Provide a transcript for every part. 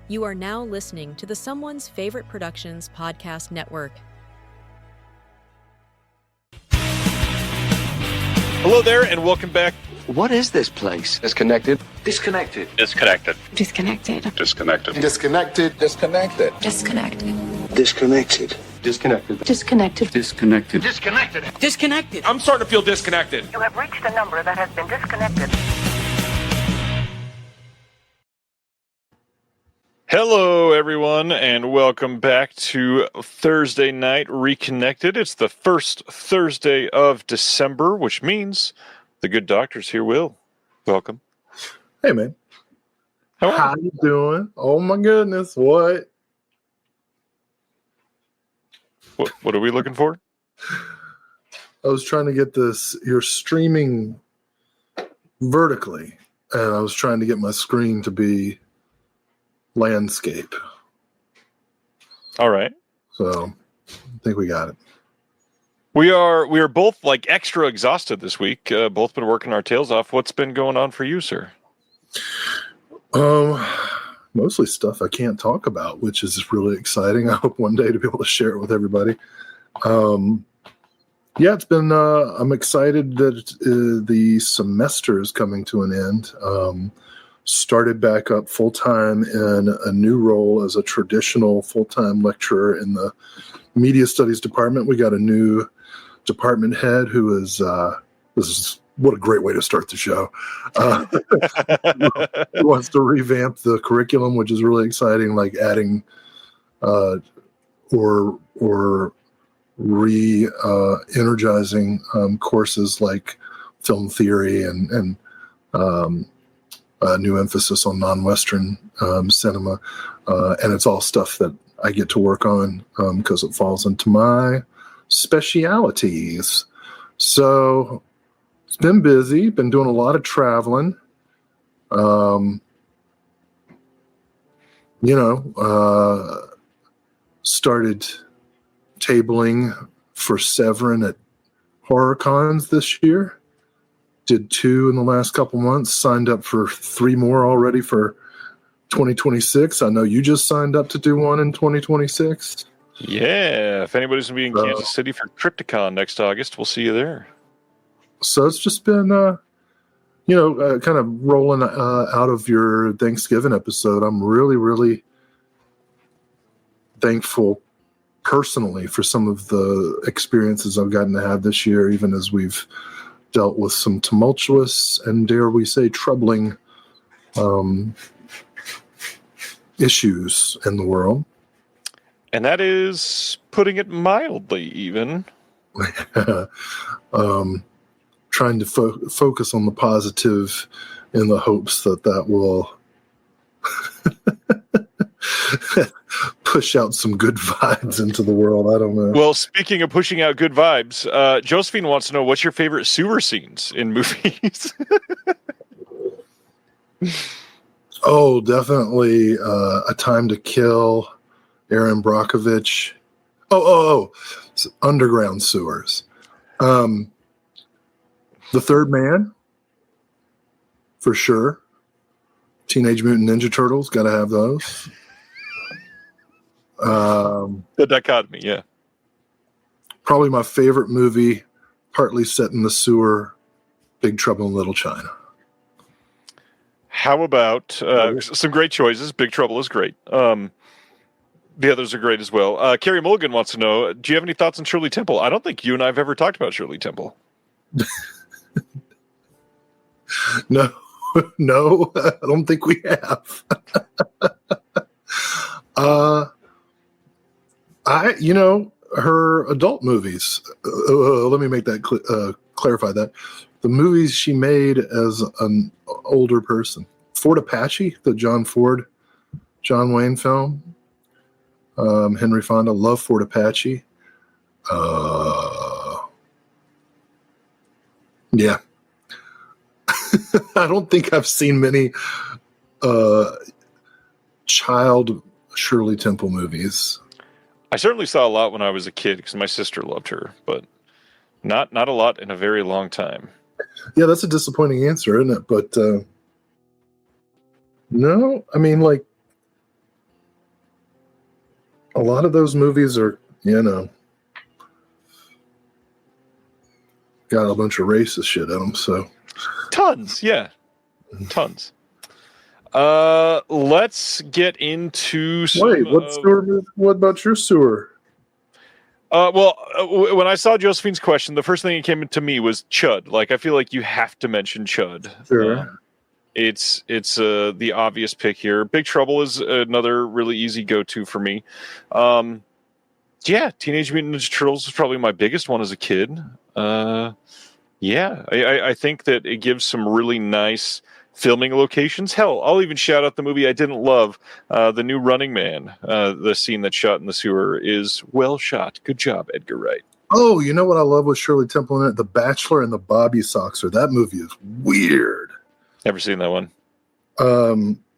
You are now listening to the Someone's Favorite Productions podcast network. Hello there, and welcome back. What is this place? Disconnected. Disconnected. Disconnected. Disconnected. Disconnected. Disconnected. Disconnected. Disconnected. Disconnected. Disconnected. Disconnected. Disconnected. Disconnected. Disconnected. I'm starting to feel disconnected. You have reached a number that has been disconnected. Hello, everyone, and welcome back to Thursday Night Reconnected. It's the first Thursday of December, which means the good doctor's here. Will, welcome. Hey, man. How you doing? Oh, my goodness. What? What are we looking for? I was trying to get this. You're streaming vertically, and I was trying to get my screen to be landscape. All right. So I think we got it. We are both like extra exhausted this week. Both been working our tails off. What's been going on for you, sir? Mostly stuff I can't talk about, which is really exciting. I hope one day to be able to share it with everybody. Yeah, it's been. I'm excited that the semester is coming to an end. Started back up full-time in a new role as a traditional full-time lecturer in the media studies department. We got a new department head who is, this is what a great way to start the show. He wants to revamp the curriculum, which is really exciting, like adding or re-energizing courses like film theory and a new emphasis on non-Western cinema. And it's all stuff that I get to work on because it falls into my specialities. So it's been busy, been doing a lot of traveling. Started tabling for Severin at horror cons this year. Did 2 in the last couple months, signed up for 3 more already for 2026. I know you just signed up to do one in 2026. Yeah, if anybody's going to be in Kansas City for Crypticon next August, we'll see you there. So it's just been, kind of rolling out of your Thanksgiving episode. I'm really, really thankful personally for some of the experiences I've gotten to have this year, even as we've dealt with some tumultuous and, dare we say, troubling issues in the world. And that is putting it mildly, even. Trying to focus on the positive in the hopes that will push out some good vibes into the world. I don't know. Well, speaking of pushing out good vibes, Josephine wants to know, what's your favorite sewer scenes in movies? Oh, definitely A Time to Kill, Aaron Brockovich. It's underground sewers. The Third Man, for sure. Teenage Mutant Ninja Turtles, got to have those. The dichotomy, yeah. Probably my favorite movie, partly set in the sewer, Big Trouble in Little China. How about some great choices? Big Trouble is great. The others are great as well. Carrie Mulligan wants to know, do you have any thoughts on Shirley Temple? I don't think you and I have ever talked about Shirley Temple. No, I don't think we have. Her adult movies. Let me make that clarify that. The movies she made as an older person. Fort Apache, the John Wayne film. Henry Fonda, love Fort Apache. Yeah. I don't think I've seen many child Shirley Temple movies. I certainly saw a lot when I was a kid because my sister loved her, but not a lot in a very long time. Yeah, that's a disappointing answer, isn't it? But no, I mean, like, a lot of those movies are, got a bunch of racist shit in them. So Tons, yeah, tons. Let's get into some. Wait, what about your sewer? When I saw Josephine's question, the first thing that came to me was Chud. Like, I feel like you have to mention Chud. Sure. It's the obvious pick here. Big Trouble is another really easy go-to for me. Yeah, Teenage Mutant Ninja Turtles was probably my biggest one as a kid. I think that it gives some really nice filming locations. Hell, I'll even shout out the movie I didn't love, The New Running Man. The scene that's shot in the sewer is well shot. Good job, Edgar Wright. Oh, you know what I love with Shirley Temple in it? The Bachelor and the Bobby Soxer. That movie is weird. Never seen that one.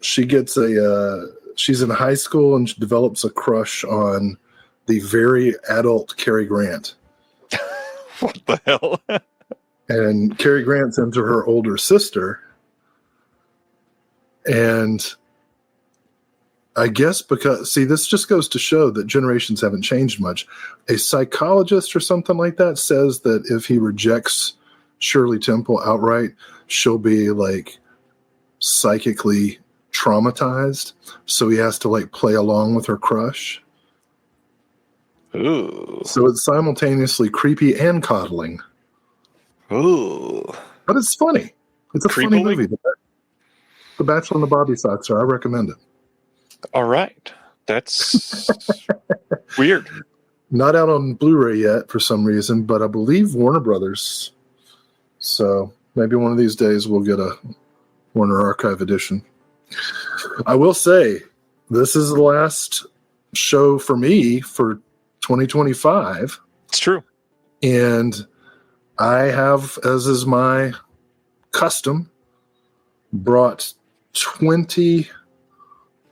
She gets she's in high school and she develops a crush on the very adult Cary Grant. What the hell? And Cary Grant's into her older sister. And I guess this just goes to show that generations haven't changed much. A psychologist or something like that says that if he rejects Shirley Temple outright, she'll be like psychically traumatized. So he has to like play along with her crush. Ooh. So it's simultaneously creepy and coddling. Ooh. But it's funny. It's a funny movie. The Bachelor and the Bobby Soxer. I recommend it. All right. That's weird. Not out on Blu-ray yet for some reason, but I believe Warner Brothers. So maybe one of these days we'll get a Warner Archive edition. I will say this is the last show for me for 2025. It's true. And I have, as is my custom, brought 20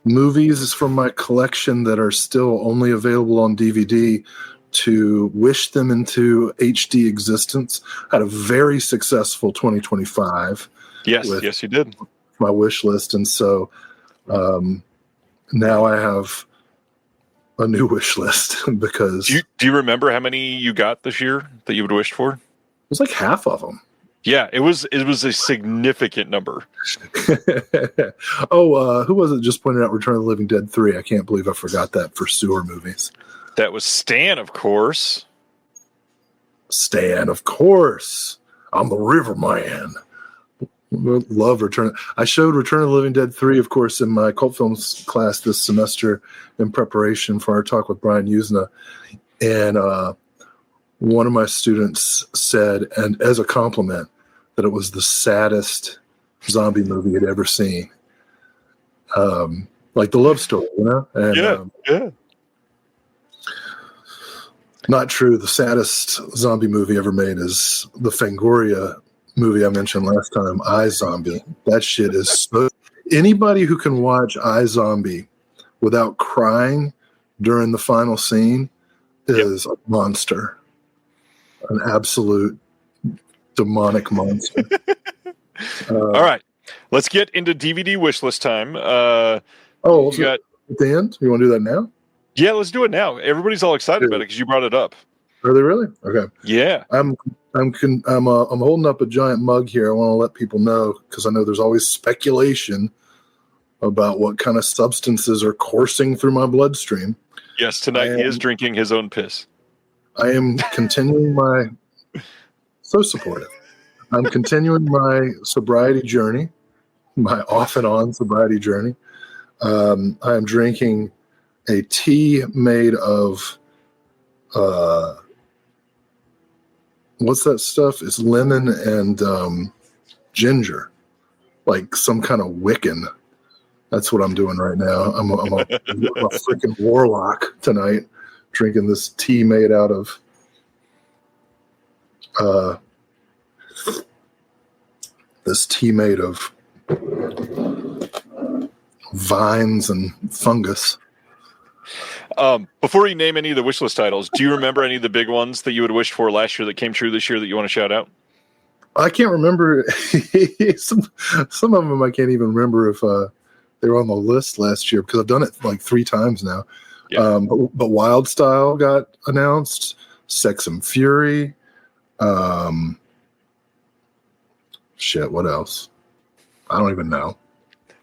movies from my collection that are still only available on DVD to wish them into HD existence. I had a very successful 2025. Yes, you did. My wish list. And so now I have a new wish list because... Do you remember how many you got this year that you would wished for? It was like half of them. Yeah, it was a significant number. Who was it just pointed out Return of the Living Dead 3? I can't believe I forgot that for sewer movies. That was Stan, of course. Stan, of course. I'm the River Man. Love Return. I showed Return of the Living Dead 3, of course, in my cult films class this semester in preparation for our talk with Brian Usna. And one of my students said, and as a compliment, that it was the saddest zombie movie he'd ever seen. Like the love story, you know? And, yeah. Not true. The saddest zombie movie ever made is the Fangoria movie I mentioned last time, iZombie. That shit is so... Anybody who can watch iZombie without crying during the final scene is a monster. An absolute demonic monster. All right. Let's get into DVD wishlist time. At the end? You want to do that now? Yeah, let's do it now. Everybody's all excited about it because you brought it up. Are they really? Okay. Yeah. I'm holding up a giant mug here. I want to let people know because I know there's always speculation about what kind of substances are coursing through my bloodstream. Yes, tonight he is drinking his own piss. I am continuing so supportive. I'm continuing my sobriety journey, my off and on sobriety journey. I am drinking a tea made of, what's that stuff? It's lemon and ginger, like some kind of Wiccan. That's what I'm doing right now. I'm a freaking warlock tonight, drinking this tea made out of vines and fungus. Before you name any of the wish list titles, do you remember any of the big ones that you would wish for last year that came true this year that you want to shout out? I can't remember. some of them I can't even remember if they were on the list last year because I've done it like 3 times now. Yeah. But Wild Style got announced. Sex and Fury. Shit, what else? I don't even know.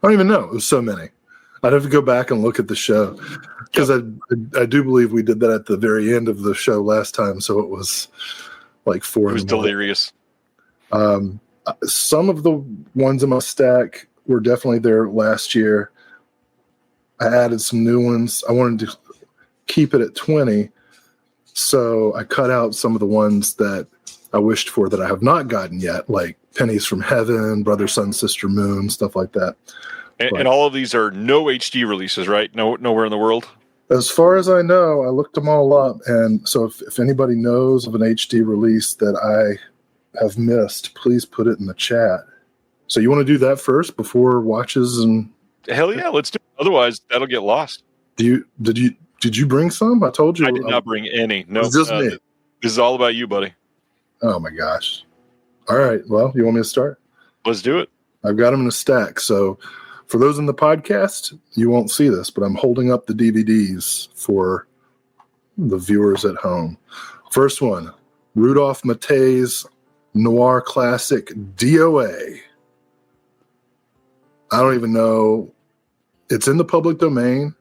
It was so many. I'd have to go back and look at the show because I do believe we did that at the very end of the show last time. So it was like 4. It was delirious. Some of the ones in my stack were definitely there last year. I added some new ones. I wanted to keep it at 20. So I cut out some of the ones that I wished for that I have not gotten yet, like Pennies from Heaven, Brother, Sun, Sister, Moon, stuff like that. And all of these are no HD releases, right? Nowhere in the world? As far as I know, I looked them all up. And so if anybody knows of an HD release that I have missed, please put it in the chat. So you want to do that first before watches and... Hell yeah, let's do it. Otherwise, that'll get lost. Did you bring some? I told you. I did not bring any. No, it's just me. This is all about you, buddy. Oh my gosh. All right. Well, you want me to start? Let's do it. I've got them in a stack. So for those in the podcast, you won't see this, but I'm holding up the DVDs for the viewers at home. First one, Rudolph Mattei's noir classic DOA. I don't even know. It's in the public domain.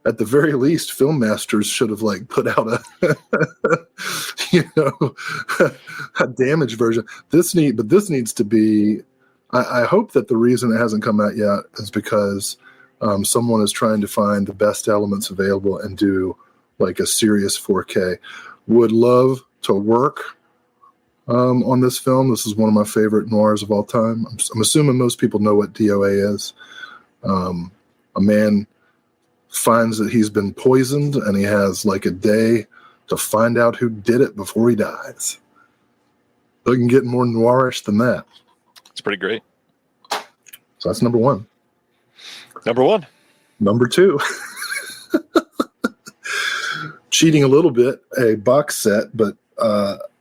At the very least, Film Masters should have put out a a damaged version. This needs to be. I hope that the reason it hasn't come out yet is because someone is trying to find the best elements available and do a serious 4K. Would love to work on this film. This is one of my favorite noirs of all time. I'm assuming most people know what DOA is. A man finds that he's been poisoned and he has a day to find out who did it before he dies. Doesn't get more noirish than that. It's pretty great. So that's number one. Number one. Number two. Cheating a little bit, a box set, but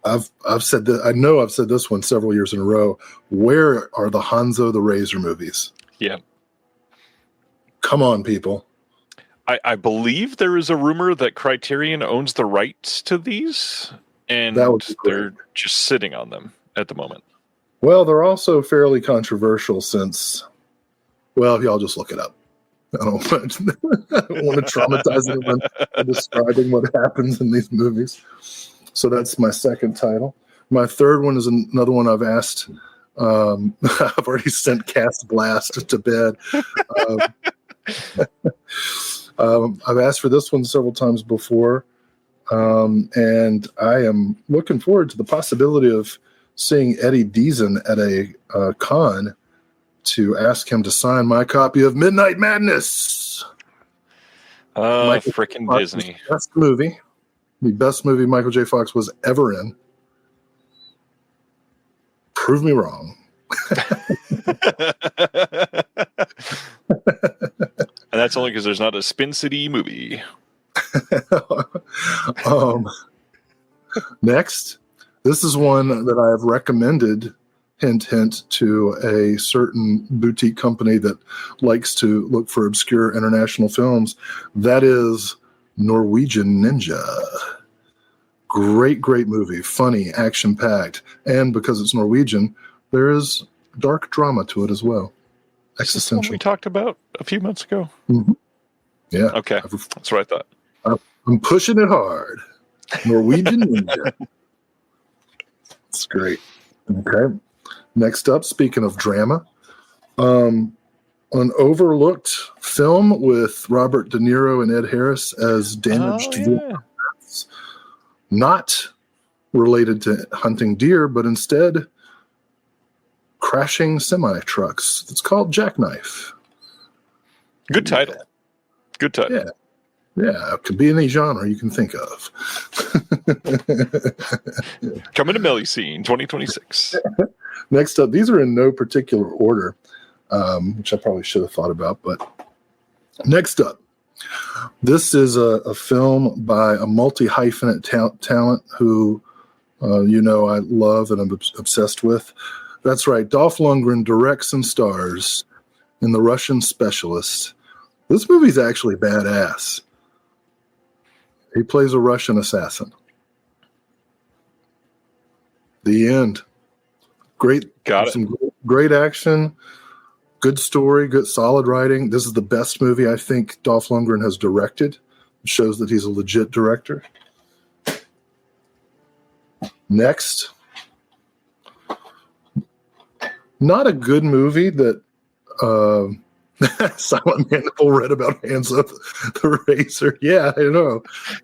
I've said that. I know I've said this one several years in a row. Where are the Hanzo the Razor movies? Yeah. Come on, people. I believe there is a rumor that Criterion owns the rights to these, and they're just sitting on them at the moment. Well, they're also fairly controversial since, y'all just look it up. I don't want to traumatize anyone by describing what happens in these movies. So that's my second title. My third one is another one I've asked. I've already sent Cast Blast to bed. I've asked for this one several times before, and I am looking forward to the possibility of seeing Eddie Deason at a con to ask him to sign my copy of Midnight Madness. Frickin' Disney. The best movie Michael J. Fox was ever in. Prove me wrong. And that's only because there's not a Spin City movie. Next, this is one that I have recommended, hint, hint, to a certain boutique company that likes to look for obscure international films. That is Norwegian Ninja. Great, great movie. Funny, action-packed. And because it's Norwegian, there is dark drama to it as well. Existential. We talked about a few months ago. Mm-hmm. Yeah. Okay. That's what I thought. I'm pushing it hard. Norwegian Ninja. It's great. Okay. Next up, speaking of drama, an overlooked film with Robert De Niro and Ed Harris as damaged vehicles. Not related to hunting deer, but instead crashing semi-trucks. It's called Jackknife. Good title. Yeah. Good title. Yeah. Yeah, it could be any genre you can think of. Coming to Melusine 2026. Next up, these are in no particular order, which I probably should have thought about. But next up, this is a film by a multi-hyphenate talent who I love and I'm obsessed with. That's right. Dolph Lundgren directs and stars in The Russian Specialist. This movie's actually badass. He plays a Russian assassin. The end. Great. Got it. Some great action. Good story. Good solid writing. This is the best movie I think Dolph Lundgren has directed. It shows that he's a legit director. Next. Not a good movie that Silent Mandible read about Hands Up the Razor. Yeah, I know.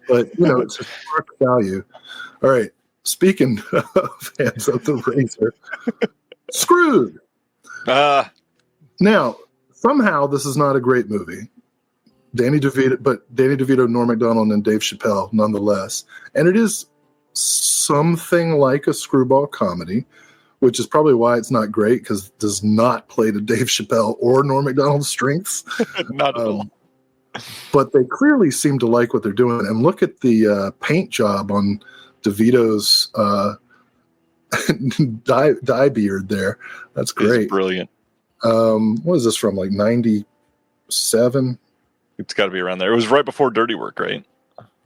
But, it's historic value. All right. Speaking of Hands Up the Razor, Screwed. Now, somehow this is not a great movie. Danny DeVito, Norm Macdonald, and Dave Chappelle, nonetheless. And it is something like a screwball comedy, which is probably why it's not great, because it does not play to Dave Chappelle or Norm Macdonald's strengths. Not at all. But they clearly seem to like what they're doing. And look at the paint job on DeVito's dye beard there. That's great. It's brilliant. What is this from, like 97? It's got to be around there. It was right before Dirty Work, right?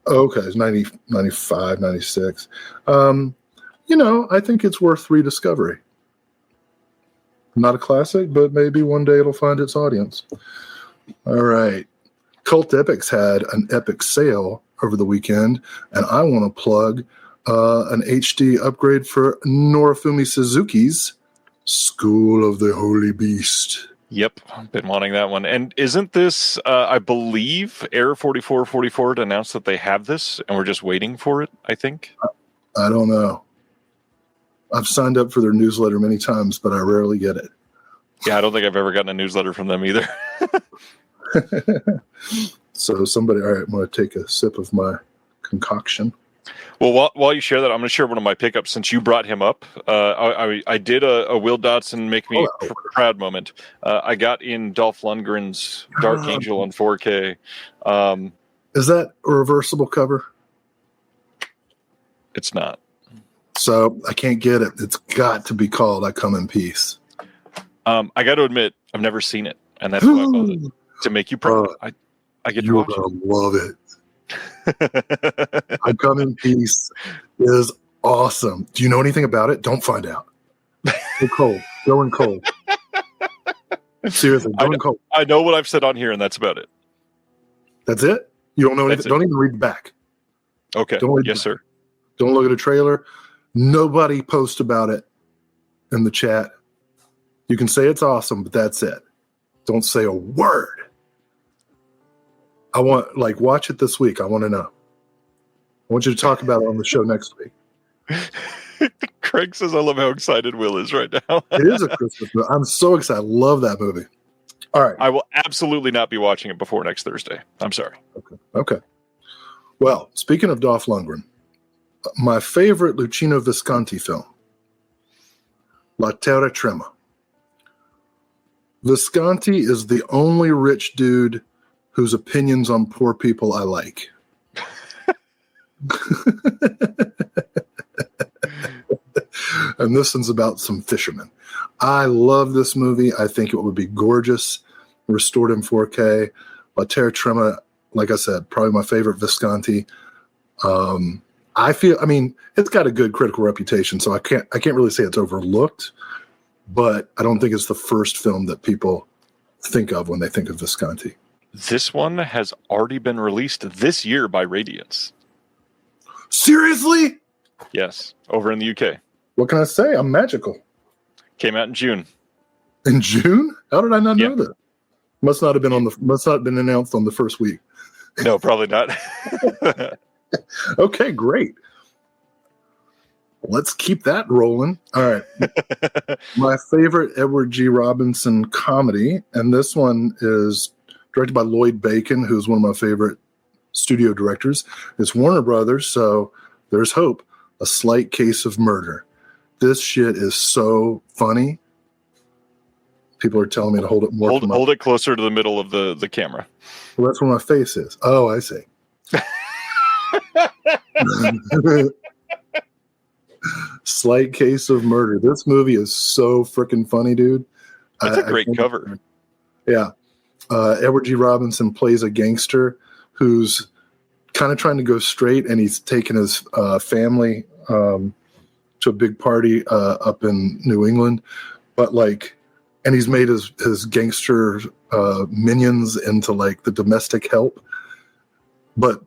Okay, it's 90, 95, 96. I think it's worth rediscovery. Not a classic, but maybe one day it'll find its audience. All right. Cult Epics had an epic sale over the weekend, and I want to plug an HD upgrade for Norifumi Suzuki's School of the Holy Beast. Yep, I've been wanting that one. And isn't this, I believe, Error 4444 to announce that they have this, and we're just waiting for it, I think? I don't know. I've signed up for their newsletter many times, but I rarely get it. Yeah, I don't think I've ever gotten a newsletter from them either. So all right, I'm going to take a sip of my concoction. Well, while you share that, I'm going to share one of my pickups since you brought him up. I did a Will Dodson make me proud moment. I got in Dolph Lundgren's Dark Angel on 4K. Is that a reversible cover? It's not. So I can't get it. It's got to be called I Come in Peace. I got to admit, I've never seen it, and that's why I bought it. To make you proud, I get to watch it. You're going to love it. I Come in Peace is awesome. Do you know anything about it? Don't find out. Go cold. Go in cold. Seriously, go in cold. I know what I've said on here, and that's about it. That's it? You don't know anything? Don't even read the back. Okay. Yes, sir. Don't look at a trailer. Nobody post about it in the chat. You can say it's awesome, but that's it. Don't say a word. I want, watch it this week. I want to know. I want you to talk about it on the show next week. Craig says, I love how excited Will is right now. It is a Christmas movie. I'm so excited. I love that movie. All right. I will absolutely not be watching it before next Thursday. I'm sorry. Okay. Well, speaking of Dolph Lundgren, my favorite Luchino Visconti film, La Terra Trema. Visconti is the only rich dude whose opinions on poor people I like. And this one's about some fishermen. I love this movie. I think it would be gorgeous, restored in 4K. La Terra Trema, like I said, probably my favorite Visconti. It's got a good critical reputation, so I can't really say it's overlooked, but I don't think it's the first film that people think of when they think of Visconti. This one has already been released this year by Radiance. Seriously? Yes, over in the UK. What can I say? I'm magical. Came out in June. In June? How did I not know that? Must not have been announced on the first week. No, probably not. Okay, great. Let's keep that rolling. All right. My favorite Edward G. Robinson comedy, and this one is directed by Lloyd Bacon, who's one of my favorite studio directors. It's Warner Brothers, so there's hope. A Slight Case of Murder. This shit is so funny. People are telling me to hold it more. Hold it closer to the middle of the camera. Well, that's where my face is. Oh, I see. Slight Case of Murder. This movie is so freaking funny, dude. That's a great cover. Yeah. Edward G. Robinson plays a gangster who's kind of trying to go straight, and he's taken his family to a big party up in New England, but like, and he's made his gangster minions into like the domestic help, but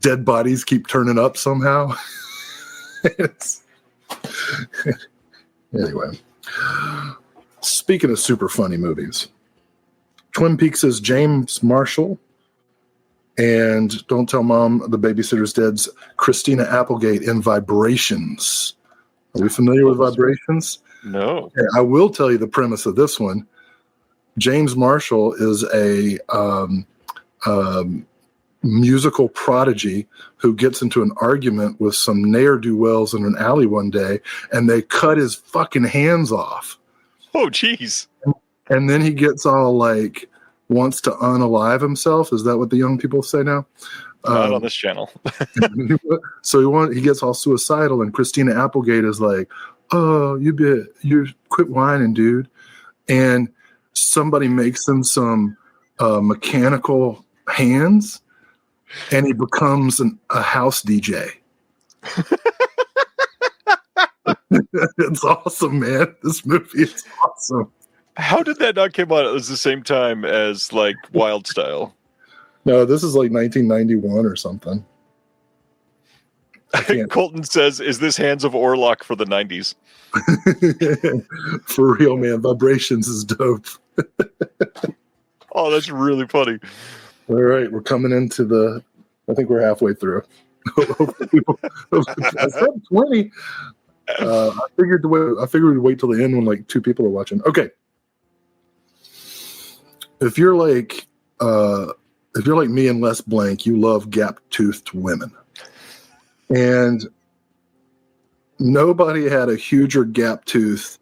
dead bodies keep turning up somehow. Anyway, speaking of super funny movies, Twin Peaks is James Marshall, and Don't Tell Mom the Babysitter's Dead's Christina Applegate in Vibrations. Are we familiar with Vibrations? No. Okay, I will tell you the premise of this one. James Marshall is a musical prodigy who gets into an argument with some ne'er-do-wells in an alley one day, and they cut his fucking hands off. Oh, jeez. And then he gets all like, wants to unalive himself. Is that what the young people say now? Not on this channel. So he gets all suicidal, and Christina Applegate is like, "Oh, you quit whining, dude." And somebody makes him some mechanical hands, and he becomes a house DJ. It's awesome, man. This movie is awesome. How did that not come out at the same time as like Wild Style? No, this is like 1991 or something. Colton says, "Is this Hands of Orlok for the 90s?" For real, man. Vibrations is dope. Oh, that's really funny. All right, we're coming into I think we're halfway through. I said 20. I figured we'd wait till the end when like two people are watching. Okay. If you're like me and Les Blank, you love gap-toothed women. And nobody had a huger gap tooth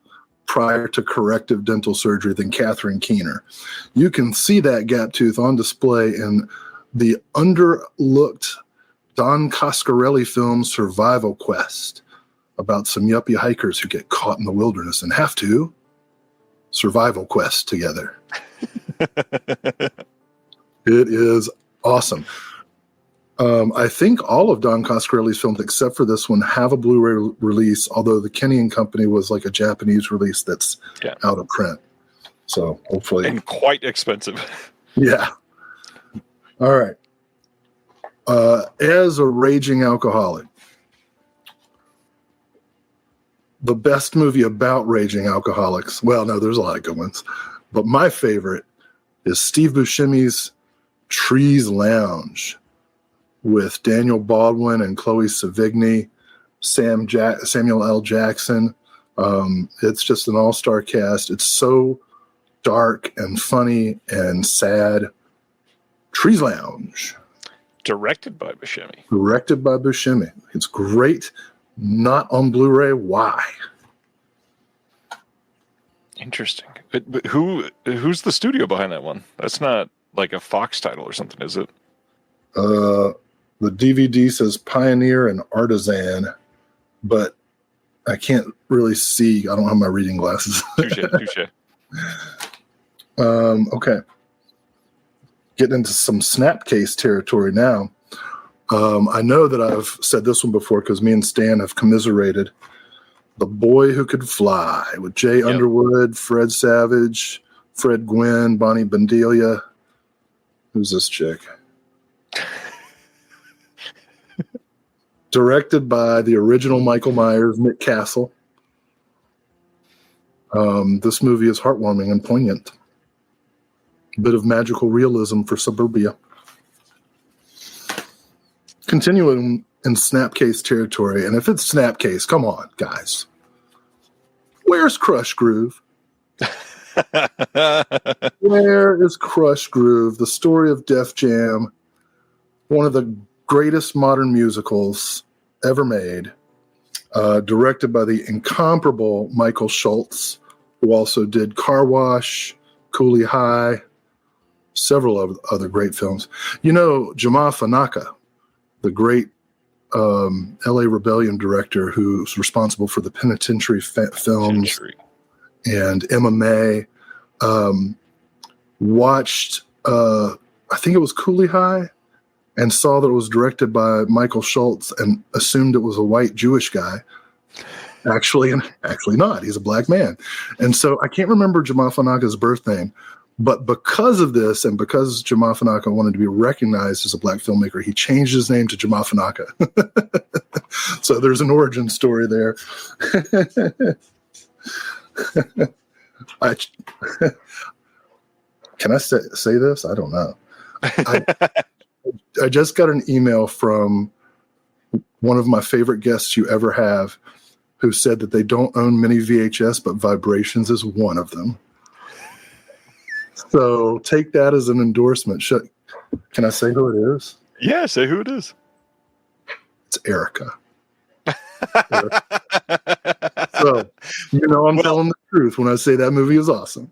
prior to corrective dental surgery than Catherine Keener. You can see that gap tooth on display in the underlooked Don Coscarelli film Survival Quest, about some yuppie hikers who get caught in the wilderness and have to survival quest together. It is awesome. I think all of Don Coscarelli's films, except for this one, have a Blu-ray release, although the Kenny and Company was like a Japanese release that's out of print. So hopefully. And quite expensive. Yeah. All right. As a raging alcoholic, the best movie about raging alcoholics, well, no, there's a lot of good ones, but my favorite is Steve Buscemi's Trees Lounge with Daniel Baldwin and Chloe Sevigny, Samuel L. Jackson. It's just an all-star cast. It's so dark and funny and sad. Trees Lounge. Directed by Buscemi. Directed by Buscemi. It's great. Not on Blu-ray. Why? Interesting. But who's the studio behind that one? That's not like a Fox title or something, is it? The DVD says Pioneer and Artisan, but I can't really see. I don't have my reading glasses. Touche. Okay. Getting into some Snapcase territory now. I know that I've said this one before because me and Stan have commiserated. The Boy Who Could Fly with Jay Underwood, Fred Savage, Fred Gwynn, Bonnie Bedelia. Who's this chick? Directed by the original Michael Myers, Nick Castle. This movie is heartwarming and poignant. A bit of magical realism for suburbia. Continuing in Snapcase territory, and if it's Snapcase, come on, guys. Where's Crush Groove? Where is Crush Groove? The story of Def Jam, one of the greatest modern musicals ever made, directed by the incomparable Michael Schultz, who also did Car Wash, Cooley High, several of other great films. You know, Jamal Fanaka, the great LA Rebellion director who's responsible for the Penitentiary films and MMA, watched, I think it was Cooley High, and saw that it was directed by Michael Schultz and assumed it was a white Jewish guy. Actually not. He's a black man. And so I can't remember Jamal Fanaka's birth name, but because of this and because Jamal Fanaka wanted to be recognized as a black filmmaker, he changed his name to Jamal Fanaka. So there's an origin story there. Can I say this? I don't know. I just got an email from one of my favorite guests you ever have, who said that they don't own many VHS, but Vibrations is one of them. So take that as an endorsement. Can I say who it is? Yeah, say who it is. It's Erica. So, I'm telling the truth when I say that movie is awesome.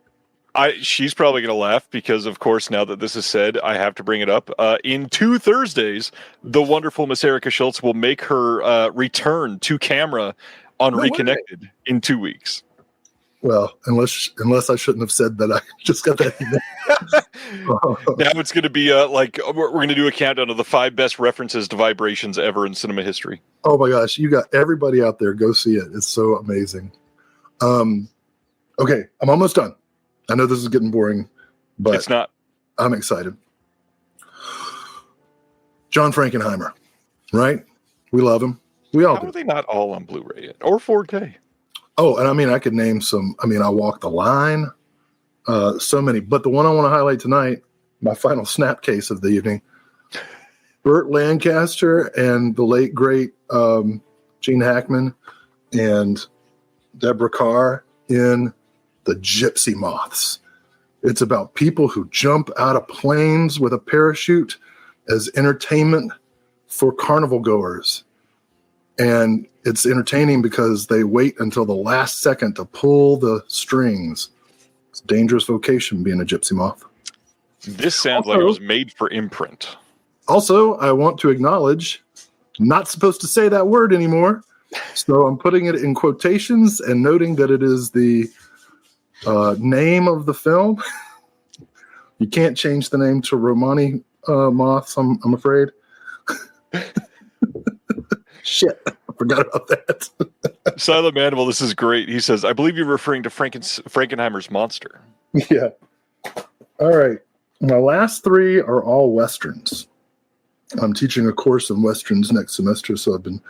She's probably going to laugh because, of course, now that this is said, I have to bring it up. In 2 Thursdays, the wonderful Miss Erica Schultz will make her return to camera on Reconnected in 2 weeks. Well, unless I shouldn't have said that, I just got that email. Now it's going to be like we're going to do a countdown of the 5 best references to Vibrations ever in cinema history. Oh my gosh, you got everybody out there. Go see it. It's so amazing. Okay, I'm almost done. I know this is getting boring, but it's not. I'm excited. John Frankenheimer, right? We love him. We all do. How are they not all on Blu-ray yet or 4K? Oh, and I could name some. I Walk the Line. So many. But the one I want to highlight tonight, my final snap case of the evening, Burt Lancaster and the late, great Gene Hackman and Deborah Carr in The Gypsy Moths. It's about people who jump out of planes with a parachute as entertainment for carnival goers. And it's entertaining because they wait until the last second to pull the strings. It's a dangerous vocation, being a gypsy moth. This sounds like it was made for imprint. Also, I want to acknowledge, not supposed to say that word anymore, so I'm putting it in quotations and noting that it is the name of the film. You can't change the name to Romani Moths, I'm afraid. Shit, I forgot about that. Silent Manimal, this is great. He says, I believe you're referring to Frankenheimer's monster. Yeah. All right. My last 3 are all Westerns. I'm teaching a course in Westerns next semester, so I've been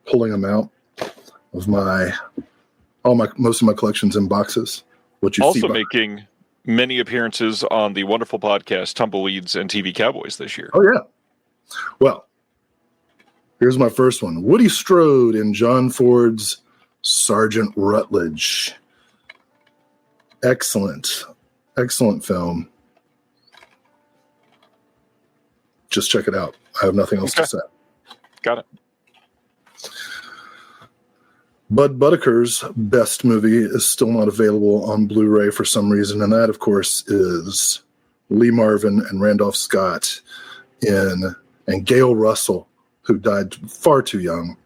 pulling them out of most of my collections in boxes. Also making many appearances on the wonderful podcast Tumbleweeds and TV Cowboys this year. Oh, yeah. Well, here's my first one. Woody Strode in John Ford's Sergeant Rutledge. Excellent. Excellent film. Just check it out. I have nothing else to say. Got it. Bud Buttaker's best movie is still not available on Blu-ray for some reason, and that, of course, is Lee Marvin and Randolph Scott and Gail Russell, who died far too young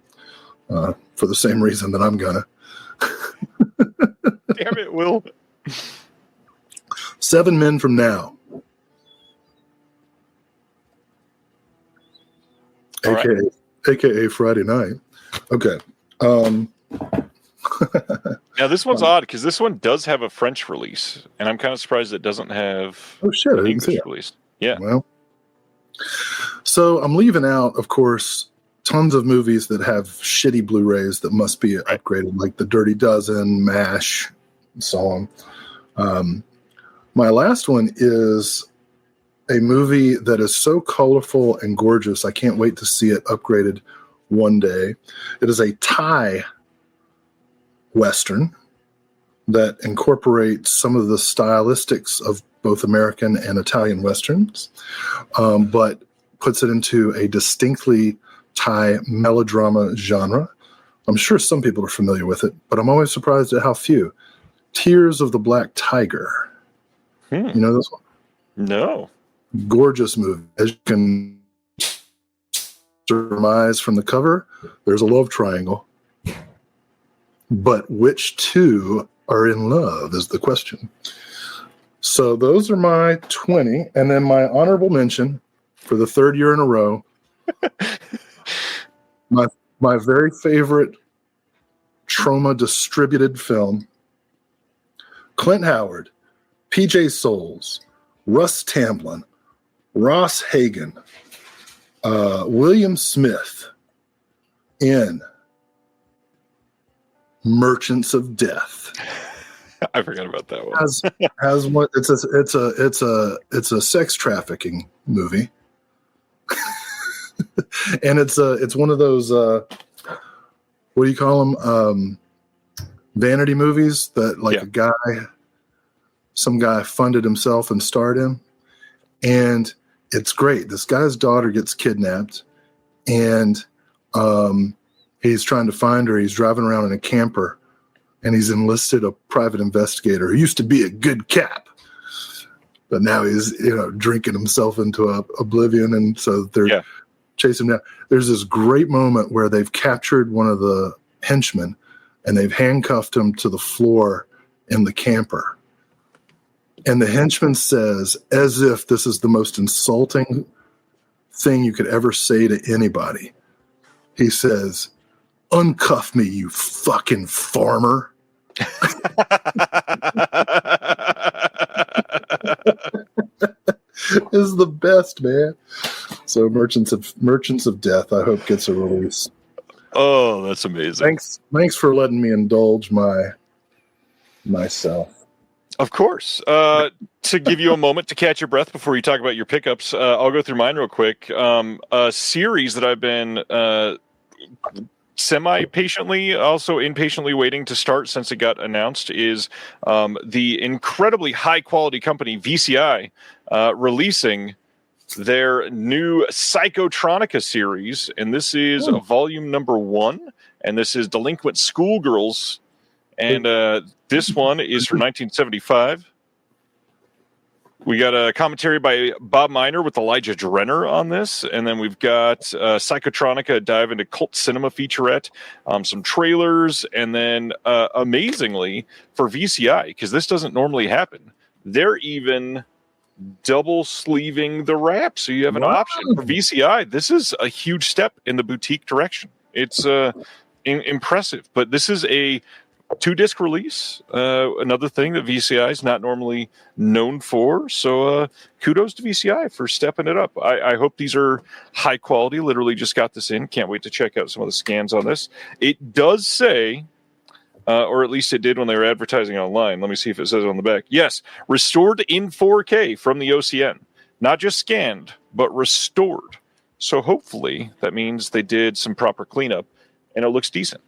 for the same reason that I'm gonna. Damn it, Will. 7 Men from Now. AKA Friday Night. Okay. Now, this one's odd because this one does have a French release, and I'm kind of surprised it doesn't have an English release. Yeah. Well, so I'm leaving out, of course, tons of movies that have shitty Blu-rays that must be upgraded, like The Dirty Dozen, MASH, and so on. My last one is a movie that is so colorful and gorgeous. I can't wait to see it upgraded one day. It is a Thai Western that incorporates some of the stylistics of both American and Italian Westerns, but puts it into a distinctly Thai melodrama genre. I'm sure some people are familiar with it, but I'm always surprised at how few. Tears of the Black Tiger. You know this one? No. Gorgeous movie. As you can surmise from the cover, there's a love triangle. But which two are in love is the question. So those are my 20. And then my honorable mention for the third year in a row. My very favorite trauma distributed film. Clint Howard, PJ Souls, Russ Tamblyn, Ross Hagen, William Smith in Merchants of Death. I forgot about that one. Has what? It's a sex trafficking movie, and it's one of those what do you call them? Vanity movies that some guy funded himself and starred in, and it's great. This guy's daughter gets kidnapped, and he's trying to find her. He's driving around in a camper, and he's enlisted a private investigator who used to be a good cop, but now he's drinking himself into oblivion, and so they're chasing him down. There's this great moment where they've captured one of the henchmen, and they've handcuffed him to the floor in the camper. And the henchman says, as if this is the most insulting thing you could ever say to anybody, he says, "Uncuff me, you fucking farmer." Is the best, man. So Merchants of Death, I hope gets a release. Oh, that's amazing. Thanks for letting me indulge myself. Of course. To give you a moment to catch your breath before you talk about your pickups, I'll go through mine real quick. A series that I've been semi-patiently, also impatiently waiting to start since it got announced is the incredibly high-quality company VCI releasing their new Psychotronica series, and this is volume number 1, and this is Delinquent Schoolgirls, and this one is from 1975. We got a commentary by Bob Miner with Elijah Drenner on this, and then we've got Psychotronica, a dive into cult cinema featurette, some trailers, and then amazingly for VCI, because this doesn't normally happen, they're even double sleeving the wrap, so you have an option for VCI. This is a huge step in the boutique direction. It's impressive, but this is a 2-disc release, another thing that VCI is not normally known for, so kudos to VCI for stepping it up. I hope these are high quality. Literally just got this in, can't wait to check out some of the scans on this. It does say, or at least it did when they were advertising online. Let me see if it says it on the back. Yes, restored in 4K from the OCN. Not just scanned, but restored. So hopefully that means they did some proper cleanup and it looks decent.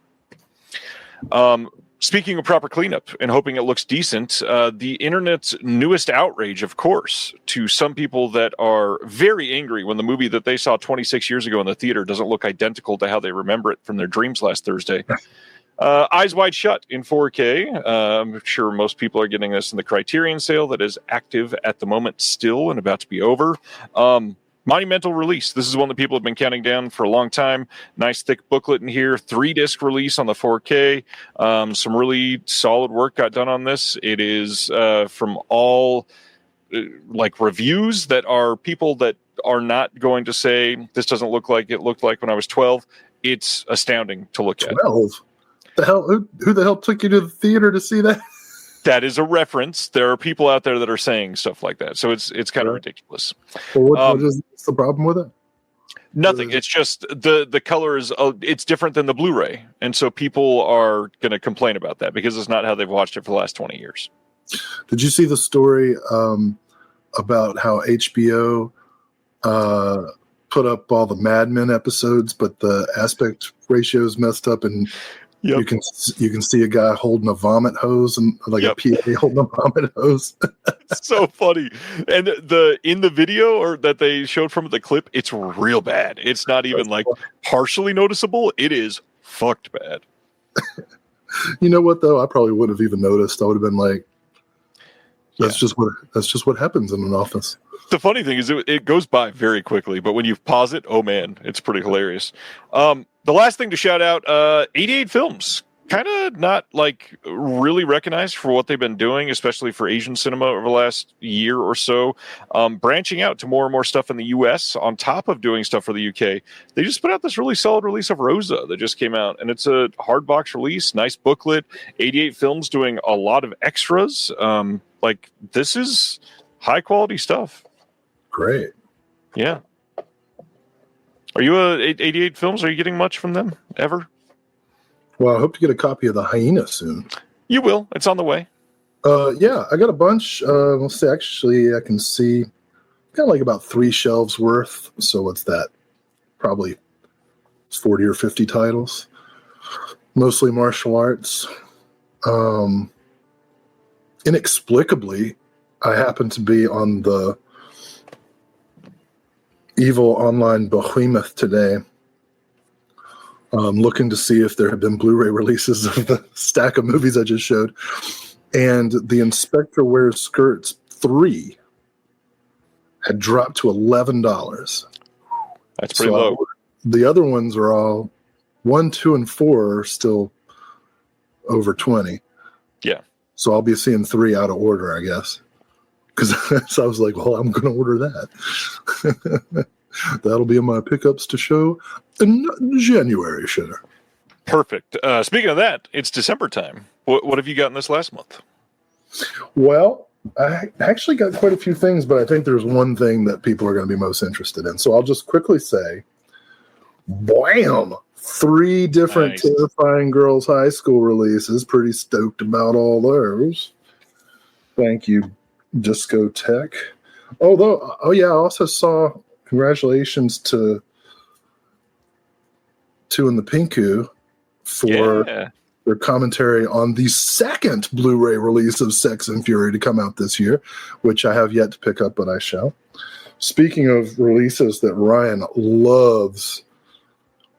Speaking of proper cleanup and hoping it looks decent, the internet's newest outrage, of course, to some people that are very angry when the movie that they saw 26 years ago in the theater doesn't look identical to how they remember it from their dreams last Thursday. Eyes Wide Shut in 4K. I'm sure most people are getting this in the Criterion sale that is active at the moment still and about to be over. Monumental release. This is one that people have been counting down for a long time. Nice thick booklet in here. 3-disc release on the 4K. Some really solid work got done on this. It is from all reviews that are people that are not going to say this doesn't look like it looked like when I was 12. It's astounding to look 12? at. 12? The hell? Who the hell took you to the theater to see that? That is a reference. There are people out there that are saying stuff like that, so it's kind of ridiculous. Well, what is the problem with it? Nothing. It's just the color is it's different than the Blu-ray, and so people are going to complain about that because it's not how they've watched it for the last 20 years. Did you see the story about how HBO put up all the Mad Men episodes, but the aspect ratio is messed up, and you can see a guy holding a vomit hose and a PA holding a vomit hose. So funny. And in the video or that they showed from the clip, it's real bad. It's not even partially noticeable. It is fucked bad. You know what though? I probably wouldn't have even noticed. I would have been like, that's just what happens in an office. The funny thing is it goes by very quickly, but when you pause it, oh man, it's pretty hilarious. The last thing to shout out, 88 Films kind of not like really recognized for what they've been doing, especially for Asian cinema over the last year or so. Branching out to more and more stuff in the US on top of doing stuff for the UK. They just put out this really solid release of Rosa that just came out, and it's a hard box release, nice booklet, 88 films doing a lot of extras. Like, this is high quality stuff. Great. Yeah. Are you 88 films? Are you getting much from them ever? Well, I hope to get a copy of The Hyena soon. You will. It's on the way. Yeah, I got a bunch. Let's see. Actually, I can see got like about 3 shelves worth. So what's that? Probably 40 or 50 titles. Mostly martial arts. Inexplicably, I happen to be on the Evil Online Behemoth today, looking to see if there have been Blu-ray releases of the stack of movies I just showed. And The Inspector Wears Skirts 3 had dropped to $11. That's pretty low. The other ones are all 1, 2, and 4 are still over 20. Yeah. So I'll be seeing 3 out of order, I guess. So I was like, well, I'm going to order that. That'll be in my pickups to show in January, shitter. Perfect. Speaking of that, it's December time. What have you gotten this last month? Well, I actually got quite a few things, but I think there's one thing that people are going to be most interested in. So I'll just quickly say, bam! 3 different Nice. Terrifying Girls High School releases. Pretty stoked about all those. Thank you, Disco Tech. Oh yeah, I also saw congratulations to Two in the Pinku for their commentary on the second Blu-ray release of Sex and Fury to come out this year, which I have yet to pick up, but I shall. Speaking of releases that Ryan loves,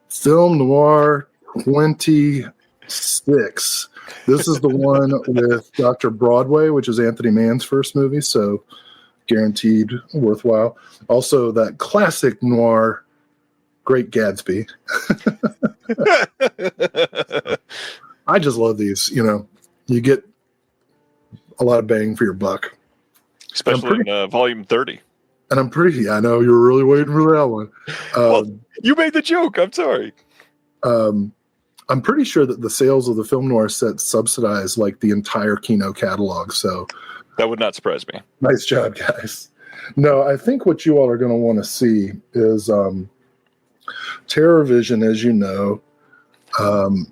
Film Noir 26. This is the one with Dr. Broadway, which is Anthony Mann's first movie, so guaranteed worthwhile. Also, that classic noir, Great Gatsby. I just love these. You know, you get a lot of bang for your buck. Especially in volume 30. And I know you're really waiting for that one. Well, you made the joke. I'm sorry. I'm pretty sure that the sales of the Film Noir set subsidize like the entire Kino catalog. So that would not surprise me. Nice job, guys. No, I think what you all are going to want to see is Terror Vision, as you know,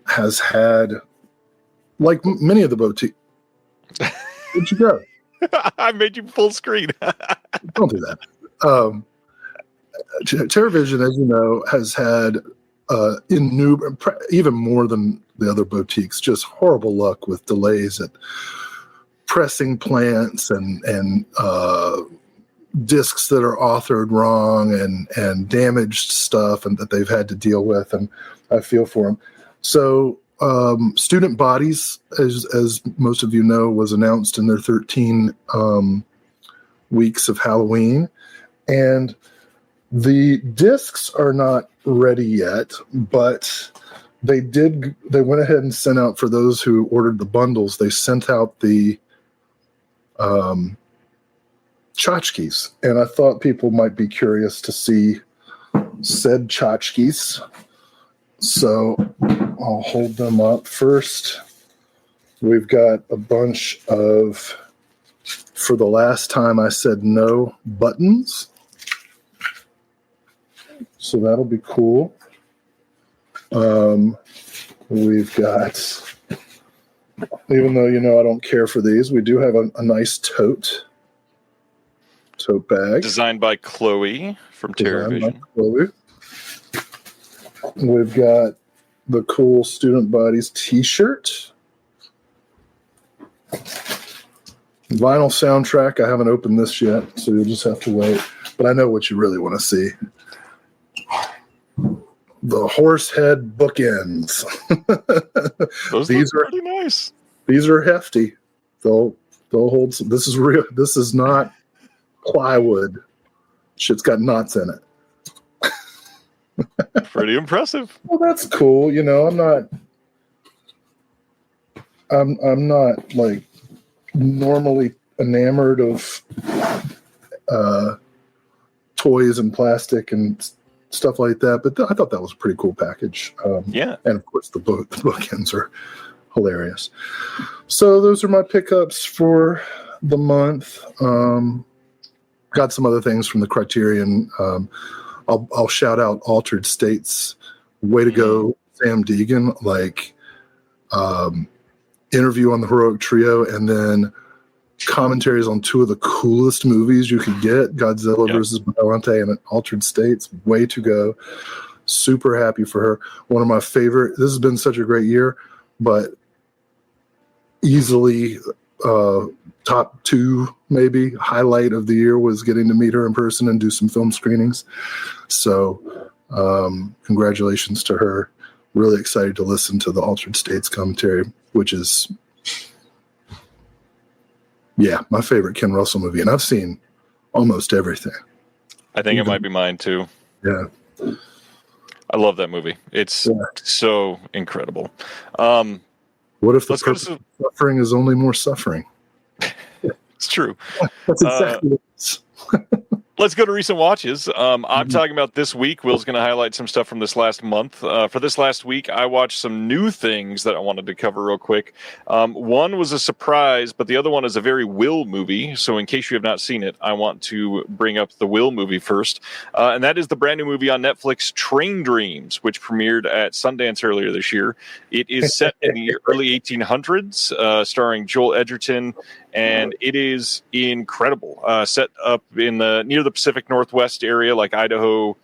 has had, like many of the boutiques. Where'd you go? I made you full screen. Don't do that. Terror Vision, as you know, has had even more than the other boutiques, just horrible luck with delays at pressing plants and discs that are authored wrong and damaged stuff and that they've had to deal with, and I feel for them. So Student Bodies, as most of you know, was announced in their 13 weeks of Halloween, and the discs are not ready yet, but they went ahead and sent out, for those who ordered the bundles, they sent out the tchotchkes, and I thought people might be curious to see said tchotchkes. So I'll hold them up first. We've got a bunch of For the Last Time I Said No buttons. So that'll be cool. We've got, even though you know I don't care for these, we do have a nice tote bag. Designed by Chloe from Terror Vision. We've got the cool Student Bodies t-shirt. Vinyl soundtrack. I haven't opened this yet, so you'll just have to wait. But I know what you really want to see. The Horsehead bookends. These are pretty nice. These are hefty. They'll hold some. This is real. This is not plywood. Shit's got knots in it. Pretty impressive. Well, that's cool. You know, I'm not I'm not like normally enamored of toys and plastic and stuff like that, but I thought that was a pretty cool package. Yeah. And of course the bookends are hilarious. So those are my pickups for the month. Got some other things from the Criterion. I'll shout out Altered States. Way to go, Sam Deegan. Like, interview on the Heroic Trio, and then commentaries on two of the coolest movies you could get, Godzilla versus Biollante and Altered States. Way to go. Super happy for her. One of my favorite. This has been such a great year, but easily top two, maybe, highlight of the year was getting to meet her in person and do some film screenings. So congratulations to her. Really excited to listen to the Altered States commentary, which is, my favorite Ken Russell movie. And I've seen almost everything. I think it might be mine too. Yeah. I love that movie. It's so incredible. What if the purpose of suffering is only more suffering? It's true. That's exactly what it is. Let's go to recent watches. I'm talking about this week. Will's going to highlight some stuff from this last month. For this last week, I watched some new things that I wanted to cover real quick. One was a surprise, but the other one is a very Will movie. So in case you have not seen it, I want to bring up the Will movie first. And that is the brand new movie on Netflix, Train Dreams, which premiered at Sundance earlier this year. It is set in the early 1800s, starring Joel Edgerton, and it is incredible. Set up in near the Pacific Northwest area, like Idaho,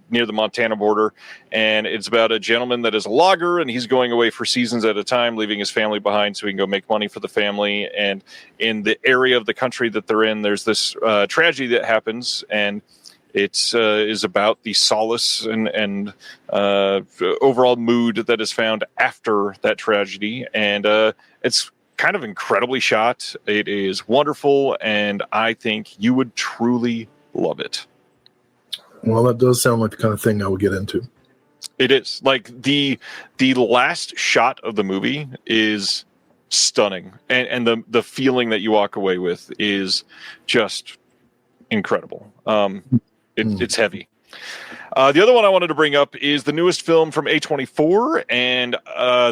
near the Montana border. And it's about a gentleman that is a logger, and he's going away for seasons at a time, leaving his family behind so he can go make money for the family. And in the area of the country that they're in, there's this tragedy that happens, and it is about the solace and overall mood that is found after that tragedy. And it's kind of incredibly shot. It is wonderful, and I think you would truly love it. Well, that does sound like the kind of thing I would get into. It is. Like, the last shot of the movie is stunning, and the feeling that you walk away with is just incredible. It's heavy. The other one I wanted to bring up is the newest film from A24, and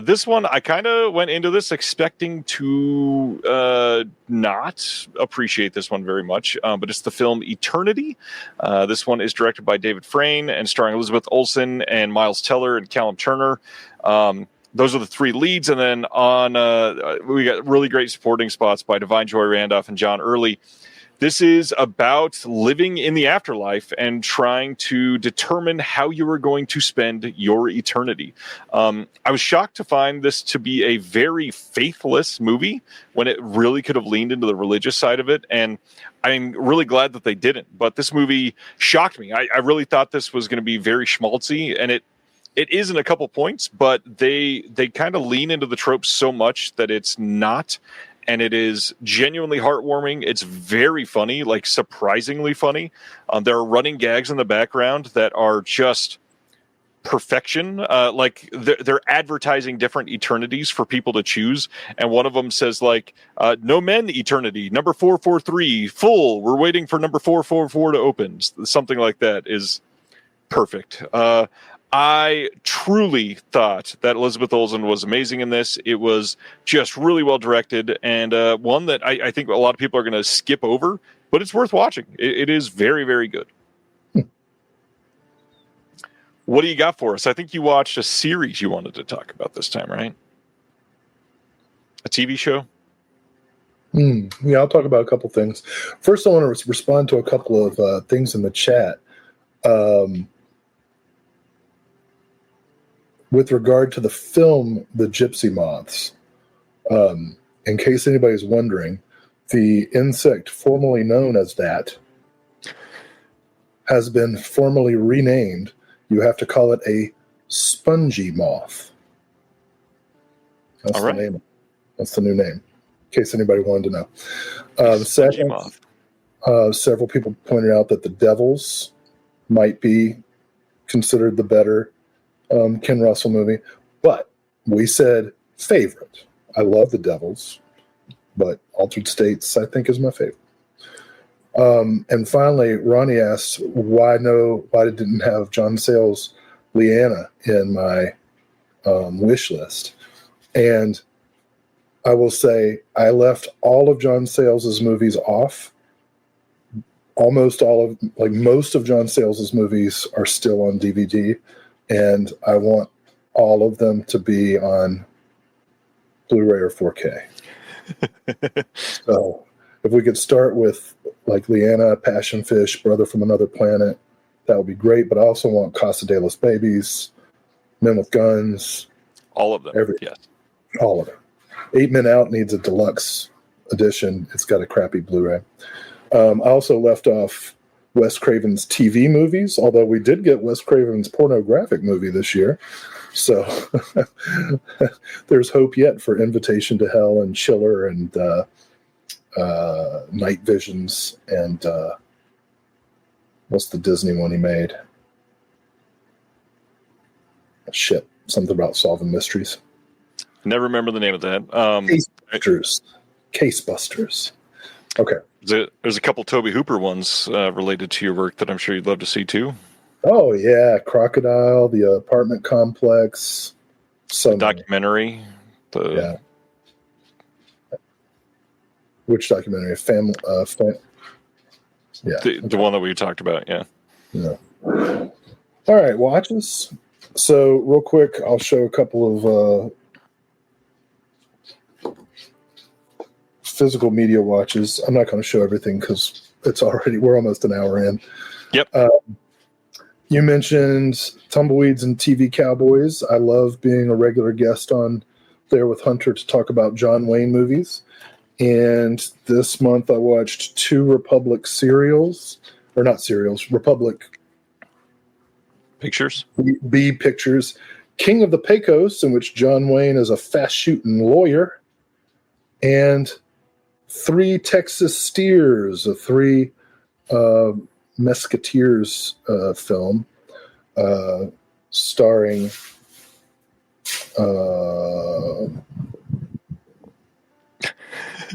this one, I kind of went into this expecting to not appreciate this one very much, but it's the film Eternity. This one is directed by David Frayne and starring Elizabeth Olsen and Miles Teller and Callum Turner. Those are the three leads, and then we got really great supporting spots by Divine Joy Randolph and John Early. This is about living in the afterlife and trying to determine how you are going to spend your eternity. I was shocked to find this to be a very faithless movie when it really could have leaned into the religious side of it. And I'm really glad that they didn't. But this movie shocked me. I really thought this was going to be very schmaltzy, and it is in a couple points, but they kind of lean into the tropes so much that it's not. And it is genuinely heartwarming. It's very funny, like surprisingly funny. There are running gags in the background that are just perfection. Like they're advertising different eternities for people to choose. And one of them says like, no men eternity, number 443, full. We're waiting for number 444 to open. Something like that is perfect. I truly thought that Elizabeth Olsen was amazing in this. It was just really well directed, and one that I think a lot of people are going to skip over, but it's worth watching. It is very, very good. What do you got for us? I think you watched a series you wanted to talk about this time, right? A TV show? Yeah, I'll talk about a couple things. First, I want to respond to a couple of things in the chat. With regard to the film, The Gypsy Moths, in case anybody's wondering, the insect formerly known as that has been formally renamed. You have to call it a spongy moth. That's all right. The name. That's the new name, in case anybody wanted to know. Spongy moth. Several people pointed out that the Devils might be considered the better Ken Russell movie, but we said favorite. I love The Devils, but Altered States, I think, is my favorite. And finally, Ronnie asks why I didn't have John Sayles' Leanna in my wish list. And I will say I left all of John Sayles' movies off. Most of John Sayles' movies are still on DVD, and I want all of them to be on Blu-ray or 4K. So if we could start with like Leanna, Passion Fish, Brother from Another Planet, that would be great. But I also want Casa de los Babies, Men with Guns. All of them, yes. All of them. 8 Men Out needs a deluxe edition. It's got a crappy Blu-ray. I also left off Wes Craven's TV movies, although we did get Wes Craven's pornographic movie this year. So there's hope yet for Invitation to Hell and Chiller and Night Visions and what's the Disney one he made? Shit, something about solving mysteries. Never remember the name of that. Case Busters. Okay. There's a couple Toby Hooper ones related to your work that I'm sure you'd love to see too. Oh yeah, Crocodile, The Apartment Complex, the documentary. Yeah. Which documentary? Yeah. The one that we talked about. Yeah. Yeah. All right, watches. So real quick, I'll show a couple of physical media watches. I'm not going to show everything because we're almost an hour in. Yep. You mentioned Tumbleweeds and TV Cowboys. I love being a regular guest on there with Hunter to talk about John Wayne movies. And this month I watched 2 Republic Republic Pictures. B pictures. King of the Pecos, in which John Wayne is a fast-shooting lawyer. And 3 Texas Steers, a 3 Musketeers film starring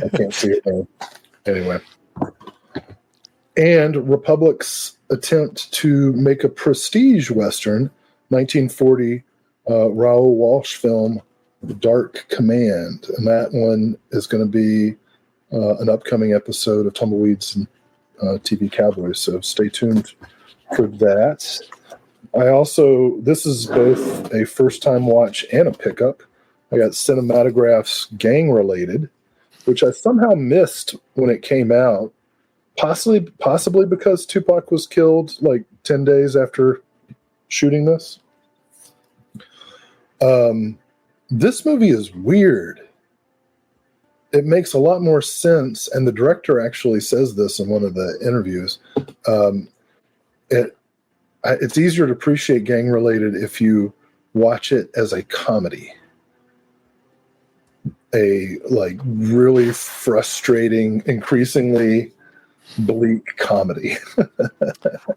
I can't see it now. Anyway. And Republic's attempt to make a prestige Western, 1940 Raoul Walsh film, Dark Command. And that one is going to be an upcoming episode of Tumbleweeds and TV Cowboys. So stay tuned for that. This is both a first-time watch and a pickup. I got Cinematograph's Gang Related, which I somehow missed when it came out, possibly because Tupac was killed like 10 days after shooting this. This movie is weird. It makes a lot more sense, and the director actually says this in one of the interviews. It's easier to appreciate Gang Related if you watch it as a comedy. A really frustrating, increasingly bleak comedy.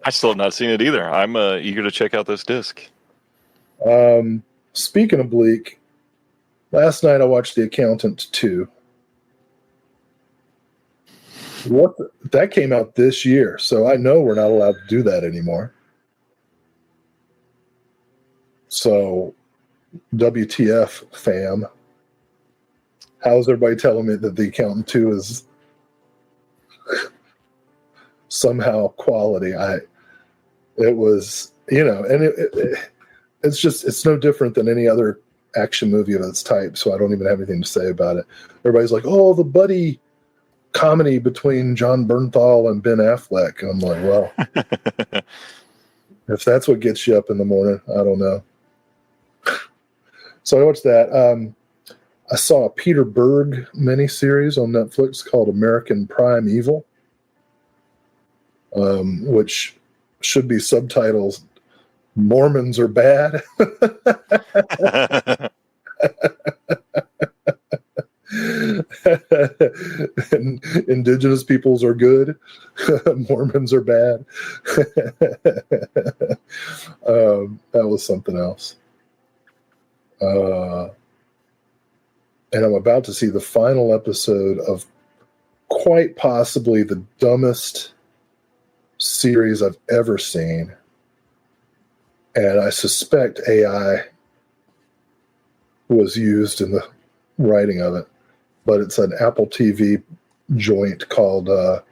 I still have not seen it either. I'm eager to check out this disc. Speaking of bleak, last night I watched The Accountant 2. That came out this year, so I know we're not allowed to do that anymore. So, WTF, fam. How's everybody telling me that The Accountant 2 is somehow quality? It was, and it's no different than any other action movie of its type, so I don't even have anything to say about it. Everybody's like, oh, the buddy comedy between John Bernthal and Ben Affleck. And I'm like, well, if that's what gets you up in the morning, I don't know. So I watched that. I saw a Peter Berg miniseries on Netflix called American Prime Evil, which should be subtitles, Mormons are bad. And indigenous peoples are good. Mormons are bad. That was something else. and I'm about to see the final episode of quite possibly the dumbest series I've ever seen. And I suspect AI was used in the writing of it. But it's an Apple TV joint called, God,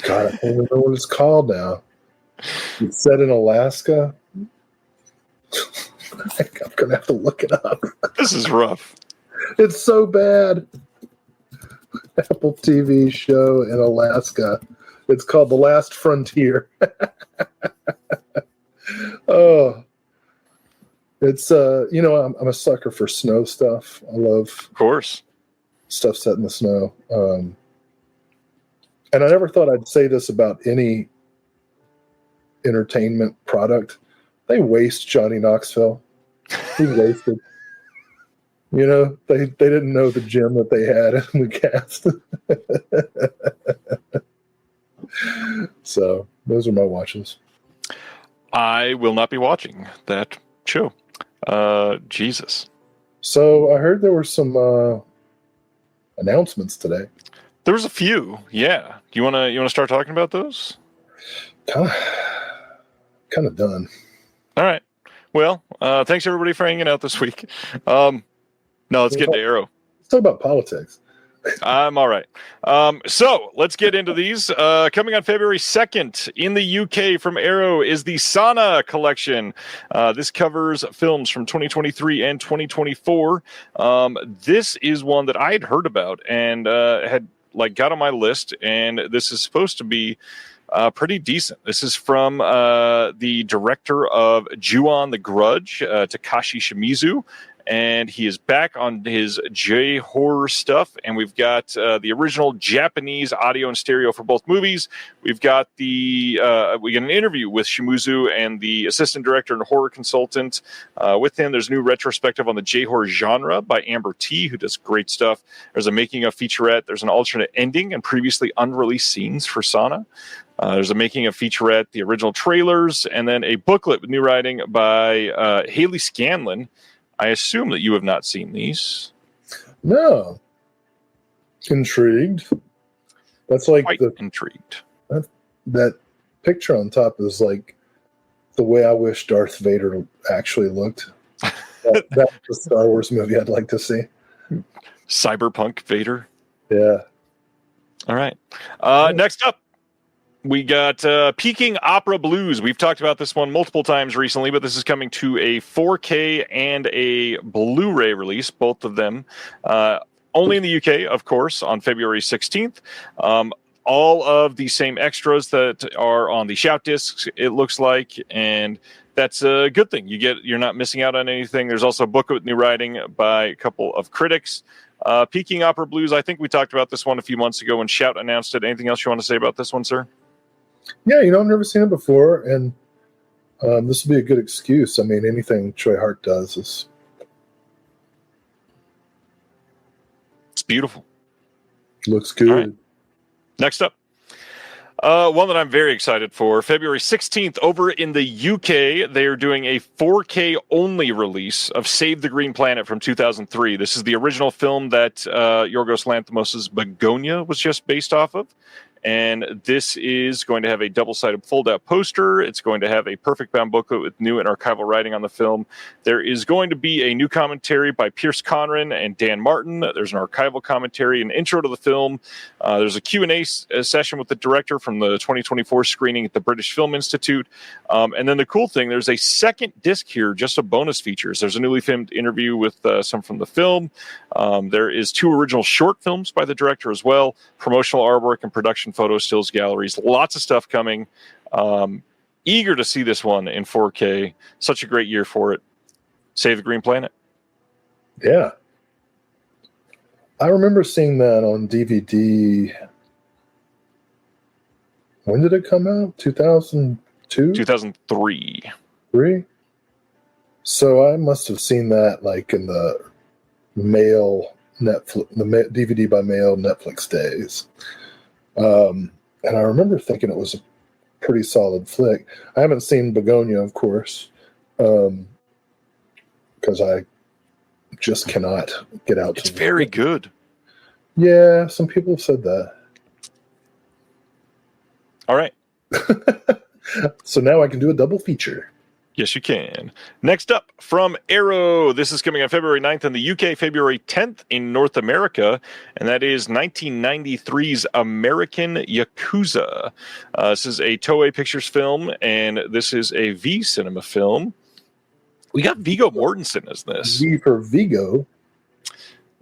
I don't even know what it's called now. It's set in Alaska. I'm going to have to look it up. This is rough. It's so bad. Apple TV show in Alaska. It's called The Last Frontier. Oh, it's I'm a sucker for snow stuff. I love, Of course. stuff set in the snow. And I never thought I'd say this about any entertainment product. They waste Johnny Knoxville. He wasted. They didn't know the gem that they had in the cast. So those are my watches. I will not be watching that show. Jesus. So I heard there were some announcements today. There was a few. Yeah. Do you wanna start talking about those? Kind of done. All right. Well, thanks everybody for hanging out this week. No, let's get into Arrow. Let's talk about politics. I'm all right. So let's get into these. Coming on February 2nd in the UK from Arrow is the Sana collection. This covers films from 2023 and 2024. This is one that I had heard about and had got on my list, and this is supposed to be pretty decent. This is from the director of Ju-on the Grudge, Takashi Shimizu. And he is back on his J-horror stuff. And we've got the original Japanese audio and stereo for both movies. We've got we get an interview with Shimizu and the assistant director and horror consultant with him. There's a new retrospective on the J-horror genre by Amber T, who does great stuff. There's a making of featurette. There's an alternate ending and previously unreleased scenes for Sana. There's a making of featurette, the original trailers, and then a booklet with new writing by Haley Scanlon. I assume that you have not seen these. No. Intrigued. That's like Quite intrigued. That picture on top is like the way I wish Darth Vader actually looked. That's the Star Wars movie I'd like to see. Cyberpunk Vader. Yeah. All right. Next up, we got Peking Opera Blues. We've talked about this one multiple times recently, but this is coming to a 4K and a Blu-ray release, both of them. Only in the UK, of course, on February 16th. All of the same extras that are on the shout discs, it looks like, and that's a good thing. You're not missing out on anything. There's also a book with new writing by a couple of critics. Peking Opera Blues, I think we talked about this one a few months ago when Shout announced it. Anything else you want to say about this one, sir? Yeah, I've never seen it before, and this would be a good excuse. I mean, anything Troy Hart does is... It's beautiful. Looks good. All right. Next up. One that I'm very excited for. February 16th, over in the UK, they are doing a 4K only release of Save the Green Planet from 2003. This is the original film that Yorgos Lanthimos' Begonia was just based off of. And this is going to have a double-sided fold-out poster. It's going to have a perfect bound booklet with new and archival writing on the film. There is going to be a new commentary by Pierce Conran and Dan Martin. There's an archival commentary, an intro to the film. There's a Q&A session with the director from the 2024 screening at the British Film Institute. And then the cool thing, there's a second disc here, just of bonus features. There's a newly filmed interview with some from the film. There is 2 original short films by the director as well, promotional artwork and production photo stills galleries, lots of stuff coming. Eager to see this one in 4K. Such a great year for it. Save the Green Planet. Yeah. I remember seeing that on DVD. When did it come out? 2002? 2003. 3? So I must have seen that in the mail Netflix, the DVD by mail Netflix days. And I remember thinking it was a pretty solid flick. I haven't seen Begonia, of course, but because I just cannot get out. It's very good. Yeah, some people have said that. All right. So now I can do a double feature. Yes, you can. Next up from Arrow. This is coming on February 9th in the UK, February 10th in North America, and that is 1993's American Yakuza. This is a Toei Pictures film, and this is a V Cinema film. We got Viggo Mortensen as this. V for Vigo.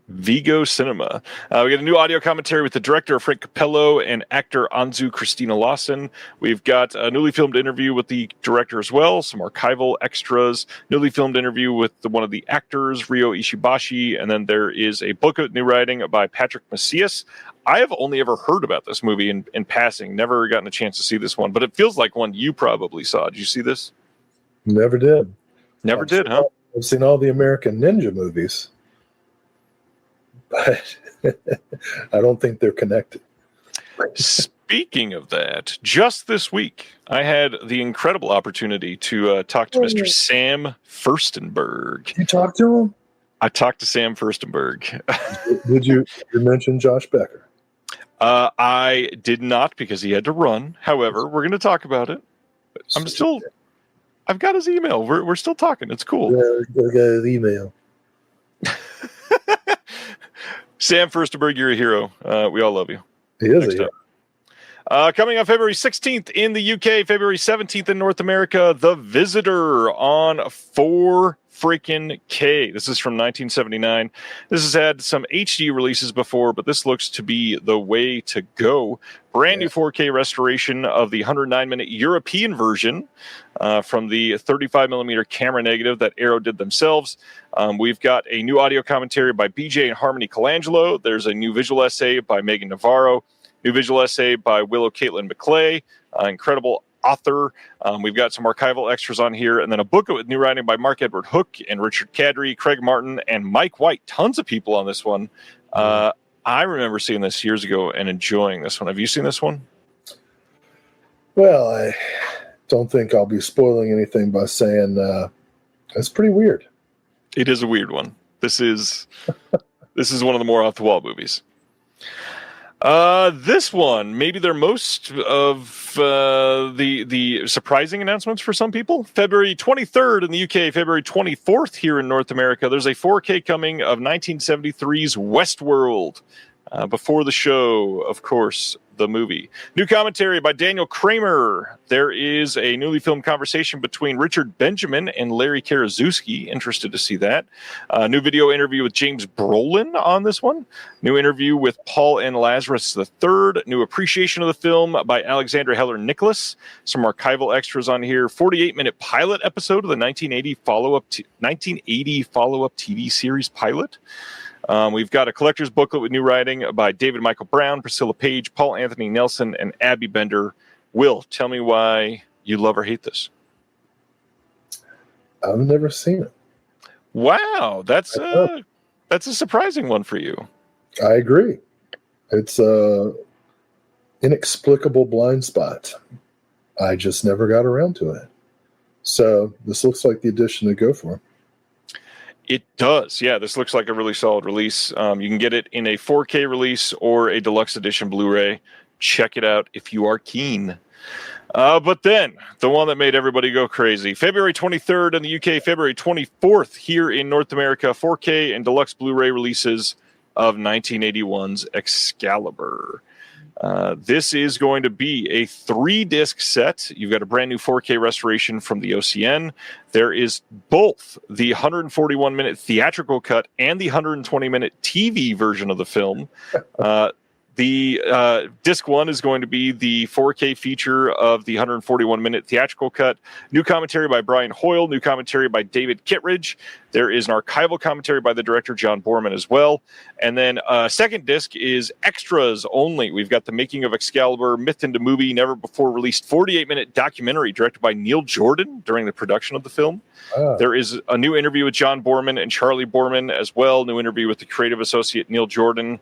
Vigo Cinema. We got a new audio commentary with the director, Frank Capello, and actor Anzu Christina Lawson. We've got a newly filmed interview with the director as well, some archival extras, newly filmed interview with one of the actors, Ryo Ishibashi, and then there is a book of new writing by Patrick Macias. I have only ever heard about this movie in passing, never gotten a chance to see this one, but it feels like one you probably saw. Did you see this? Never did. Never did, huh? I've seen all the American Ninja movies, but I don't think they're connected. Speaking of that, just this week, I had the incredible opportunity to talk to Mr. Sam Furstenberg. You talked to him? I talked to Sam Furstenberg. Did you mention Josh Becker? I did not because he had to run. However, we're going to talk about it. I've got his email. We're still talking. It's cool. Yeah, I got his email. Sam Furstenberg, you're a hero. We all love you. He is a hero. Coming on February 16th in the UK, February 17th in North America, The Visitor on 4K. This is from 1979. This has had some HD releases before, but this looks to be the way to go. Brand new 4K restoration of the 109-minute European version from the 35mm camera negative that Arrow did themselves. We've got a new audio commentary by BJ and Harmony Colangelo. There's a new visual essay by Megan Navarro. New visual essay by Willow Caitlin McClay, incredible author. We've got some archival extras on here, and then a book with new writing by Mark Edward Hook and Richard Cadry, Craig Martin, and Mike White. Tons of people on this one. I remember seeing this years ago and enjoying this one. Have you seen this one? Well, I don't think I'll be spoiling anything by saying it's pretty weird. It is a weird one. This is one of the more off-the-wall movies. This one, maybe they're most of the surprising announcements for some people. February 23rd in the UK, February 24th here in North America. There's a 4K coming of 1973's Westworld. Before the show, of course, the movie. New commentary by Daniel Kramer. There is a newly filmed conversation between Richard Benjamin and Larry Karaszewski. Interested to see that. New video interview with James Brolin on this one. New interview with Paul N. Lazarus III. New appreciation of the film by Alexandra Heller Nicholas. Some archival extras on here. 48-minute pilot episode of the 1980 follow-up TV series pilot. We've got a collector's booklet with new writing by David Michael Brown, Priscilla Page, Paul Anthony Nelson, and Abby Bender. Will, tell me why you love or hate this. I've never seen it. Wow, that's a surprising one for you. I agree. It's a inexplicable blind spot. I just never got around to it. So this looks like the edition to go for. It does. Yeah, this looks like a really solid release. You can get it in a 4K release or a deluxe edition Blu-ray. Check it out if you are keen. But then, the one that made everybody go crazy. February 23rd in the UK, February 24th here in North America, 4K and deluxe Blu-ray releases of 1981's Excalibur. This is going to be a 3-disc set. You've got a brand new 4K restoration from the OCN. There is both the 141-minute theatrical cut and the 120-minute TV version of the film. The disc 1 is going to be the 4K feature of the 141-minute theatrical cut. New commentary by Brian Hoyle. New commentary by David Kittredge. There is an archival commentary by the director John Borman as well. And then second disc is extras only. We've got the Making of Excalibur, Myth into Movie, never before released 48-minute documentary directed by Neil Jordan during the production of the film. There is a new interview with John Borman and Charlie Borman as well. New interview with the creative associate Neil Jordan.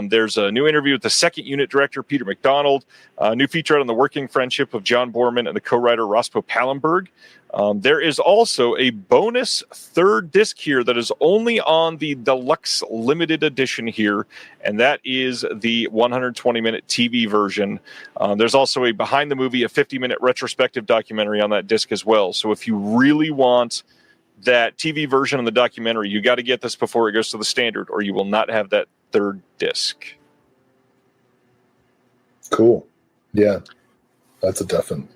There's a new interview interview with the second unit director, Peter McDonald. A new featurette on the working friendship of John Borman and the co-writer Rospo Pallenberg. There is also a bonus third disc here that is only on the deluxe limited edition here, and that is the 120-minute TV version. There's also a behind the movie, a 50-minute retrospective documentary on that disc as well. So if you really want that TV version of the documentary, you got to get this before it goes to the standard, or you will not have that third disc. Cool. Yeah, that's a definite.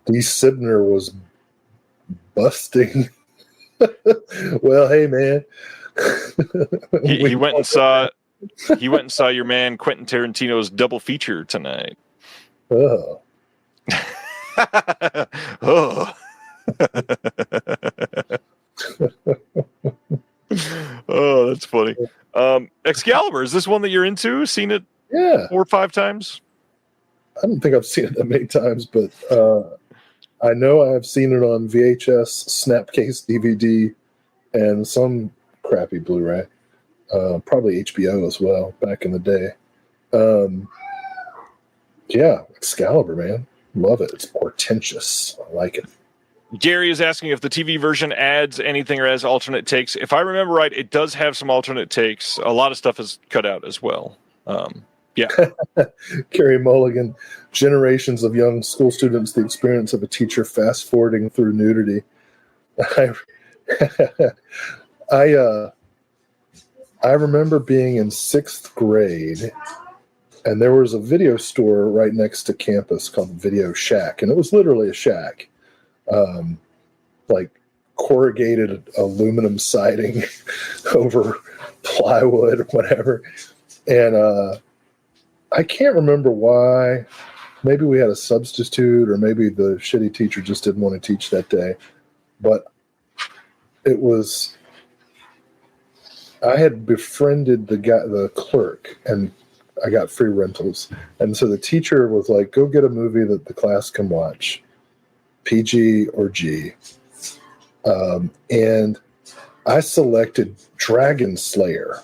Lee Sibner was busting. Well, hey man, he went and saw your man Quentin Tarantino's double feature tonight. Oh, Oh. Oh, that's funny. Excalibur, is this one that you're into? Seen it yeah. 4 or 5 times? I don't think I've seen it that many times, but I know I've seen it on VHS, Snapcase, DVD, and some crappy Blu-ray. Probably HBO as well back in the day. Yeah, Excalibur, man. Love it. It's portentous. I like it. Gary is asking if the TV version adds anything or has alternate takes. If I remember right, it does have some alternate takes. A lot of stuff is cut out as well. Yeah. Carrie Mulligan, generations of young school students, the experience of a teacher fast forwarding through nudity. I remember being in 6th grade, and there was a video store right next to campus called Video Shack, and it was literally a shack, like corrugated aluminum siding over plywood or whatever. And I can't remember why. Maybe we had a substitute, or maybe the shitty teacher just didn't want to teach that day. But I had befriended the clerk, and I got free rentals. And so the teacher was like, go get a movie that the class can watch, PG or G. And I selected Dragon Slayer.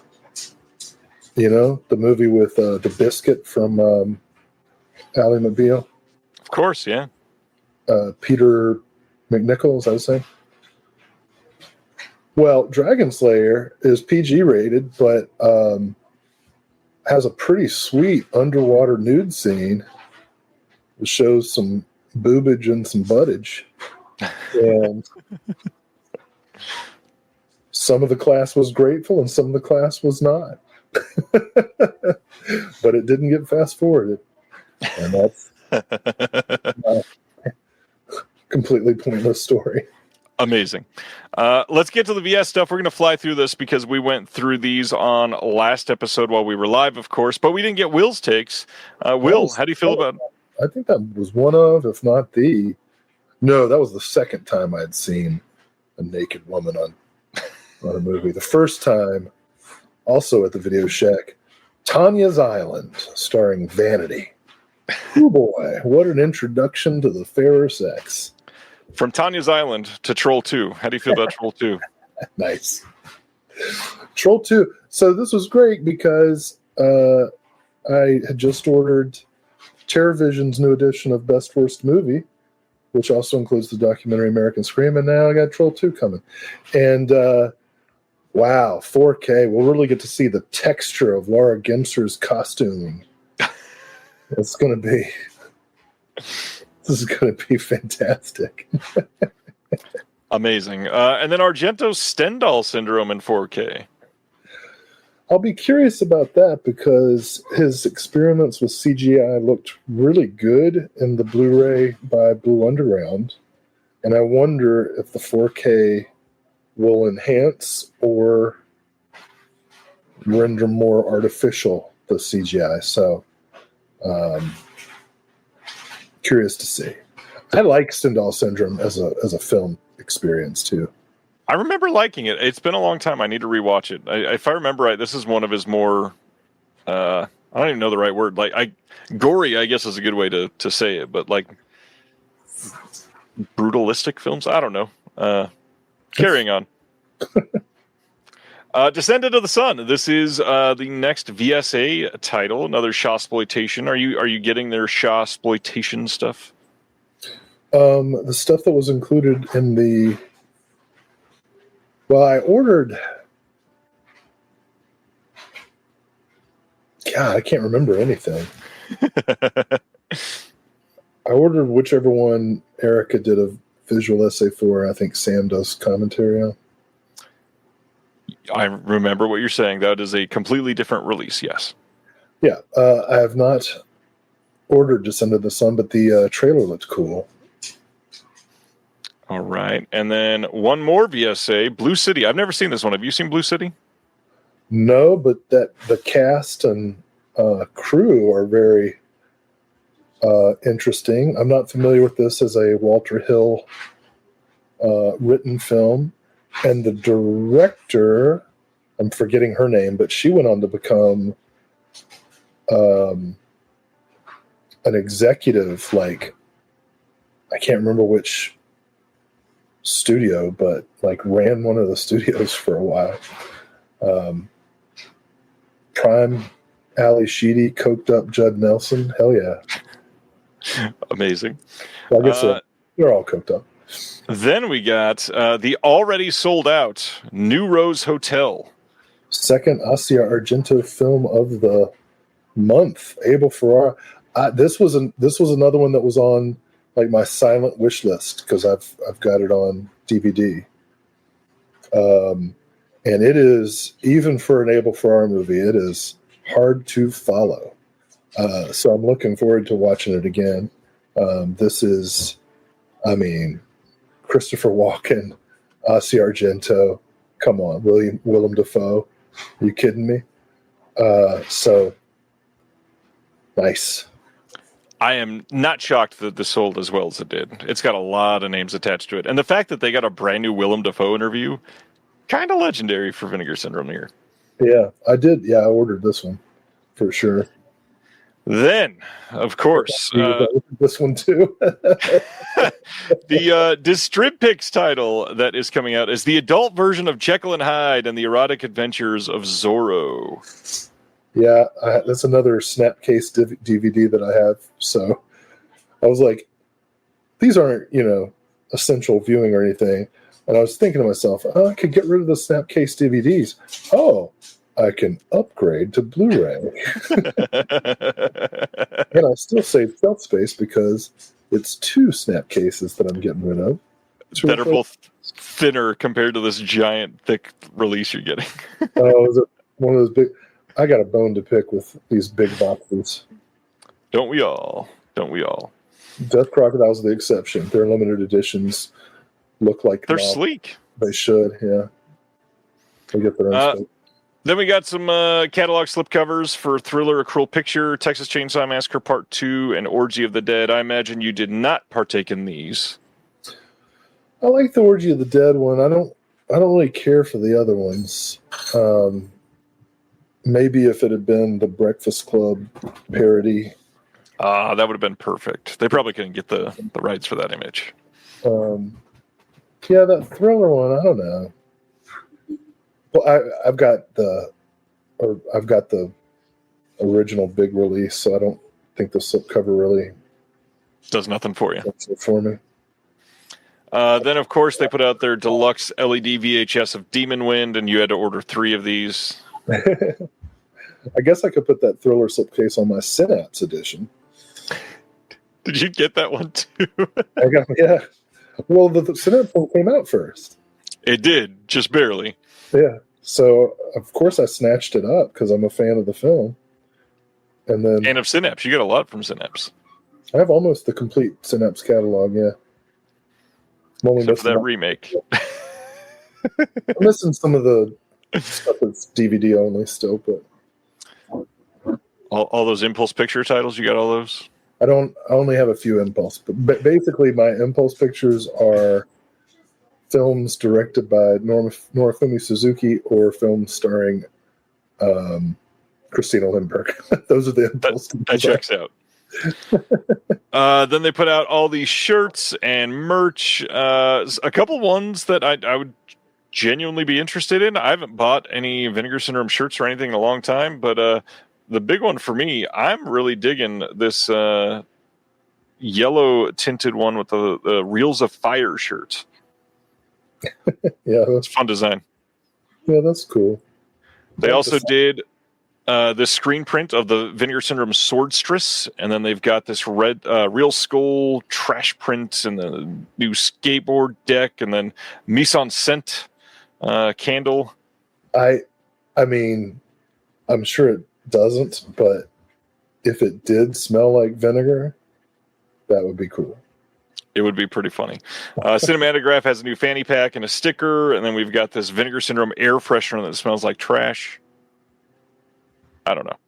You know, the movie with the biscuit from Ally McBeal? Of course, yeah. Peter McNichol, I would say. Well, Dragon Slayer is PG rated, but has a pretty sweet underwater nude scene. It shows some boobage and some buttage. And some of the class was grateful and some of the class was not. But it didn't get fast forwarded. And that's a completely pointless story. Amazing. Let's get to the VS stuff. We're going to fly through this because we went through these on last episode while we were live, of course, but we didn't get Will's takes. Will, how do you feel about it? I think that was one of, if not the... No, that was the second time I'd seen a naked woman on a movie. The first time, also at the Video Shack, Tanya's Island, starring Vanity. Oh boy, what an introduction to the fairer sex. From Tanya's Island to Troll 2. How do you feel about Troll 2? Nice. Troll 2. So this was great because I had just ordered TerrorVision's new edition of Best Worst Movie, which also includes the documentary American Scream, and now I got Troll 2 coming. And wow, 4K. We'll really get to see the texture of Laura Gemser's costume. It's going to be... This is going to be fantastic. Amazing. And then Argento's Stendhal syndrome in 4K. I'll be curious about that because his experiments with CGI looked really good in the Blu-ray by Blue Underground. And I wonder if the 4K will enhance or render more artificial the CGI. So, curious to see. I like Stendhal syndrome as a film experience too. I remember liking it. It's been a long time. I need to rewatch it. If I remember right, this is one of his more I don't even know the right word. Like gory, I guess is a good way to say it, but like brutalistic films. I don't know. Carrying on. Descendant of the Sun. This is the next VSA title, another Shaw-sploitation. Are you getting their Shaw-sploitation stuff? The stuff that was included in the... Well, I ordered... God, I can't remember anything. I ordered whichever one Erica did a visual essay for. I think Sam does commentary on. I remember what you're saying. That is a completely different release, yes. Yeah, I have not ordered Descend of the Sun, but the trailer looked cool. All right. And then one more VSA, Blue City. I've never seen this one. Have you seen Blue City? No, but the cast and crew are very interesting. I'm not familiar with this as a Walter Hill written film. And the director, I'm forgetting her name, but she went on to become an executive, like, I can't remember which studio, but like ran one of the studios for a while. Prime, Ali Sheedy, coked up Judd Nelson. Hell yeah. Amazing. Well, I guess they're all coked up. Then we got the already sold out New Rose Hotel. Second Asia Argento film of the month. Abel Ferrara. This was another one that was on like my silent wish list because I've got it on DVD. And it is, even for an Abel Ferrara movie, it is hard to follow. So I'm looking forward to watching it again. This is, I mean, Christopher Walken, Asia Argento. Come on, Willem Dafoe. Are you kidding me? So nice. I am not shocked that this sold as well as it did. It's got a lot of names attached to it. And the fact that they got a brand new Willem Dafoe interview, kind of legendary for Vinegar Syndrome here. Yeah, I did. Yeah, I ordered this one for sure. Then, of course, this one too. the Distripix title that is coming out is the adult version of Jekyll and Hyde and the Erotic Adventures of Zorro. Yeah, that's another Snapcase DVD that I have. So I was like, these aren't, essential viewing or anything. And I was thinking to myself, I could get rid of the Snapcase DVDs. Oh, I can upgrade to Blu-ray. And I still save shelf space because it's 2 Snapcases that I'm getting rid of. That are both thinner compared to this giant, thick release you're getting. Oh, is it one of those big... I got a bone to pick with these big boxes. Don't we all? Death Crocodile's the exception. Their limited editions look like... They're sleek. They should, yeah. They get their own space. Then we got some catalog slipcovers for Thriller, A Cruel Picture, Texas Chainsaw Massacre Part 2, and Orgy of the Dead. I imagine you did not partake in these. I like the Orgy of the Dead one. I don't really care for the other ones. Maybe if it had been the Breakfast Club parody. That would have been perfect. They probably couldn't get the rights for that image. Yeah, that Thriller one, I don't know. Well, I've got the original big release, so I don't think the slipcover really does nothing for you. Does it for me. Then, of course, they put out their deluxe LED VHS of Demon Wind, and you had to order 3 of these. I guess I could put that Thriller slipcase on my Synapse edition. Did you get that one too? Yeah. Well, the Synapse one came out first. It did, just barely. Yeah. So, of course, I snatched it up because I'm a fan of the film. And of Synapse. You got a lot from Synapse. I have almost the complete Synapse catalog, yeah. Except for that remake. I'm missing some of the stuff that's DVD only still, but... All those Impulse Picture titles, you got all those? I only have a few Impulse, but basically my Impulse Pictures are films directed by Norifumi Suzuki or films starring Christina Lindbergh. Those are the Impulse. That checks out. Then they put out all these shirts and merch. A couple ones that I would genuinely be interested in. I haven't bought any Vinegar Syndrome shirts or anything in a long time, but the big one for me, I'm really digging this yellow tinted one with the Reels of Fire shirt. Yeah, It's fun design. Yeah, that's cool. They also did the screen print of the Vinegar Syndrome Swordstress, and then they've got this red Real Skull trash print and the new skateboard deck, and then Mise en Scent candle. I mean, I'm sure it doesn't, but if it did smell like vinegar, that would be cool. It would be pretty funny. Cinematograph has a new fanny pack and a sticker, and then we've got this Vinegar Syndrome air freshener that smells like trash. I don't know.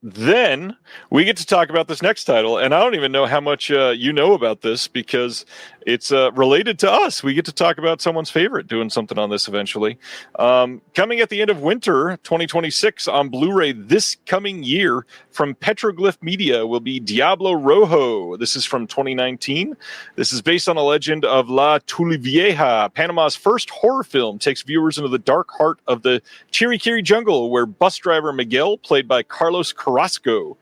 Then we get to talk about this next title, and I don't even know how much you know about this because it's related to us. We get to talk about someone's favorite doing something on this eventually. Coming at the end of winter 2026 on Blu-ray this coming year from Petroglyph Media will be Diablo Rojo. This is from 2019. This is based on a legend of La Tulivieja, Panama's first horror film, takes viewers into the dark heart of the Chiriquiri jungle where bus driver Miguel, played by Carlos Carrasco,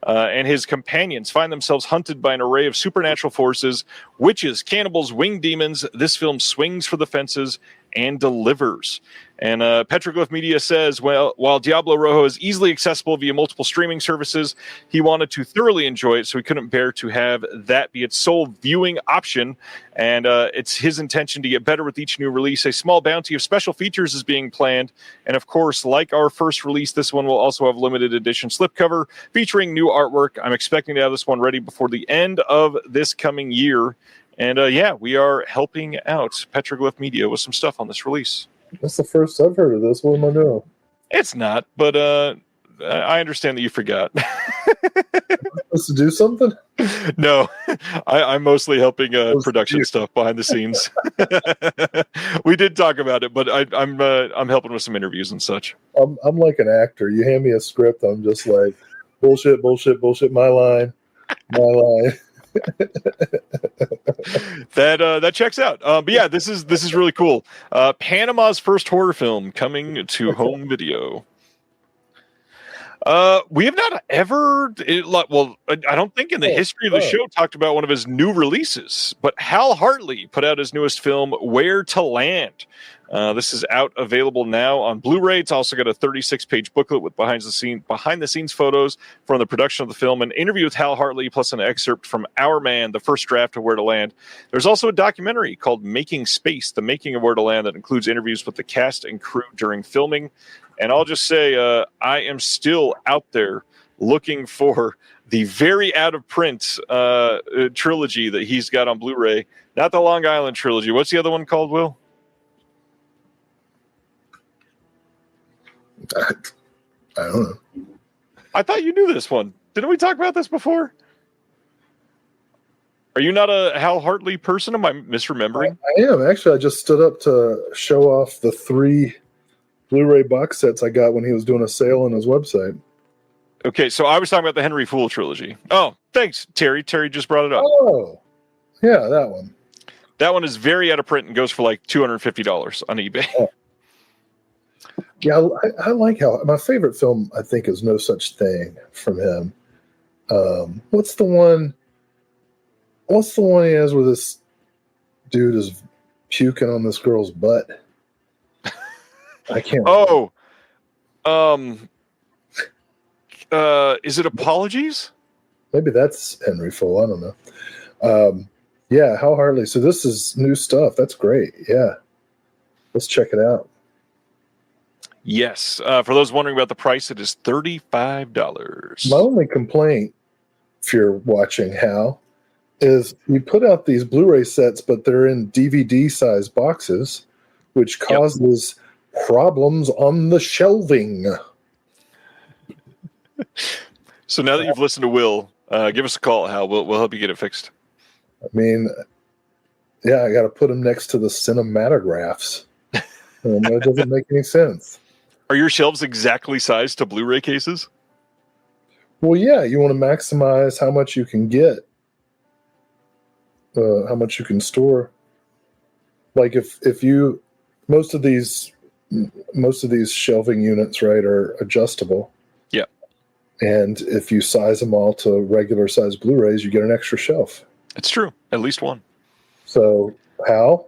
and his companions find themselves hunted by an array of supernatural forces, witches, cannibals, winged demons. This film swings for the fences and delivers. And Petroglyph Media says, well, while Diablo Rojo is easily accessible via multiple streaming services, he wanted to thoroughly enjoy it, so he couldn't bear to have that be its sole viewing option. And it's his intention to get better with each new release. A small bounty of special features is being planned. And of course, like our first release, this one will also have limited edition slipcover featuring new artwork. I'm expecting to have this one ready before the end of this coming year. And yeah, we are helping out Petroglyph Media with some stuff on this release. That's the first I've heard of this. What am I doing? It's not, but I understand that you forgot. Supposed to do something? No, I'm mostly helping production stuff behind the scenes. We did talk about it, but I'm helping with some interviews and such. I'm like an actor. You hand me a script, I'm just like bullshit, bullshit, bullshit. My line, my line. That checks out. But yeah, this is really cool. Panama's first horror film coming to home video. We have not ever, I don't think in the history of the show talked about one of his new releases, but Hal Hartley put out his newest film, Where to Land. This is out available now on Blu-ray. It's also got a 36-page booklet with behind the scenes photos from the production of the film, an interview with Hal Hartley, plus an excerpt from Our Man, the first draft of Where to Land. There's also a documentary called Making Space, the making of Where to Land, that includes interviews with the cast and crew during filming. And I'll just say, I am still out there looking for the very out-of-print trilogy that he's got on Blu-ray. Not the Long Island trilogy. What's the other one called, Will? I don't know. I thought you knew this one. Didn't we talk about this before? Are you not a Hal Hartley person? Am I misremembering? I am. Actually, I just stood up to show off the 3 Blu-ray box sets I got when he was doing a sale on his website. Okay, so I was talking about the Henry Fool trilogy. Oh, thanks, Terry. Terry just brought it up. Oh, yeah, that one. That one is very out of print and goes for like $250 on eBay. Oh. Yeah, I like how my favorite film, I think, is No Such Thing from him. What's the one he has where this dude is puking on this girl's butt? I can't. Oh, is it Apologies? Maybe that's Henry Fool. I don't know. Yeah, Hal Hartley. So this is new stuff. That's great. Yeah, let's check it out. Yes. For those wondering about the price, it is $35. My only complaint, if you're watching Hal, is you put out these Blu-ray sets, but they're in DVD-size boxes, which causes problems on the shelving. So now that you've listened to Will, give us a call, Hal. We'll help you get it fixed. I mean, yeah, I got to put them next to the cinematographs. And that doesn't make any sense. Are your shelves exactly sized to Blu-ray cases? Well, yeah, you want to maximize how much you can get, how much you can store. Like if you most of these shelving units, right, are adjustable. Yeah. And if you size them all to regular size Blu-rays, you get an extra shelf. It's true. At least one. So, Hal,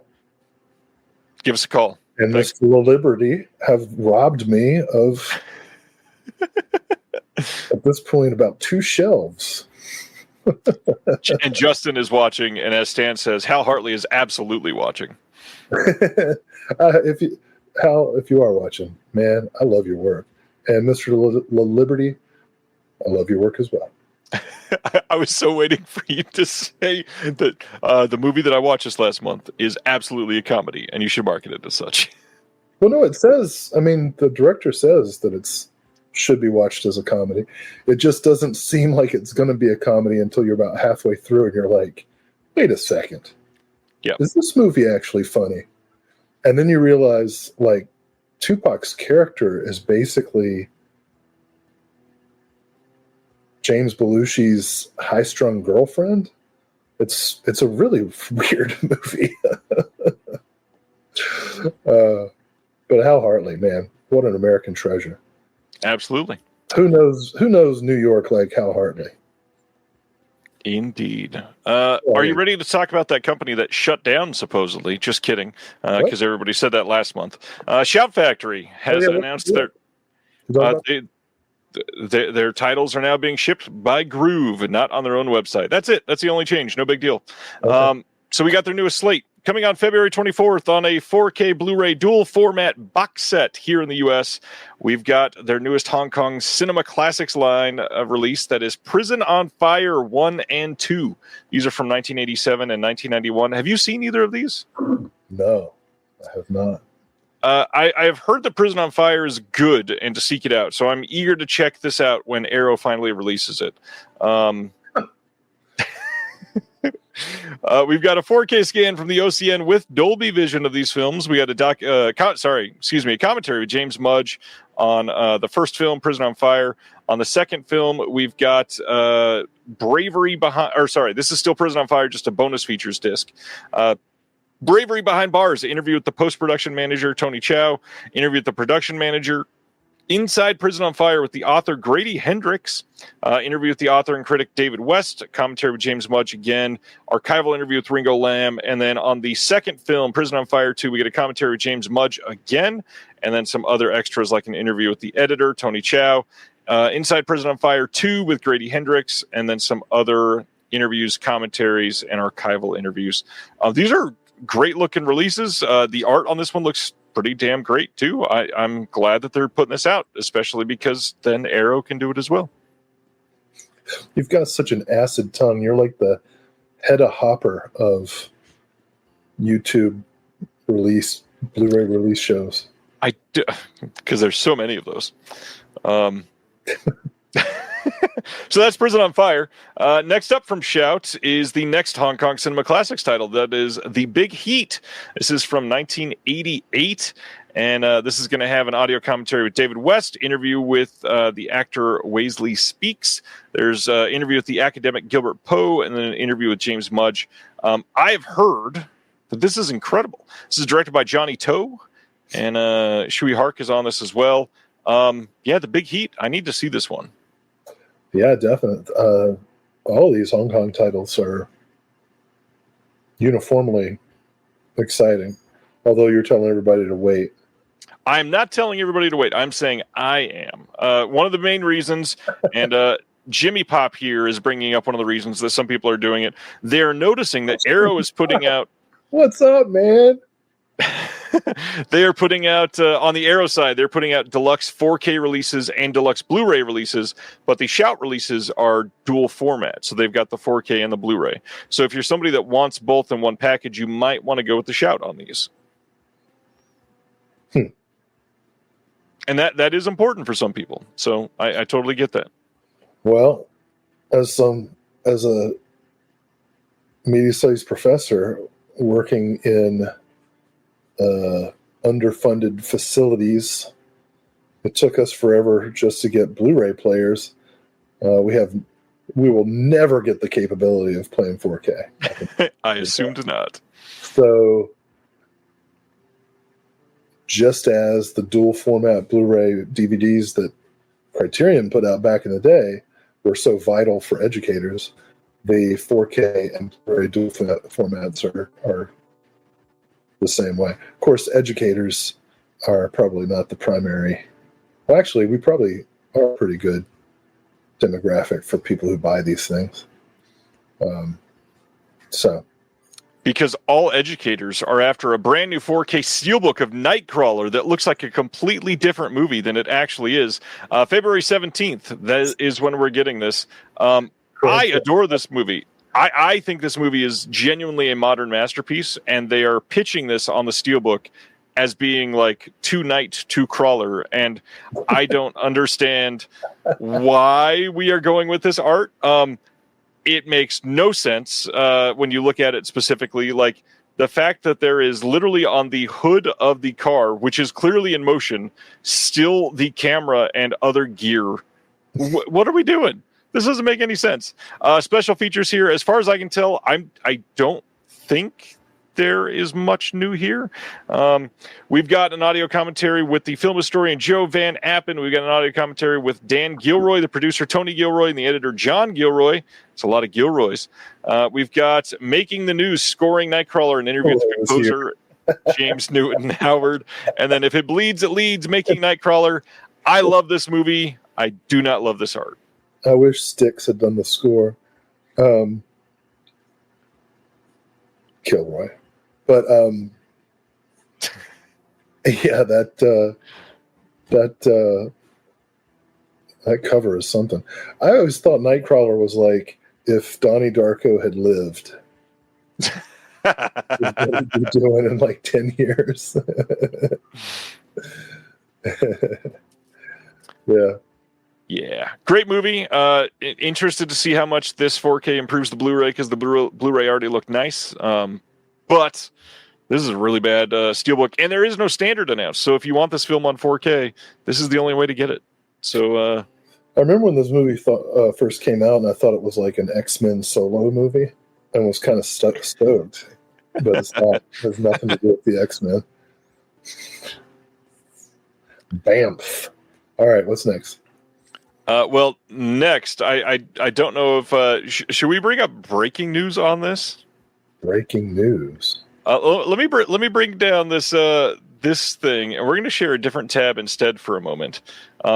Give us a call. and Thanks. Mr. Liberty have robbed me of, at this point, about 2 shelves. And Justin is watching, and as Stan says, Hal Hartley is absolutely watching. if you are watching, man, I love your work. And Mr. Liberty, I love your work as well. I was so waiting for you to say that the movie that I watched this last month is absolutely a comedy, and you should market it as such. Well, no, it says, I mean, the director says that it's should be watched as a comedy. It just doesn't seem like it's going to be a comedy until you're about halfway through and you're like, wait a second. Yeah. Is this movie actually funny? And then you realize, like, Tupac's character is basically James Belushi's high-strung girlfriend. It's a really weird movie. But Hal Hartley, man, what an American treasure. Absolutely. Who knows New York like Hal Hartley? Indeed. Are you ready to talk about that company that shut down, supposedly? Just kidding, because everybody said that last month. Shout Factory has announced their titles are now being shipped by Groove and not on their own website. That's it. That's the only change. No big deal. Okay. So we got their newest slate coming on February 24th on a 4K Blu-ray dual format box set here in the U.S. We've got their newest Hong Kong Cinema Classics line release that is Prison on Fire 1 and 2. These are from 1987 and 1991. Have you seen either of these? No, I have not. I have heard that Prison on Fire is good and to seek it out, so I'm eager to check this out when Arrow finally releases it. We've got a 4K scan from the OCN with Dolby Vision of these films. We got a commentary with James Mudge on the first film, Prison on Fire. On the second film, we've got Bravery Behind. This is still Prison on Fire, just a bonus features disc. Bravery Behind Bars, interview with the post-production manager, Tony Chow, interview with the production manager, Inside Prison on Fire with the author, Grady Hendrix, interview with the author and critic, David West, commentary with James Mudge again, archival interview with Ringo Lamb, and then on the second film, Prison on Fire 2, we get a commentary with James Mudge again, and then some other extras like an interview with the editor, Tony Chow, Inside Prison on Fire 2 with Grady Hendrix, and then some other interviews, commentaries, and archival interviews. These are great-looking releases. The art on this one looks pretty damn great too. I'm glad that they're putting this out, especially because then Arrow can do it as well. You've got such an acid tongue. You're like the Hedda Hopper of YouTube Blu-ray release shows. I do, because there's so many of those. So that's Prison on Fire. Next up from Shout is the next Hong Kong Cinema Classics title. That is The Big Heat. This is from 1988, and this is going to have an audio commentary with David West, interview with the actor Wesley Speaks. There's an interview with the academic Gilbert Poe, and then an interview with James Mudge. I've heard that this is incredible. This is directed by Johnny To, and Shui Hark is on this as well. The Big Heat. I need to see this one. Yeah, definitely. All of these Hong Kong titles are uniformly exciting, although you're telling everybody to wait. I'm not telling everybody to wait. I'm saying I am. One of the main reasons, and Jimmy Pop here is bringing up one of the reasons that some people are doing it. They're noticing that Arrow is putting out... What's up, man? They are putting out, on the Arrow side, they're putting out deluxe 4K releases and deluxe Blu-ray releases, but the Shout releases are dual format. So they've got the 4K and the Blu-ray. So if you're somebody that wants both in one package, you might want to go with the Shout on these. And that is important for some people. So I totally get that. Well, as a media studies professor working in underfunded facilities, it took us forever just to get Blu-ray players. We will never get the capability of playing 4K. I assumed not. So just as the dual format Blu-ray DVDs that Criterion put out back in the day were so vital for educators, the 4K and Blu-ray dual formats are the same way. Of course, educators are probably not the primary. Well, actually, we probably are a pretty good demographic for people who buy these things. Because all educators are after a brand new 4K steelbook of Nightcrawler that looks like a completely different movie than it actually is. February 17th, that is when we're getting this. I adore this movie. I think this movie is genuinely a modern masterpiece, and they are pitching this on the steelbook as being like two Night, two Crawler, and I don't understand why we are going with this art. It makes no sense when you look at it specifically. Like the fact that there is literally on the hood of the car, which is clearly in motion, still the camera and other gear. What are we doing? This doesn't make any sense. Special features here, as far as I can tell, I don't think there is much new here. We've got an audio commentary with the film historian Joe Van Appen. We've got an audio commentary with Dan Gilroy, the producer Tony Gilroy, and the editor John Gilroy. It's a lot of Gilroys. We've got Making the News, Scoring Nightcrawler, an interview with composer James Newton Howard. And then If It Bleeds, It Leads, Making Nightcrawler. I love this movie. I do not love this art. I wish Styx had done the score. Kilroy. But yeah, that cover is something. I always thought Nightcrawler was like if Donnie Darko had lived. What he'd be doing in like 10 years. Yeah. Yeah, great movie. Interested to see how much this 4K improves the Blu-ray, because the Blu-ray already looked nice. But this is a really bad steelbook, and there is no standard announced. So if you want this film on 4K, this is the only way to get it. So I remember when this movie first came out, and I thought it was like an X-Men solo movie, and was kind of stoked. But it's not. It has nothing to do with the X-Men. Bamf. All right, what's next? Well, next, I don't know if should we bring up breaking news on this? Breaking news. Let me bring down this thing, and we're going to share a different tab instead for a moment,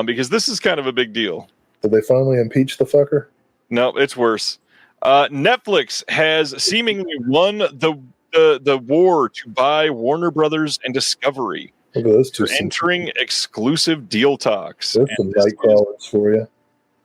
because this is kind of a big deal. Did they finally impeach the fucker? No, it's worse. Netflix has seemingly won the war to buy Warner Brothers and Discovery. Look at those two. Entering exclusive deal talks. There's some Nightcrawlers for you.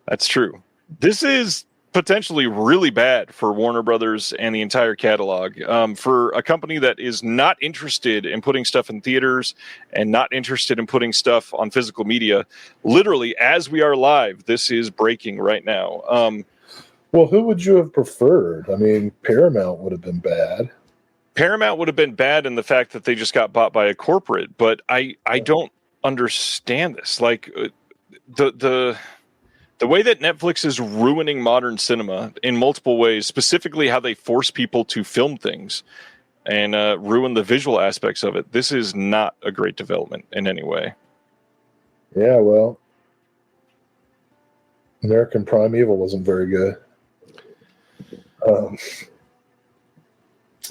That's true. This is potentially really bad for Warner Brothers and the entire catalog. For a company that is not interested in putting stuff in theaters and not interested in putting stuff on physical media, literally as we are live, this is breaking right now. Well, who would you have preferred? I mean, Paramount would have been bad. Paramount would have been bad in the fact that they just got bought by a corporate, but I don't understand this. Like the way that Netflix is ruining modern cinema in multiple ways, specifically how they force people to film things and ruin the visual aspects of it. This is not a great development in any way. Yeah, well, American Primeval wasn't very good.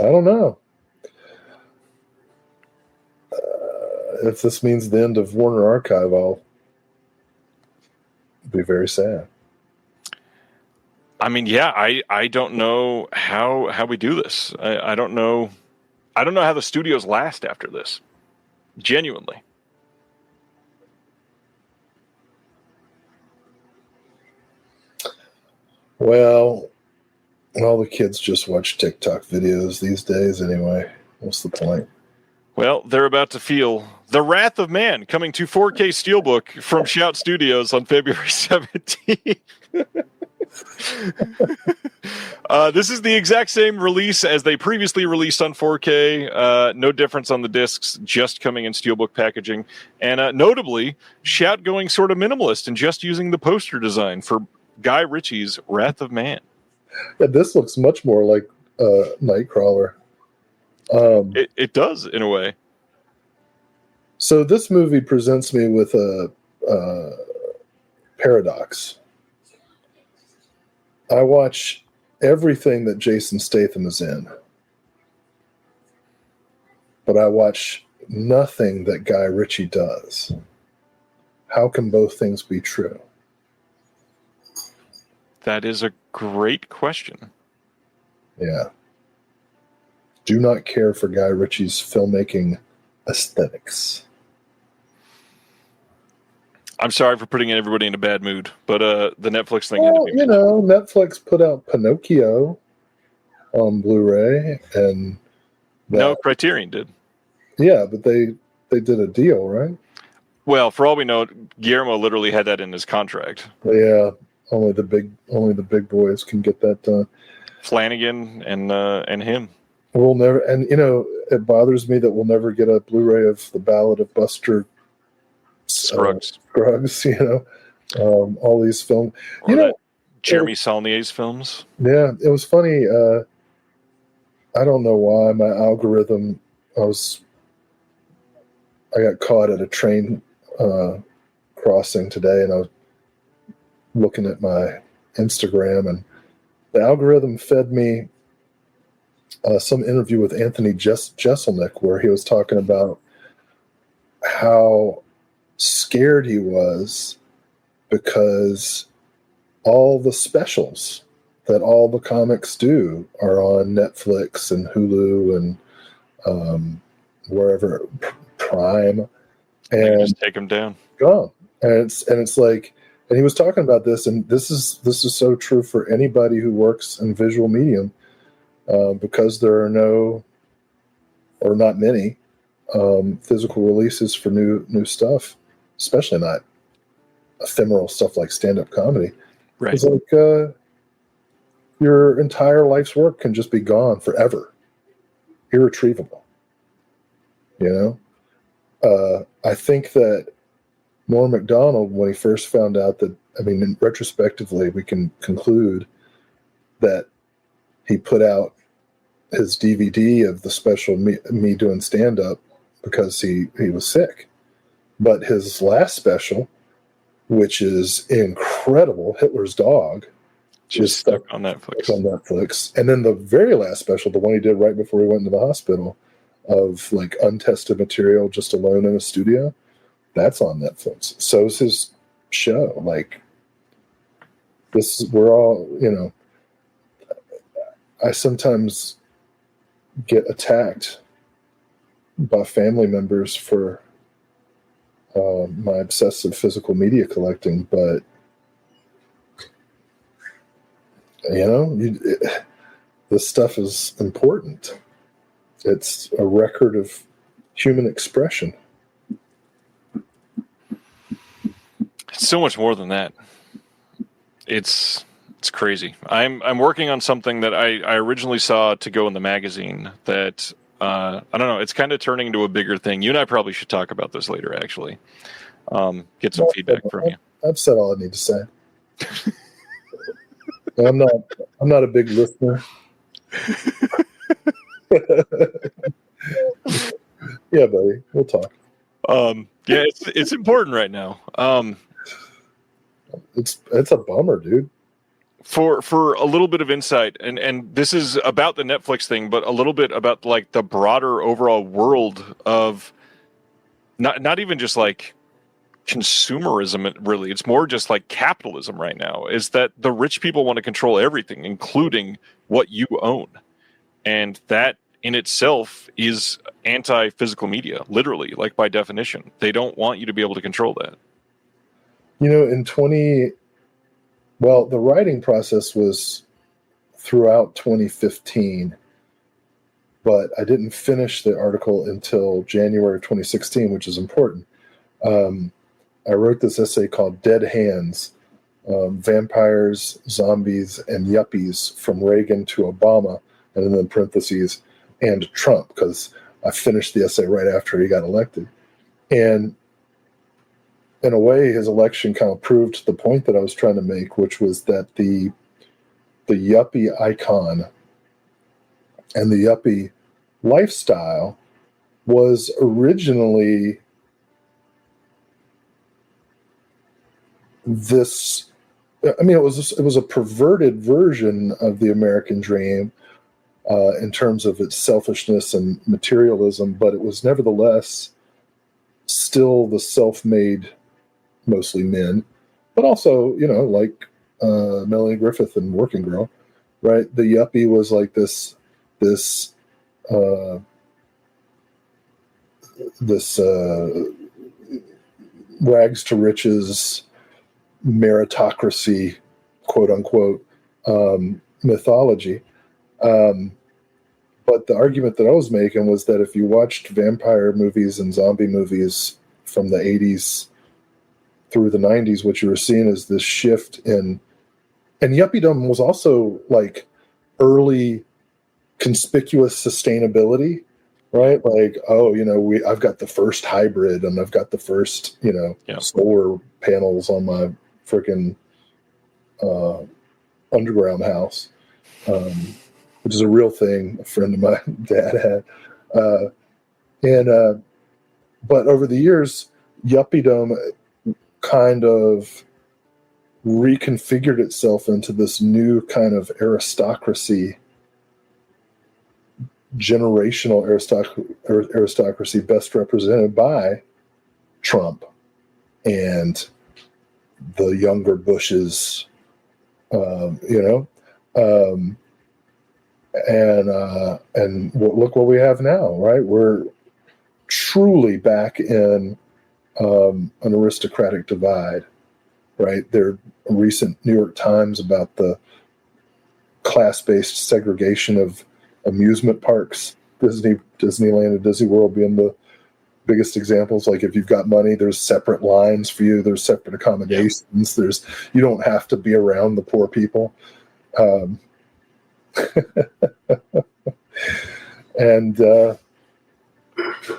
I don't know. If this means the end of Warner Archive, I'll be very sad. I mean, yeah, I don't know how we do this. I don't know. I don't know how the studios last after this. Genuinely. Well, all the kids just watch TikTok videos these days anyway. What's the point? Well, they're about to feel The Wrath of Man coming to 4K Steelbook from Shout Studios on February 17th. This is the exact same release as they previously released on 4K. No difference on the discs, just coming in Steelbook packaging. And notably, Shout going sort of minimalist and just using the poster design for Guy Ritchie's Wrath of Man. Yeah, this looks much more like Nightcrawler. It does, in a way. So this movie presents me with a paradox. I watch everything that Jason Statham is in, but I watch nothing that Guy Ritchie does. How can both things be true? That is a great question. Yeah. Do not care for Guy Ritchie's filmmaking aesthetics. I'm sorry for putting everybody in a bad mood, but the Netflix thing. Well, you know, Netflix put out Pinocchio on Blu-ray, and no, Criterion did. Yeah, but they did a deal, right? Well, for all we know, Guillermo literally had that in his contract. Yeah, only the big boys can get that done. Flanagan and him. We'll never, and you know, it bothers me that we'll never get a Blu-ray of the Ballad of Buster Scruggs. You know, all these films. Or you know, Jeremy Saulnier's films. Yeah, it was funny. I don't know why my algorithm. I got caught at a train crossing today, and I was looking at my Instagram, and the algorithm fed me some interview with Anthony Jeselnik, where he was talking about how scared he was because all the specials that all the comics do are on Netflix and Hulu and wherever, Prime, and just take them down. Gone. And it's like, and he was talking about this, and this is so true for anybody who works in visual medium, because there are no, or not many, physical releases for new stuff, especially not ephemeral stuff like stand-up comedy. Right. It's like your entire life's work can just be gone forever, irretrievable. You know, I think that Norm Macdonald, when he first found out that, I mean, retrospectively, we can conclude that he put out his DVD of the special me doing stand-up because he was sick. But his last special, which is incredible, Hitler's Dog, just stuck on Netflix. And then the very last special, the one he did right before he went into the hospital, of like untested material just alone in a studio, that's on Netflix. So is his show. Like, we're all, you know, I sometimes get attacked by family members for my obsessive physical media collecting, but you know, this stuff is important. It's a record of human expression. It's so much more than that. It's crazy. I'm working on something that I originally saw to go in the magazine that I don't know. It's kind of turning into a bigger thing. You and I probably should talk about this later. Actually, get some feedback from you. I've said all I need to say. I'm not a big listener. Yeah, buddy, we'll talk. Yeah, it's important right now. It's a bummer, dude. For a little bit of insight, and this is about the Netflix thing, but a little bit about like the broader overall world of not even just like consumerism, really. It's more just like capitalism right now, is that the rich people want to control everything, including what you own. And that in itself is anti-physical media, literally, like by definition. They don't want you to be able to control that. You know, the writing process was throughout 2015, but I didn't finish the article until January 2016, which is important. I wrote this essay called Dead Hands, Vampires, Zombies, and Yuppies from Reagan to Obama, and then in parentheses, and Trump, because I finished the essay right after he got elected. And in a way, his election kind of proved the point that I was trying to make, which was that the yuppie icon and the yuppie lifestyle was originally this, I mean, it was a perverted version of the American dream in terms of its selfishness and materialism, but it was nevertheless still the self-made, mostly men, but also, you know, like Melanie Griffith and Working Girl, right? The yuppie was like this rags to riches meritocracy, quote unquote, mythology. But the argument that I was making was that if you watched vampire movies and zombie movies from the 80s through the 90s, what you were seeing is this shift in, and yuppiedom was also like early conspicuous sustainability, right? Like, oh, you know, I've got the first hybrid and I've got the first, you know, solar panels on my freaking underground house, which is a real thing a friend of my dad had. But over the years, yuppiedom kind of reconfigured itself into this new kind of aristocracy, generational aristocracy best represented by Trump and the younger Bushes, you know, and look what we have now, right? We're truly back in an aristocratic divide, right? There are recent New York Times about the class-based segregation of amusement parks, Disneyland and Disney World being the biggest examples. Like, if you've got money, there's separate lines for you, there's separate accommodations, you don't have to be around the poor people. And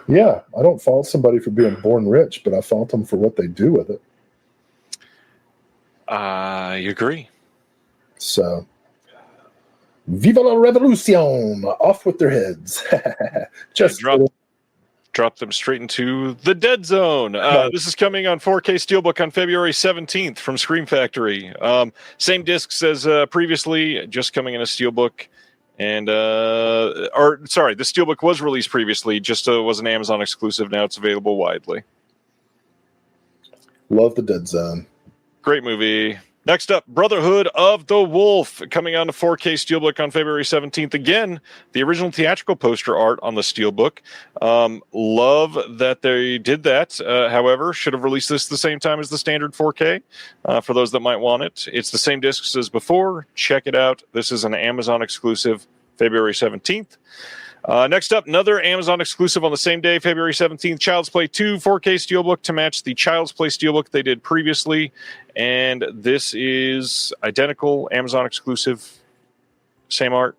yeah, I don't fault somebody for being born rich, but I fault them for what they do with it. I agree. So, viva la revolution! Off with their heads. Just drop them straight into the dead zone. This is coming on 4K Steelbook on February 17th from Scream Factory. Same discs as previously, just coming in a Steelbook. And, the Steelbook was released previously, just was an Amazon exclusive. Now it's available widely. Love the Dead Zone. Great movie. Next up, Brotherhood of the Wolf, coming on to 4K Steelbook on February 17th. Again, the original theatrical poster art on the Steelbook. Love that they did that. However, should have released this the same time as the standard 4K for those that might want it. It's the same discs as before. Check it out. This is an Amazon exclusive, February 17th. Next up, another Amazon exclusive on the same day, February 17th, Child's Play 2 4K Steelbook to match the Child's Play Steelbook they did previously. And this is identical, Amazon exclusive, same art,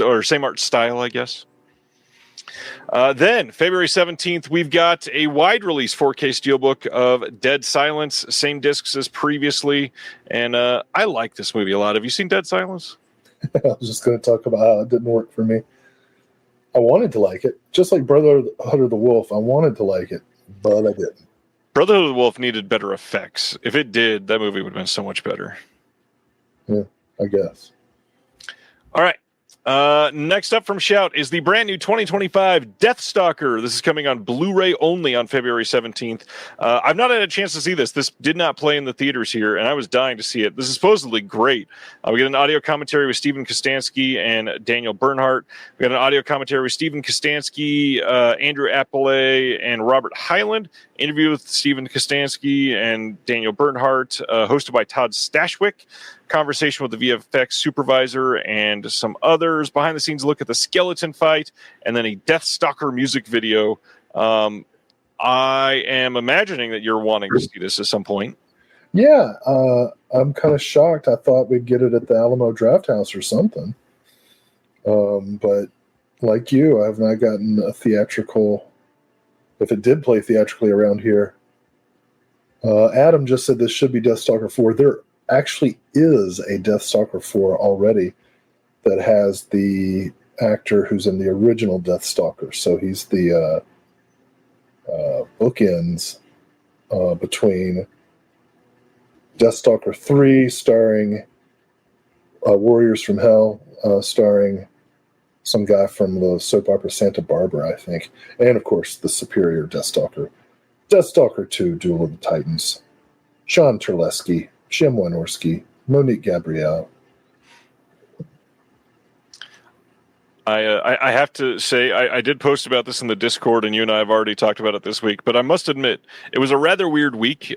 or same art style, I guess. Then, February 17th, we've got a wide release 4K Steelbook of Dead Silence, same discs as previously. And I like this movie a lot. Have you seen Dead Silence? I was just going to talk about how it didn't work for me. I wanted to like it, just like Brotherhood of the Wolf. I wanted to like it, but I didn't. Brotherhood of the Wolf needed better effects. If it did, that movie would have been so much better. Yeah, I guess. All right. Next up from Shout is the brand new 2025 Deathstalker. This is coming on Blu-ray only on February 17th. I've not had a chance to see this. This did not play in the theaters here, and I was dying to see it. This is supposedly great. We get an audio commentary with Stephen Kostanski and Daniel Bernhardt. We got an audio commentary with Stephen Kostanski, Andrew Appelé, and Robert Hyland. Interview with Stephen Kostanski and Daniel Bernhardt, hosted by Todd Stashwick. Conversation with the VFX supervisor and some others. Behind the scenes look at the skeleton fight, and then a Deathstalker music video. I am imagining that you're wanting to see this at some point. Yeah, I'm kind of shocked. I thought we'd get it at the Alamo Drafthouse or something. But like you, I've not gotten a theatrical. If it did play theatrically around here, Adam just said this should be Deathstalker 4. There actually is a Deathstalker 4 already that has the actor who's in the original Deathstalker. So he's the bookends between Deathstalker 3, starring Warriors from Hell, starring some guy from the soap opera Santa Barbara, I think. And, of course, the superior Deathstalker. Deathstalker 2, Duel of the Titans. Sean Terlesky, Jim Wynorski, Monique Gabrielle. I have to say, I did post about this in the Discord, and you and I have already talked about it this week, but I must admit, it was a rather weird week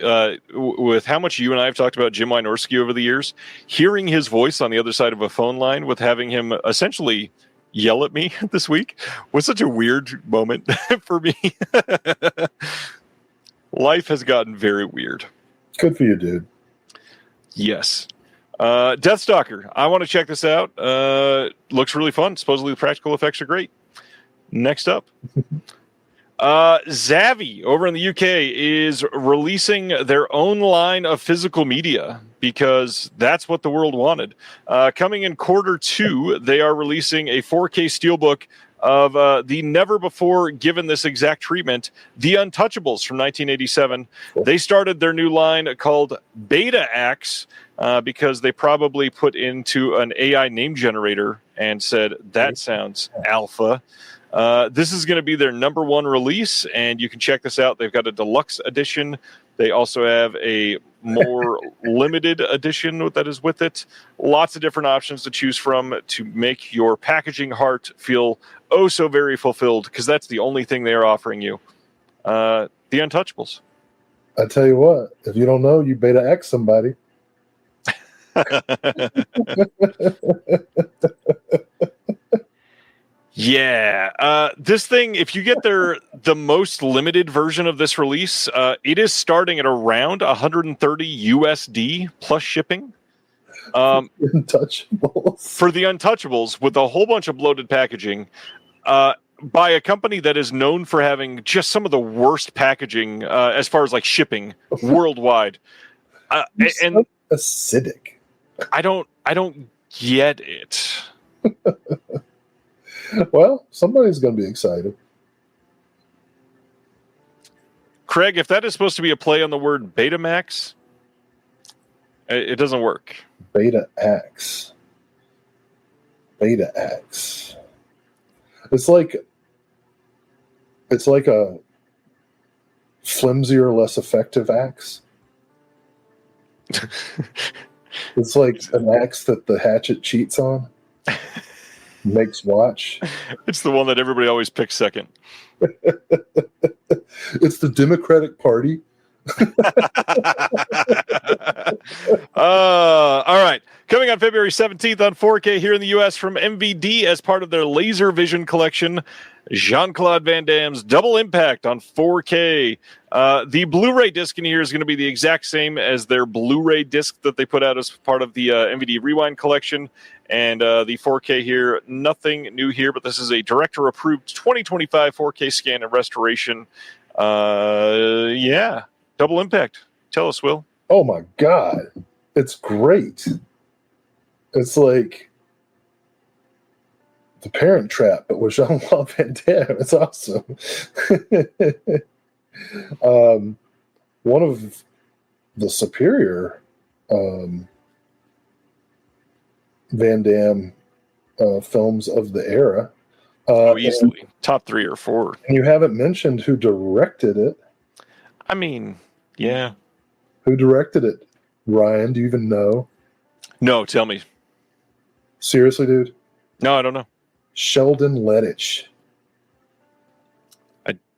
with how much you and I have talked about Jim Wynorski over the years. Hearing his voice on the other side of a phone line with having him essentially yell at me this week was such a weird moment for me. Life has gotten very weird. Good for you, dude. Yes. Deathstalker. I want to check this out. Looks really fun. Supposedly the practical effects are great. Next up. Zavvi over in the UK is releasing their own line of physical media because that's what the world wanted. Coming in Q2, they are releasing a 4K steelbook of the never before given this exact treatment, The Untouchables from 1987. They started their new line called Beta Axe because they probably put into an AI name generator and said, that sounds alpha. This is going to be their number one release, and you can check this out. They've got a deluxe edition. They also have a more limited edition that is with it. Lots of different options to choose from to make your packaging heart feel oh so very fulfilled, because that's the only thing they are offering you. The Untouchables. I tell you what, if you don't know, you beta X somebody. Yeah, this thing, if you get the most limited version of this release, it is starting at around 130 USD plus shipping. Untouchables. For the Untouchables, with a whole bunch of bloated packaging, by a company that is known for having just some of the worst packaging as far as like shipping worldwide. And acidic. I don't get it. Well, somebody's going to be excited. Craig, if that is supposed to be a play on the word Betamax, it doesn't work. Beta X. Beta X. It's like a flimsier, less effective axe. It's like an axe that the hatchet cheats on. Makes watch. It's the one that everybody always picks second. It's the Democratic Party. All right. Coming on February 17th on 4K here in the U.S. from MVD as part of their Laser Vision collection, Jean-Claude Van Damme's Double Impact on 4K. The Blu-ray disc in here is going to be the exact same as their Blu-ray disc that they put out as part of the MVD Rewind collection. And the 4K here, nothing new here, but this is a director-approved 2025 4K scan and restoration. Yeah, Double Impact. Tell us, Will. Oh, my God. It's great. It's like The Parent Trap, but with Jean-Claude Van Damme. It's awesome. One of the superior Van Damme films of the era. Easily. Top 3 or 4. And you haven't mentioned who directed it. I mean, yeah. Who directed it? Ryan, do you even know? No, tell me. Seriously, dude? No, I don't know. Sheldon Lettich.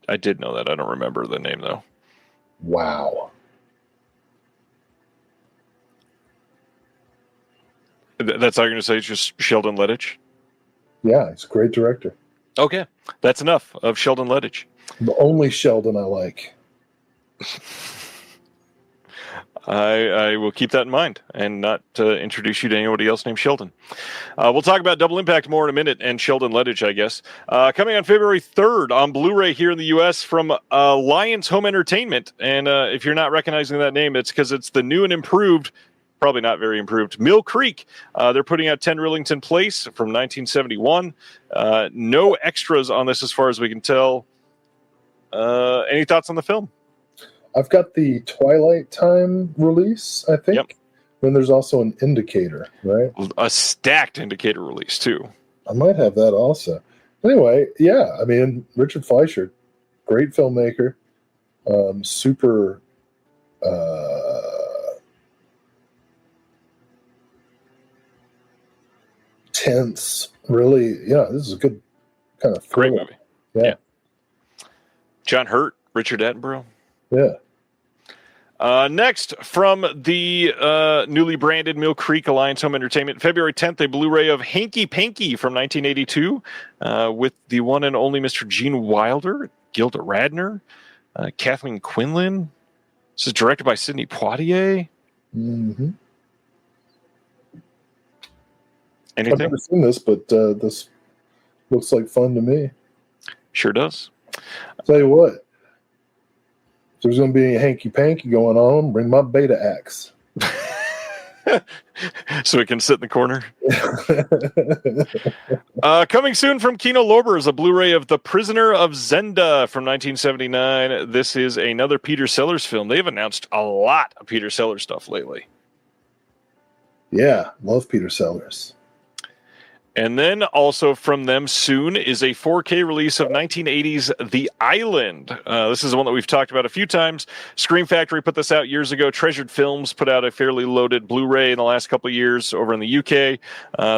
I did know that. I don't remember the name, though. Wow. That's all you're going to say? It's just Sheldon Lettich? Yeah, he's a great director. Okay. That's enough of Sheldon Lettich. The only Sheldon I like. I will keep that in mind and not introduce you to anybody else named Sheldon. We'll talk about Double Impact more in a minute and Sheldon Lettich, I guess. Coming on February 3rd on Blu-ray here in the U.S. from Lions Home Entertainment. And if you're not recognizing that name, it's because it's the new and improved, probably not very improved, Mill Creek. They're putting out 10 Rillington Place from 1971. No extras on this as far as we can tell. Any thoughts on the film? I've got the Twilight Time release, I think. Yep. Then there's also an Indicator, right? A stacked Indicator release, too. I might have that also. Anyway, yeah, I mean, Richard Fleischer, great filmmaker, super tense, really. Yeah, this is a good kind of Great thriller. movie. Yeah. John Hurt, Richard Attenborough. Yeah. Next, from the newly branded Mill Creek Alliance Home Entertainment, February 10th, a Blu-ray of Hanky Panky from 1982 with the one and only Mr. Gene Wilder, Gilda Radner, Kathleen Quinlan. This is directed by Sidney Poitier. Mm-hmm. Anything? I've never seen this, but this looks like fun to me. Sure does. Tell you what, if there's going to be any hanky-panky going on, bring my beta axe. So it can sit in the corner. Coming soon from Kino Lorber is a Blu-ray of The Prisoner of Zenda from 1979. This is another Peter Sellers film. They've announced a lot of Peter Sellers stuff lately. Yeah, love Peter Sellers. And then also from them soon is a 4K release of 1980's The Island. This is the one that we've talked about a few times. Scream Factory put this out years ago. Treasured Films put out a fairly loaded Blu-ray in the last couple of years over in the UK.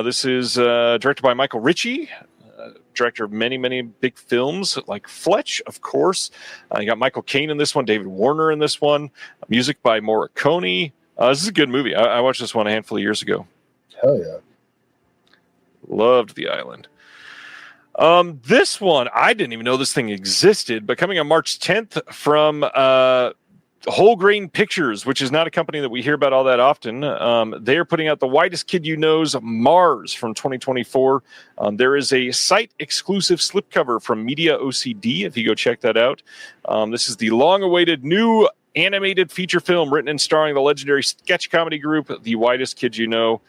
This is directed by Michael Ritchie, director of many, many big films like Fletch, of course. You got Michael Caine in this one, David Warner in this one. Music by Morricone. This is a good movie. I watched this one a handful of years ago. Hell yeah. Loved The Island. This one, I didn't even know this thing existed, but coming on March 10th from Whole Grain Pictures, which is not a company that we hear about all that often. They are putting out The Whitest Kid You Know's Mars from 2024. There is a site-exclusive slipcover from Media OCD, if you go check that out. This is the long-awaited new animated feature film written and starring the legendary sketch comedy group, The Whitest Kids You Know.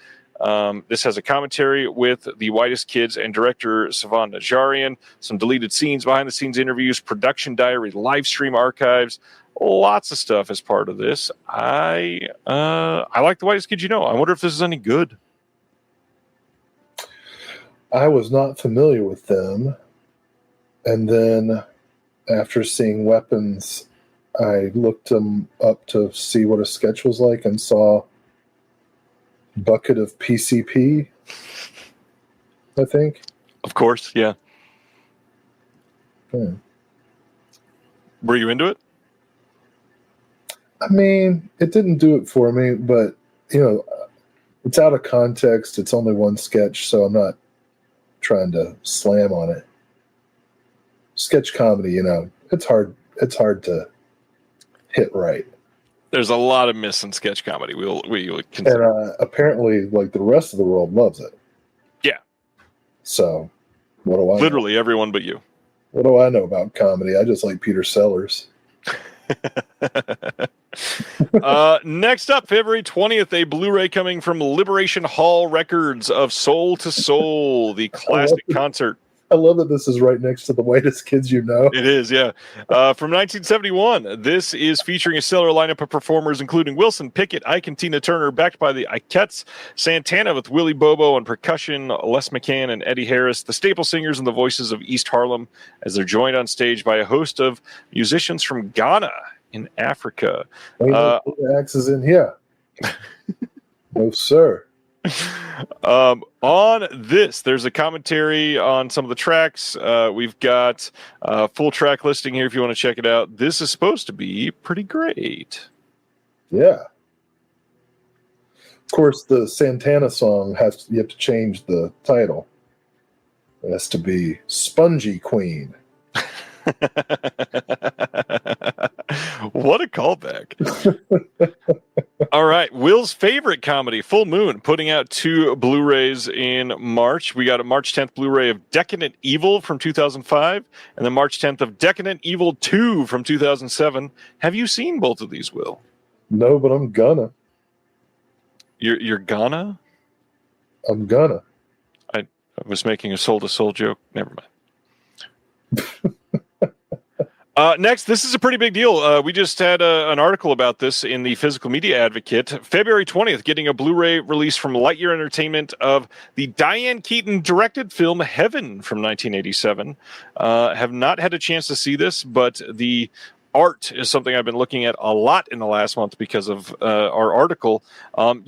This has a commentary with the Whitest Kids and director Savan Najarian, some deleted scenes, behind-the-scenes interviews, production diary, live stream archives, lots of stuff as part of this. I like The Whitest Kids You Know. I wonder if this is any good. I was not familiar with them. And then after seeing Weapons, I looked them up to see what a sketch was like and saw Bucket of PCP, I think. Of course, yeah. Hmm. Were you into it? I mean, it didn't do it for me, but, you know, it's out of context. It's only one sketch, so I'm not trying to slam on it. Sketch comedy, you know, it's hard to hit right. There's a lot of miss in sketch comedy. We would consider. And apparently, like, the rest of the world loves it. Yeah. So, what do I Literally everyone but you. What do I know about comedy? I just like Peter Sellers. Next up, February 20th, a Blu-ray coming from Liberation Hall Records of Soul to Soul, the classic concert. I love that this is right next to The Whitest Kids You Know. It is, yeah. From 1971, this is featuring a stellar lineup of performers, including Wilson Pickett, Ike and Tina Turner, backed by the Ikettes, Santana with Willie Bobo on percussion, Les McCann and Eddie Harris, the staple singers and the voices of East Harlem, as they're joined on stage by a host of musicians from Ghana in Africa. Axe is in here. No, sir. On this, there's a commentary on some of the tracks. We've got a full track listing here if you want to check it out. This is supposed to be pretty great. Yeah. Of course, the Santana song you have to change the title. It has to be Spongy Queen. What a callback. All right. Will's favorite comedy, Full Moon, putting out 2 Blu-rays in March. We got a March 10th Blu-ray of Decadent Evil from 2005 and then March 10th of Decadent Evil 2 from 2007. Have you seen both of these, Will? No, but I'm gonna. You're gonna? I'm gonna. I was making a soul-to-soul joke. Never mind. Next, this is a pretty big deal. We just had an article about this in the Physical Media Advocate. February 20th, getting a Blu-ray release from Lightyear Entertainment of the Diane Keaton-directed film Heaven from 1987. Have not had a chance to see this, but the art is something I've been looking at a lot in the last month because of our article. I'm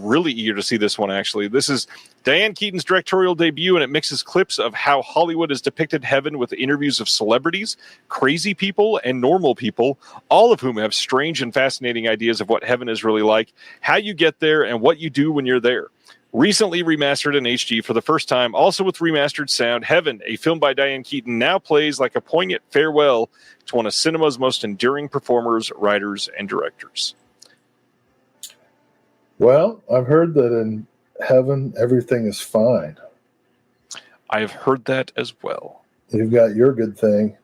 really eager to see this one, actually. This is Diane Keaton's directorial debut, and it mixes clips of how Hollywood has depicted heaven with interviews of celebrities, crazy people, and normal people, all of whom have strange and fascinating ideas of what heaven is really like, how you get there, and what you do when you're there. Recently remastered in HD for the first time, also with remastered sound, Heaven, a film by Diane Keaton, now plays like a poignant farewell to one of cinema's most enduring performers, writers, and directors. Well, I've heard that in heaven, everything is fine. I have heard that as well. You've got your good thing,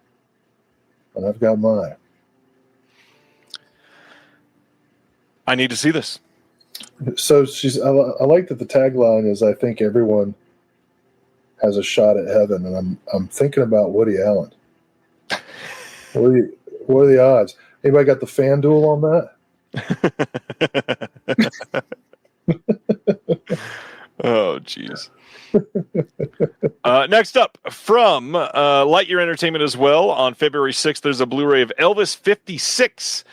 and I've got mine. I need to see this. So I like that the tagline is, I think everyone has a shot at heaven, and I'm thinking about Woody Allen. What are the odds? Anybody got the FanDuel on that? Oh, jeez. Next up, from Lightyear Entertainment as well, on February 6th, there's a Blu-ray of Elvis 56,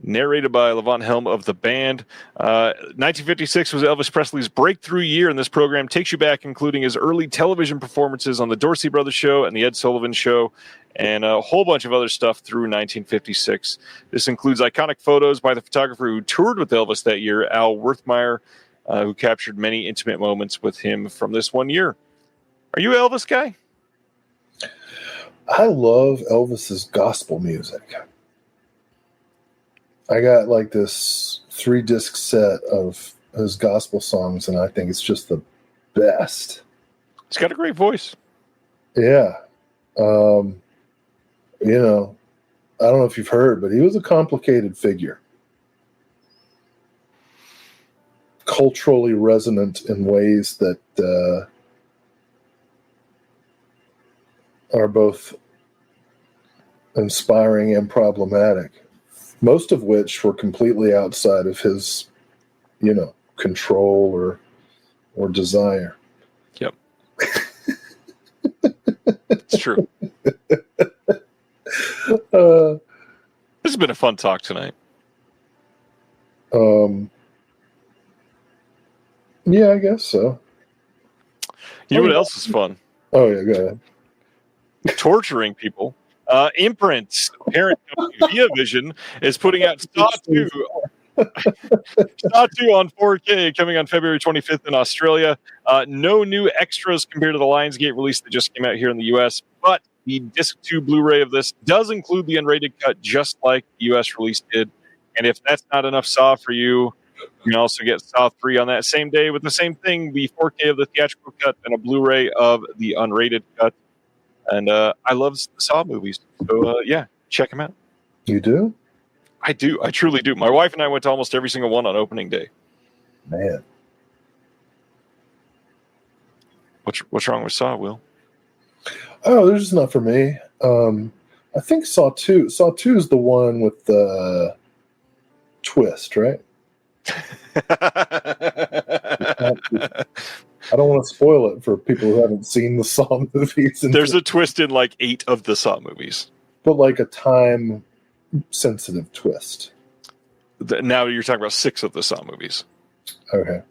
narrated by Levon Helm of the band. 1956 was Elvis Presley's breakthrough year, and this program takes you back, including his early television performances on The Dorsey Brothers Show and The Ed Sullivan Show, and a whole bunch of other stuff through 1956. This includes iconic photos by the photographer who toured with Elvis that year, Al Wertheimer, who captured many intimate moments with him from this one year. Are you an Elvis guy? I love Elvis's gospel music. I got like this 3-disc set of his gospel songs, and I think it's just the best. He's got a great voice. Yeah. I don't know if you've heard, but he was a complicated figure. Culturally resonant in ways that are both inspiring and problematic, most of which were completely outside of his, control or desire. Yep. It's true. This has been a fun talk tonight. Yeah, I guess so. You know what else is fun? Oh, yeah, go ahead. Torturing people. Imprint's parent company, Via Vision, is putting out Saw 2. Saw 2 on 4K coming on February 25th in Australia. No new extras compared to the Lionsgate release that just came out here in the US, but the Disc 2 Blu-ray of this does include the unrated cut, just like the US release did. And if that's not enough Saw for you, you can also get Saw 3 on that same day with the same thing, the 4K of the theatrical cut and a Blu-ray of the unrated cut. And I love the Saw movies. So, check them out. You do? I do. I truly do. My wife and I went to almost every single one on opening day. Man. What's wrong with Saw, Will? Oh, they're just not for me. I think Saw 2. Saw 2 is the one with the twist, right? I don't want to spoil it for people who haven't seen the Saw movies. There's a twist in like 8 of the Saw movies. But like a time-sensitive twist. Now you're talking about 6 of the Saw movies. Okay.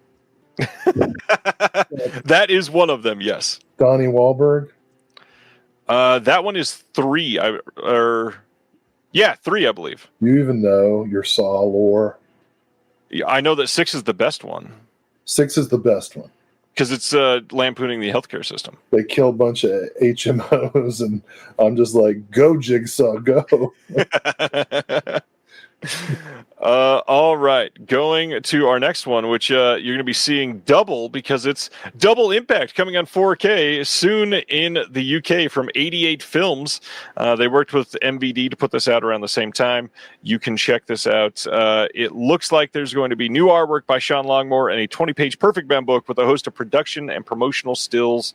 That is one of them, yes. Donnie Wahlberg? That one is 3. 3, I believe. You even know your Saw lore. I know that 6 is the best one. 6 is the best one. Because it's lampooning the healthcare system. They kill a bunch of HMOs, and I'm just like, go, Jigsaw, go. All right. Going to our next one, which you're going to be seeing double because it's Double Impact coming on 4K soon in the UK from 88 Films. They worked with MVD to put this out around the same time. You can check this out. It looks like there's going to be new artwork by Sean Longmore and a 20-page perfect bound book with a host of production and promotional stills.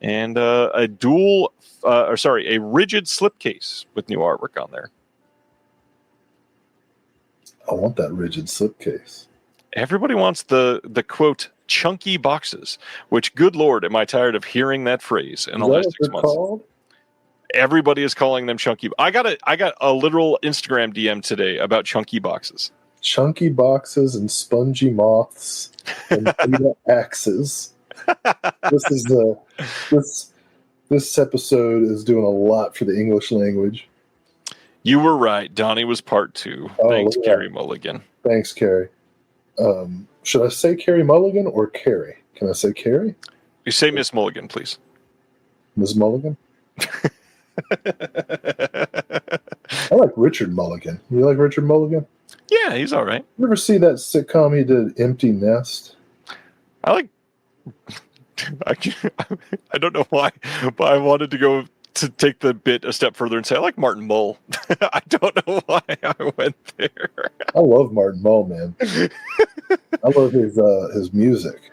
and a rigid slipcase with new artwork on there. I want that rigid slipcase. Everybody wants the quote chunky boxes, which, good Lord, am I tired of hearing that phrase in the last 6 months. Called? Everybody is calling them chunky. I got a literal Instagram DM today about chunky boxes. Chunky boxes and spongy moths and beta axes. This episode is doing a lot for the English language. You were right. Donnie was part 2. Thanks, Carrie Mulligan. Thanks, Carrie. Should I say Carrie Mulligan or Carrie? Can I say Carrie? You say Miss Mulligan, please. Ms. Mulligan? I like Richard Mulligan. You like Richard Mulligan? Yeah, he's all right. You ever see that sitcom he did, Empty Nest? I don't know why, but I wanted to go to take the bit a step further and say I like Martin Mull. I don't know why I went there. I love Martin Mull, man. I love his music.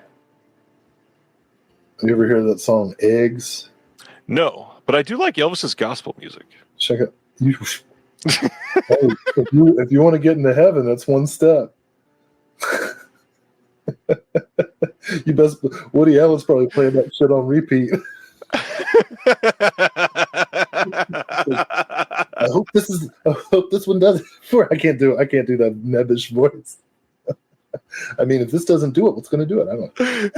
You ever hear that song Eggs? No, but I do like Elvis's gospel music. Check it. Hey, if you want to get into heaven, that's one step. You best. Woody Allen's probably playing that shit on repeat. I hope this one does it. I can't do that nebbish voice. I mean, if this doesn't do it, what's going to do it? I don't know.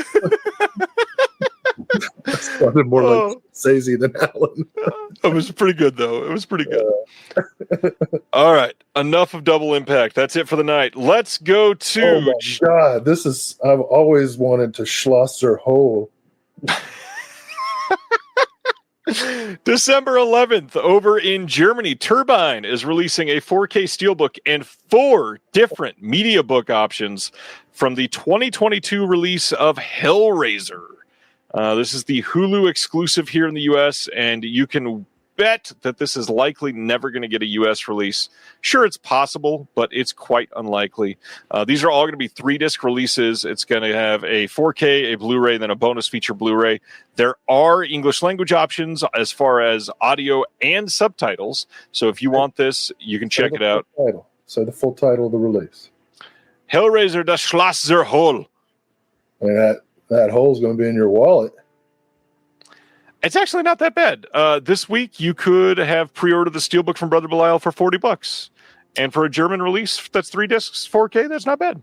It sounded more like Sazy than Allen. It was pretty good, though. It was pretty good. All right. Enough of Double Impact. That's it for the night. Let's go to... Oh, my God. I've always wanted to Schlosser Hole. December 11th, over in Germany, Turbine is releasing a 4K Steelbook and 4 different media book options from the 2022 release of Hellraiser. This is the Hulu exclusive here in the U.S., and you can bet that this is likely never going to get a U.S. release. Sure, it's possible, but it's quite unlikely. These are all going to be 3-disc releases. It's going to have a 4K, a Blu-ray, then a bonus feature Blu-ray. There are English language options as far as audio and subtitles. So if you want this, you can check it out. Say the full title of the release. Hellraiser, das Schlosser Hole. And that hole's going to be in your wallet. It's actually not that bad. This week, you could have pre-ordered the Steelbook from Brother Belial for $40. And for a German release that's 3 discs, 4K, that's not bad.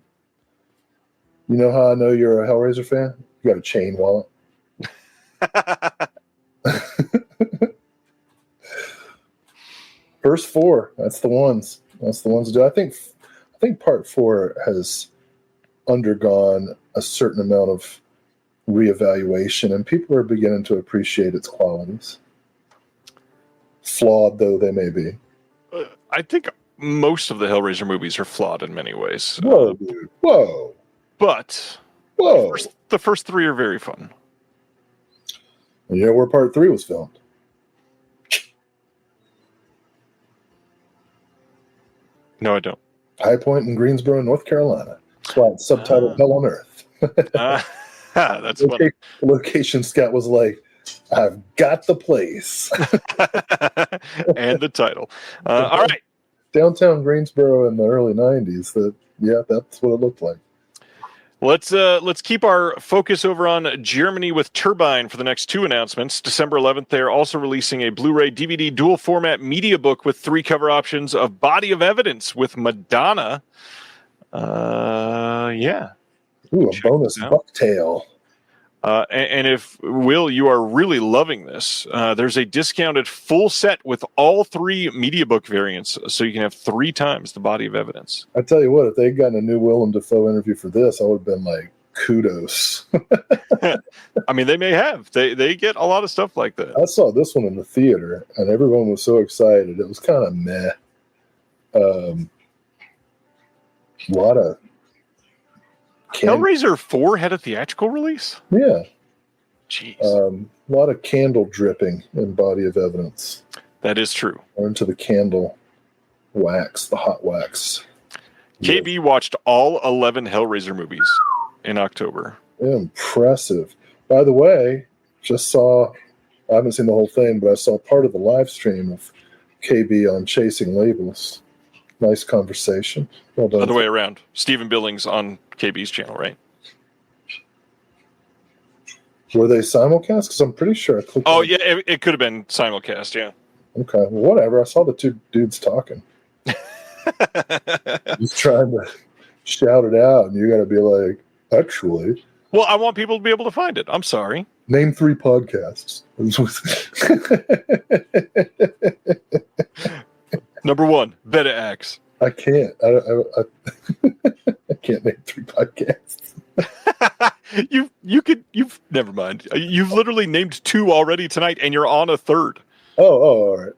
You know how I know you're a Hellraiser fan? You got a chain wallet. First 4, that's the ones. That's the ones to do. I think part 4 has undergone a certain amount of reevaluation, and people are beginning to appreciate its qualities, flawed though they may be. I think most of the Hellraiser movies are flawed in many ways. Whoa, dude. Whoa. But whoa. The first 3 are very fun. And you know where part 3 was filmed? No, I don't. High Point in Greensboro, North Carolina. That's why it's subtitled Hell on Earth. That's funny. Location scout was like, I've got the place. And the title. All right. Downtown Greensboro in the early 90s. That's what it looked like. Let's keep our focus over on Germany with Turbine for the next 2 announcements. December 11th, they're also releasing a Blu-ray DVD dual format media book with 3 cover options of Body of Evidence with Madonna. Yeah. Ooh, a bonus bucktail. And if, Will, you are really loving this, there's a discounted full set with all 3 media book variants, so you can have 3 times the Body of Evidence. I tell you what, if they'd gotten a new Willem Dafoe interview for this, I would have been like, kudos. I mean, they may have. They get a lot of stuff like that. I saw this one in the theater, and everyone was so excited. It was kind of meh. A lot of... Hellraiser 4 had a theatrical release? Yeah. Jeez. A lot of candle dripping in Body of Evidence. That is true. Or into the candle wax, the hot wax. KB watched all 11 Hellraiser movies in October. Impressive. By the way, just saw, I haven't seen the whole thing, but I saw part of the live stream of KB on Chasing Labels. Nice conversation. Well done. Other way around. Stephen Billings on KB's channel, right? Were they simulcast? Because I'm pretty sure I clicked. Oh, yeah, it could have been simulcast, yeah. Okay, well, whatever. I saw the two dudes talking. Just trying to shout it out, and you got to be like, actually. Well, I want people to be able to find it. I'm sorry. Name 3 podcasts. Number 1, Beta Axe. I can't. I can't name 3 podcasts. You've never mind. You've literally named 2 already tonight, and you're on a 3rd. Oh, all right.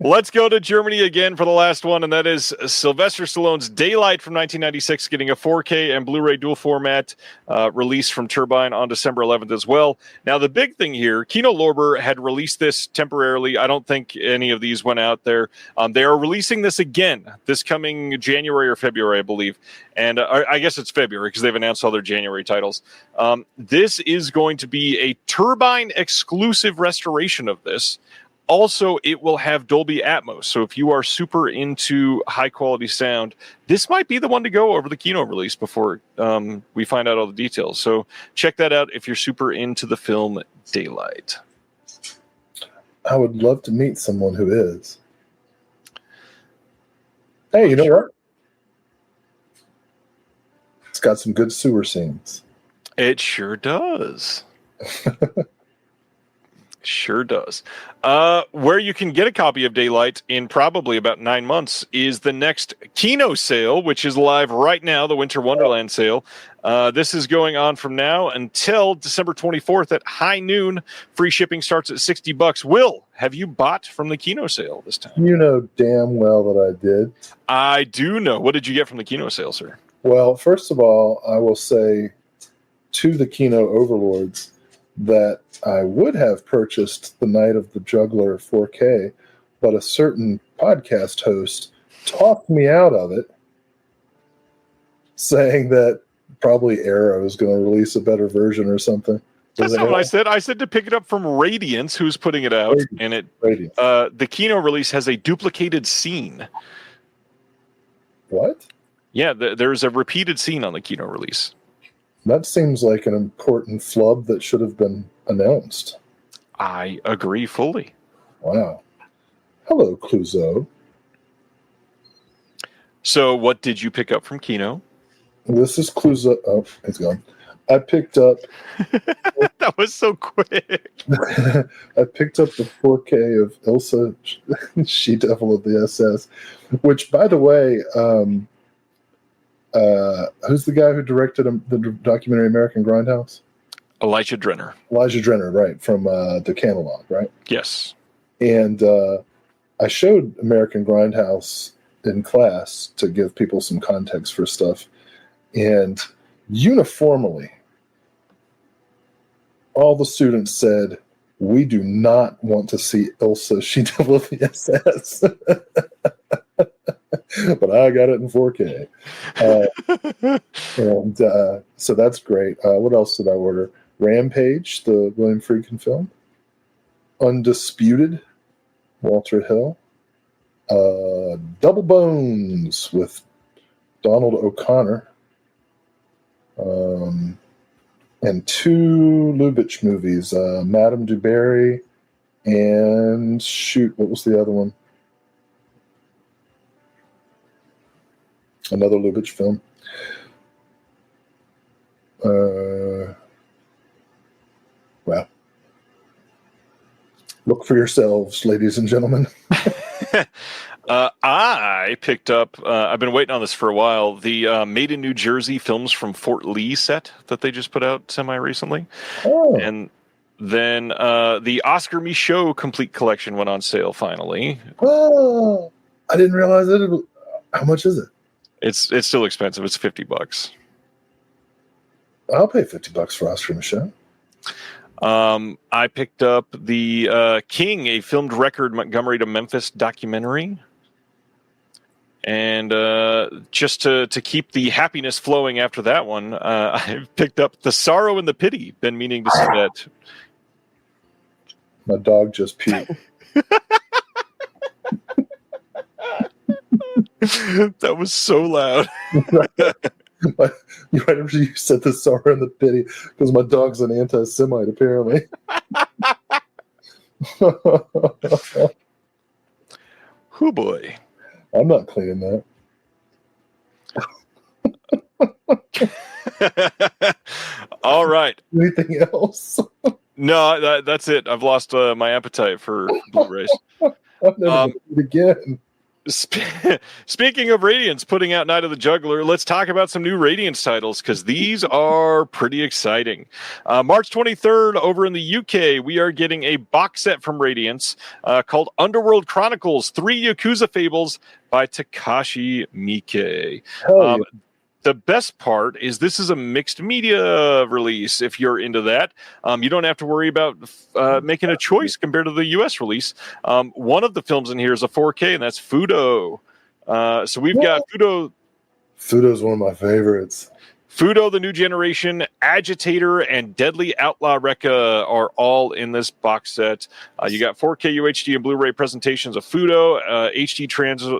Let's go to Germany again for the last one, and that is Sylvester Stallone's Daylight from 1996, getting a 4K and Blu-ray dual format release from Turbine on December 11th as well. Now, the big thing here, Kino Lorber had released this temporarily. I don't think any of these went out there. They are releasing this again this coming January or February, I believe. And I guess it's February because they've announced all their January titles. This is going to be a Turbine exclusive restoration of this. Also, it will have Dolby Atmos. So if you are super into high-quality sound, this might be the one to go over the Kino release before we find out all the details. So check that out if you're super into the film Daylight. I would love to meet someone who is. Hey, you know what? It's got some good sewer scenes. It sure does. Sure does. Where you can get a copy of Daylight in probably about 9 months is the next Kino sale, which is live right now, the Winter Wonderland sale. This is going on from now until December 24th at high noon. Free shipping starts at $60. Will, have you bought from the Kino sale this time? You know damn well that I did. I do know. What did you get from the Kino sale, sir? Well, first of all, I will say to the Kino overlords that I would have purchased The Night of the Juggler 4K, but a certain podcast host talked me out of it, saying that probably Arrow is going to release a better version or something. That's not what I said. I said to pick it up from Radiance, who's putting it out, and the Kino release has a duplicated scene. What? Yeah, there's a repeated scene on the Kino release. That seems like an important flub that should have been announced. I agree fully. Wow. Hello, Clouseau. So what did you pick up from Kino? This is Clouseau. Oh, it's gone. I picked up... That was so quick. I picked up the 4K of Ilsa, She-Devil of the SS, which, by the way... who's the guy who directed the documentary American Grindhouse? Elijah Drenner. Elijah Drenner, right, from the catalog, right? Yes. And I showed American Grindhouse in class to give people some context for stuff. And uniformly, all the students said, we do not want to see Ilsa, She-Devil of the SS. But I got it in 4K. And so that's great. What else did I order? Rampage, the William Friedkin film. Undisputed, Walter Hill. Double Bones with Donald O'Connor. And 2 Lubitsch movies, Madame du Barry and shoot, what was the other one? Another Lubitsch film. Well, look for yourselves, ladies and gentlemen. I picked up, I've been waiting on this for a while, the Made in New Jersey films from Fort Lee set that they just put out semi-recently. Oh. And then the Oscar Michaud complete collection went on sale finally. Oh, I didn't realize that. How much is it? It's still expensive. It's $50. I'll pay $50 for Oscar Michaud. I picked up the King, a filmed record Montgomery to Memphis documentary. And just to keep the happiness flowing after that one, I picked up The Sorrow and the Pity. Been meaning to see that. My dog just puked. That was so loud. Right after you said The Sorrow and the Pity, because my dog's an anti-Semite, apparently. Oh boy. I'm not cleaning that. All right. Anything else? No, that's it. I've lost my appetite for Blu-rays. I've never done it again. Speaking of Radiance putting out Night of the Juggler, let's talk about some new Radiance titles because these are pretty exciting. March 23rd, over in the UK, we are getting a box set from Radiance called Underworld Chronicles: 3 Yakuza Fables by Takashi Miike. Hell yeah. The best part is this is a mixed media release. If you're into that, you don't have to worry about making a choice compared to the US release. One of the films in here is a 4K, and that's Fudo. So we've got Fudo. Fudo's one of my favorites. Fudo, the New Generation, Agitator, and Deadly Outlaw Rekka are all in this box set. You got 4K UHD and Blu-ray presentations of Fudo, HD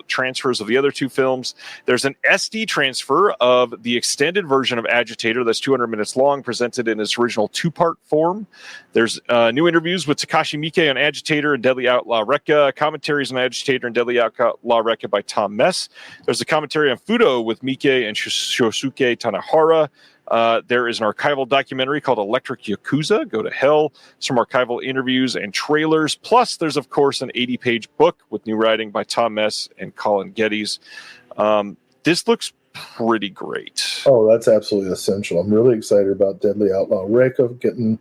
transfers of the other 2 films. There's an SD transfer of the extended version of Agitator that's 200 minutes long, presented in its original 2-part form. There's new interviews with Takashi Miike on Agitator and Deadly Outlaw Rekka, commentaries on Agitator and Deadly Outlaw Rekka by Tom Mess. There's a commentary on Fudo with Miike and Shosuke Tanahara. There is an archival documentary called Electric Yakuza, Go to Hell, some archival interviews and trailers. Plus, there's, of course, an 80-page book with new writing by Tom Mess and Colin Geddes. This looks pretty great. Oh, that's absolutely essential. I'm really excited about Deadly Outlaw Rekka getting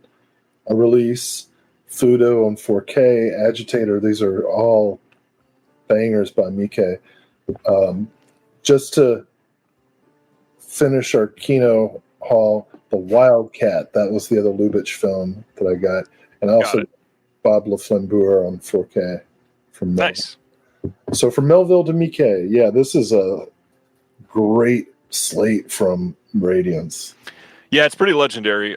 a release. Fudo on 4K, Agitator. These are all bangers by Miike. Just to finish our Kino haul, The Wildcat. That was the other Lubitsch film that I got. And also Bob LaFlambeur on 4K from Melville. Nice. So from Melville to Miike, yeah, this is a great slate from Radiance. Yeah, it's pretty legendary.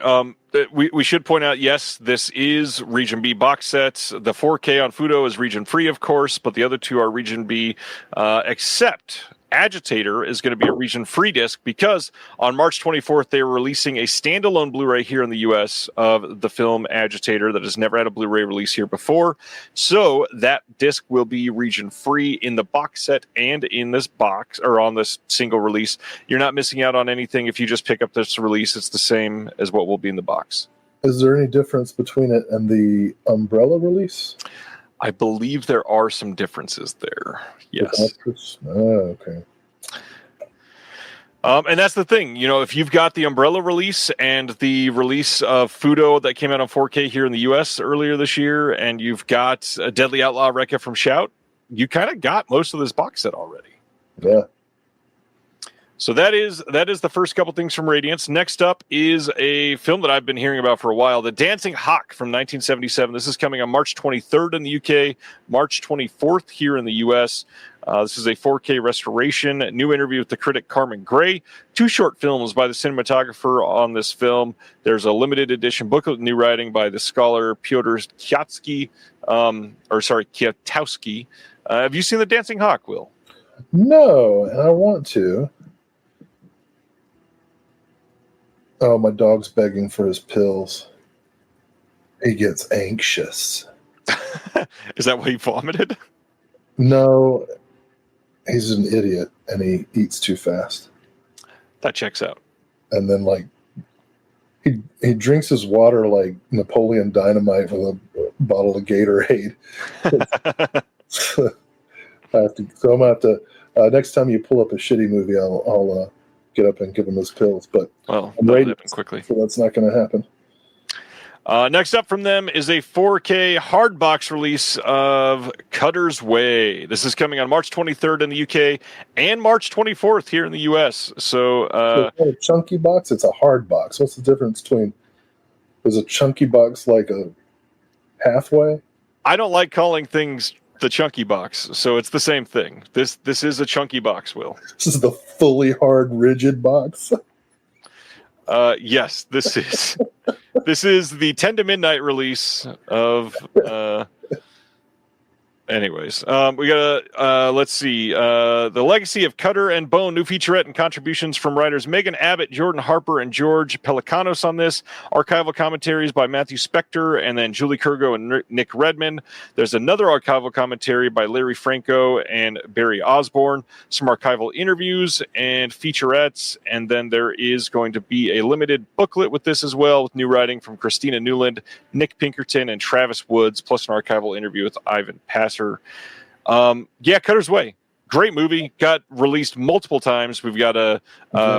We should point out, yes, this is Region B box sets. The 4K on Fudo is region free, of course, but the other 2 are Region B, except Agitator is going to be a region-free disc because on March 24th, they were releasing a standalone Blu-ray here in the U.S. of the film Agitator that has never had a Blu-ray release here before. So that disc will be region-free in the box set and in this box, or on this single release. You're not missing out on anything if you just pick up this release. It's the same as what will be in the box. Is there any difference between it and the Umbrella release? I believe there are some differences there. Yes. Oh, okay. And that's the thing, if you've got the Umbrella release and the release of Fudo that came out on 4K here in the U.S. earlier this year, and you've got a Deadly Outlaw Rekka from Shout, you kind of got most of this box set already. Yeah. So that is the first couple things from Radiance. Next up is a film that I've been hearing about for a while, The Dancing Hawk from 1977. This is coming on March 23rd in the UK, March 24th here in the US. This is a 4K restoration. New interview with the critic Carmen Gray. 2 short films by the cinematographer on this film. There's a limited edition booklet, new writing by the scholar Piotr Kwiatkowski. Have you seen The Dancing Hawk, Will? No, and I want to. Oh, my dog's begging for his pills. He gets anxious. Is that why he vomited? No, he's an idiot, and he eats too fast. That checks out. And then, he drinks his water like Napoleon Dynamite with a bottle of Gatorade. I'm gonna have to. Next time you pull up a shitty movie, I'll get up and give him his pills. But that'll happen quickly. So that's not going to happen. Next up from them is a 4K hardbox release of Cutter's Way. This is coming on March 23rd in the UK and March 24th here in the US. So it's not a chunky box, it's a hard box. What's the difference between, is a chunky box like a halfway? I don't like calling things the chunky box. So it's the same thing. This is a chunky box, Will. This is the fully hard, rigid box. Yes, this is. This is the 10 to midnight release of. Anyways, we got let's see, The Legacy of Cutter and Bone, new featurette and contributions from writers Megan Abbott, Jordan Harper, and George Pelicanos on this. Archival commentaries by Matthew Spector and then Julie Kurgo and Nick Redman. There's another archival commentary by Larry Franco and Barry Osborne, some archival interviews and featurettes, and then there is going to be a limited booklet with this as well, with new writing from Christina Newland, Nick Pinkerton, and Travis Woods, plus an archival interview with Ivan Passer. Cutter's Way, great movie, got released multiple times. We've got a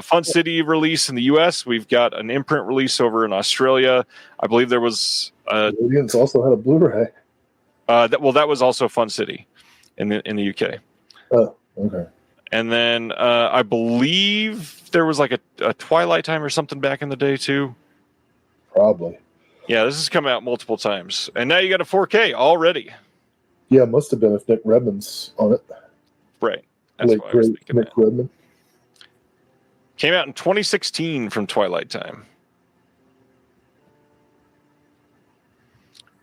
Fun City release in the US, we've got an imprint release over in Australia. I believe there was Audience also had a Blu-ray. that was also Fun City in the UK. Oh, okay. And then I believe there was like a Twilight Time or something back in the day too. Probably. Yeah, this has come out multiple times, and now you got a 4K already. Yeah, it must have been if Nick Redman's on it. Right. That's Late what I was great thinking. Nick Redman. Came out in 2016 from Twilight Time.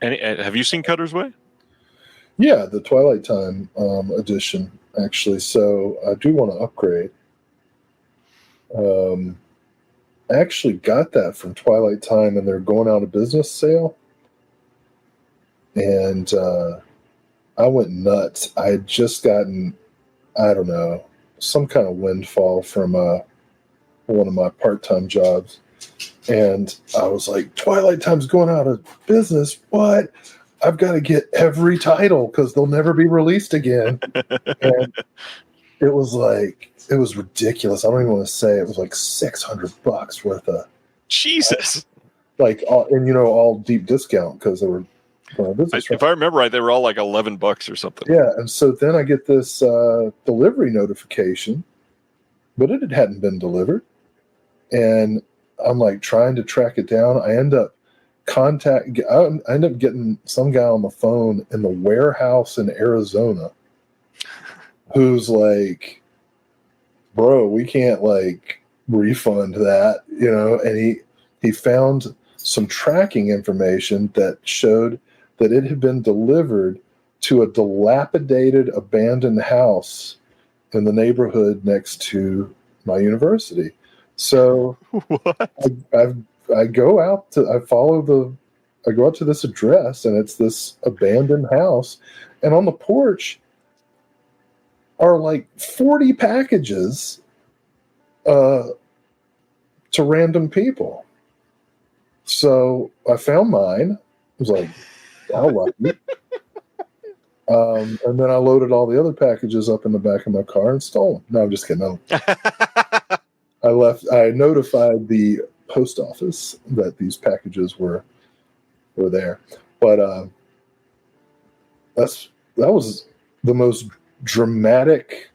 And have you seen Cutter's Way? Yeah, the Twilight Time edition, actually. So I do want to upgrade. I actually got that from Twilight Time and their going out of business sale. And I went nuts. I had just gotten, I don't know, some kind of windfall from one of my part-time jobs. And I was like, Twilight Time's going out of business. What? I've got to get every title because they'll never be released again. And it was ridiculous. I don't even want to say it was like $600 worth of Jesus. All deep discount because they were going business. If I remember right, they were all like $11 or something. Yeah, and so then I get this delivery notification, but it hadn't been delivered, and I'm like trying to track it down. I end up getting some guy on the phone in the warehouse in Arizona who's like, bro, we can't like refund that, and he found some tracking information that showed that it had been delivered to a dilapidated abandoned house in the neighborhood next to my university. So What? I go out to this address, and it's this abandoned house, and on the porch are like 40 packages to random people. So I found mine. I was like, how lucky. And then I loaded all the other packages up in the back of my car and stole them. No, I'm just kidding. I notified the post office that these packages were there. But that was the most dramatic,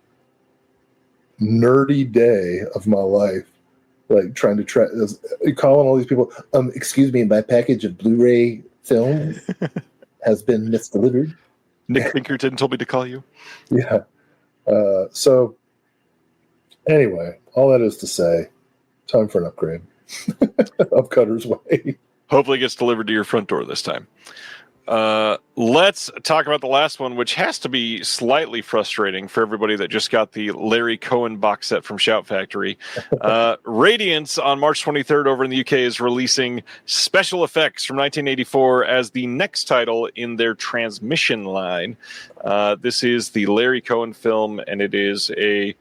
nerdy day of my life. Like trying to track, calling all these people. Excuse me, my package of Blu-ray film has been misdelivered. Nick Pinkerton told me to call you. Yeah. So anyway, all that is to say, time for an upgrade of Cutter's Way. Hopefully it gets delivered to your front door this time. Let's talk about the last one, which has to be slightly frustrating for everybody that just got the Larry Cohen box set from Shout Factory. Radiance on March 23rd over in the UK is releasing Special Effects from 1984 as the next title in their transmission line. This is the Larry Cohen film, and it is a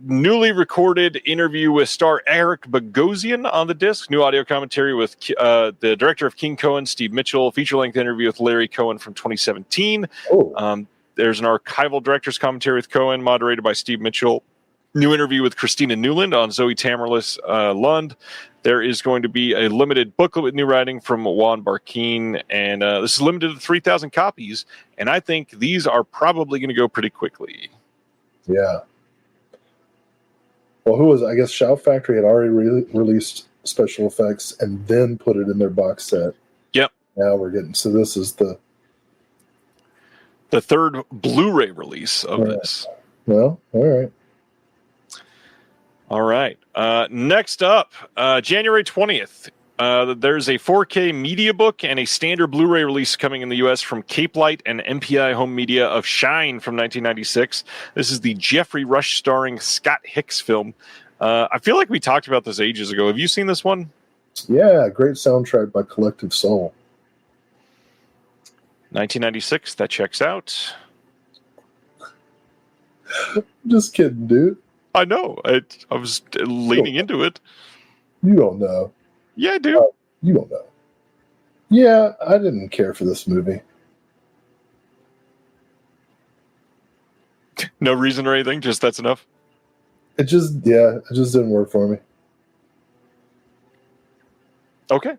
newly recorded interview with star Eric Bogosian on the disc, new audio commentary with the director of King Cohen, Steve Mitchell, feature-length interview with Larry Cohen from 2017. There's an archival director's commentary with Cohen, moderated by Steve Mitchell. New interview with Christina Newland on Zoe Tamerlis Lund. There is going to be a limited booklet with new writing from Juan Barkeen, and this is limited to 3,000 copies, and I think these are probably going to go pretty quickly. Yeah. Well, I guess Shout Factory had already released Special Effects and then put it in their box set. Yep. Now we're getting, so this is the The third Blu-ray release of this. Well, all right. All right. Next up, January 20th. There's a 4K media book and a standard Blu-ray release coming in the U.S. from Cape Light and MPI Home Media of Shine from 1996. This is the Jeffrey Rush starring Scott Hicks film. I feel like we talked about this ages ago. Have you seen this one? Yeah, great soundtrack by Collective Soul. 1996. That checks out. Just kidding, dude. I know. I was leaning into it. You don't know. Yeah, I do. You don't know. Yeah, I didn't care for this movie. No reason or anything. Just that's enough. It just didn't work for me. Okay.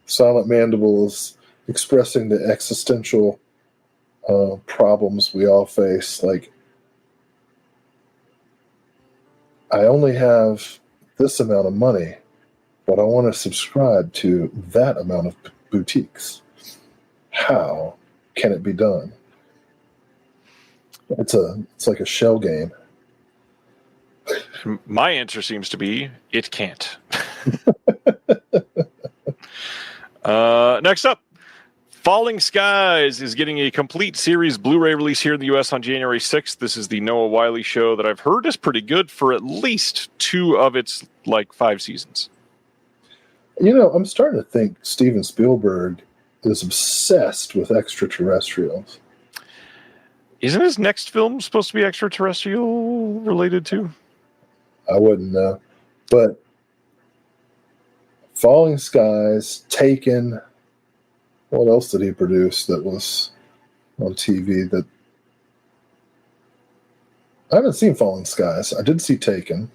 Silent Mandible is expressing the existential problems we all face. Like, I only have this amount of money, but I want to subscribe to that amount of boutiques. How can it be done? It's like a shell game. My answer seems to be it can't. Next up, Falling Skies is getting a complete series Blu-ray release here in the U.S. on January 6th. This is the Noah Wyle show that I've heard is pretty good for at least 2 of its 5 seasons. You know, I'm starting to think Steven Spielberg is obsessed with extraterrestrials. Isn't his next film supposed to be extraterrestrial related too? I wouldn't know. But Falling Skies, Taken, what else did he produce that was on TV that... I haven't seen Falling Skies. I did see Taken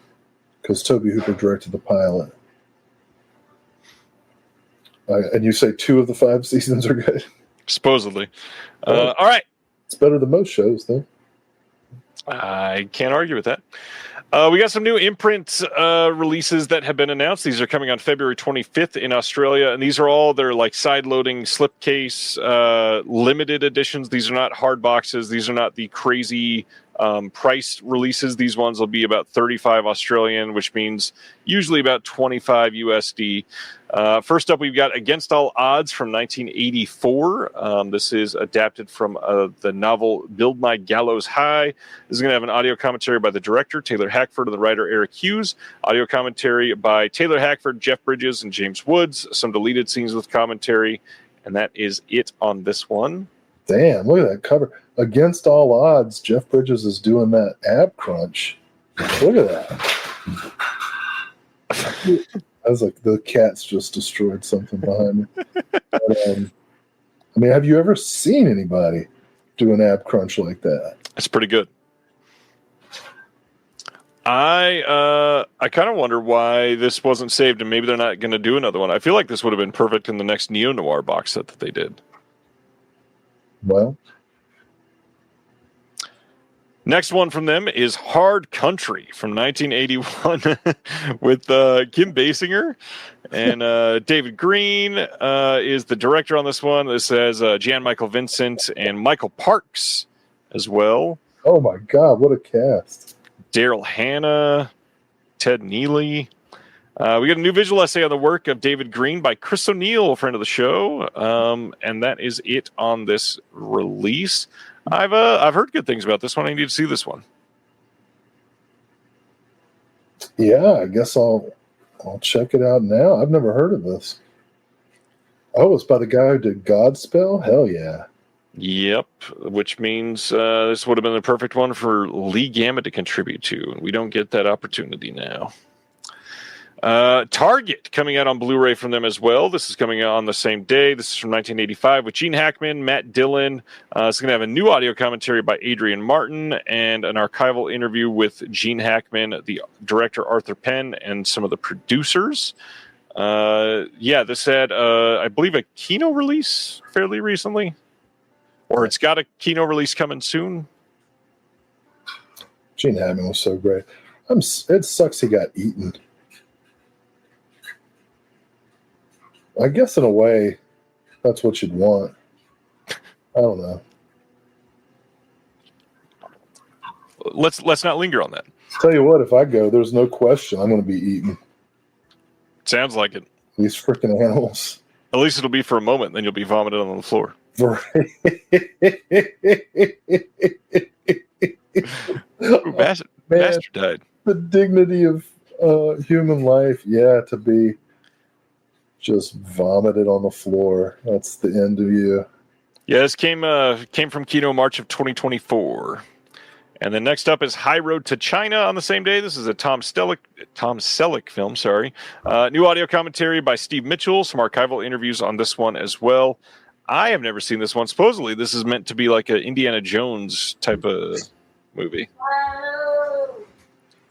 because Toby Hooper directed the pilot. And you say 2 of the 5 seasons are good? Supposedly. All right. It's better than most shows, though. I can't argue with that. We got some new imprint releases that have been announced. These are coming on February 25th in Australia, and these are all their side-loading slipcase limited editions. These are not hard boxes. These are not the crazy priced releases. These ones will be about 35 Australian, which means usually about 25 USD. First up, we've got Against All Odds from 1984. This is adapted from the novel Build My Gallows High. This is going to have an audio commentary by the director, Taylor Hackford, and the writer, Eric Hughes. Audio commentary by Taylor Hackford, Jeff Bridges, and James Woods. Some deleted scenes with commentary. And that is it on this one. Damn, look at that cover. Against All Odds, Jeff Bridges is doing that ab crunch. Look at that. I was like, the cat's just destroyed something behind me. But, have you ever seen anybody do an ab crunch like that? That's pretty good. I kind of wonder why this wasn't saved, and maybe they're not going to do another one. I feel like this would have been perfect in the next Neo-Noir box set that they did. Well, next one from them is Hard Country from 1981 with Kim Basinger and David Green is the director on this one. This has Jan Michael Vincent and Michael Parks as well. Oh my God, what a cast. Daryl Hannah, Ted Neely. We got a new visual essay on the work of David Green by Chris O'Neill, a friend of the show, and that is it on this release. I've heard good things about this one. I need to see this one. Yeah, I guess I'll check it out now. I've never heard of this. Oh, it's by the guy who did Godspell? Hell yeah. Yep, which means this would have been the perfect one for Lee Gamut to contribute to, and we don't get that opportunity now. Target coming out on Blu-ray from them as well. This is coming out on the same day. This is from 1985 with Gene Hackman, Matt Dillon. It's going to have a new audio commentary by Adrian Martin and an archival interview with Gene Hackman, the director Arthur Penn, and some of the producers. This had, I believe, a Kino release fairly recently. Or it's got a Kino release coming soon. Gene Hackman was so great. It sucks he got eaten. I guess in a way, that's what you'd want. I don't know. let's not linger on that. Tell you what, if I go, there's no question I'm going to be eaten. Sounds like it. These freaking animals. At least it'll be for a moment, then you'll be vomited on the floor. Ooh, Master died. The dignity of human life, to be just vomited on the floor. That's the end of you. Yeah, this came from Kino March of 2024. And then next up is High Road to China on the same day. This is a Tom Selleck film, sorry. New audio commentary by Steve Mitchell, some archival interviews on this one as well. I have never seen this one. Supposedly, this is meant to be like an Indiana Jones type of movie.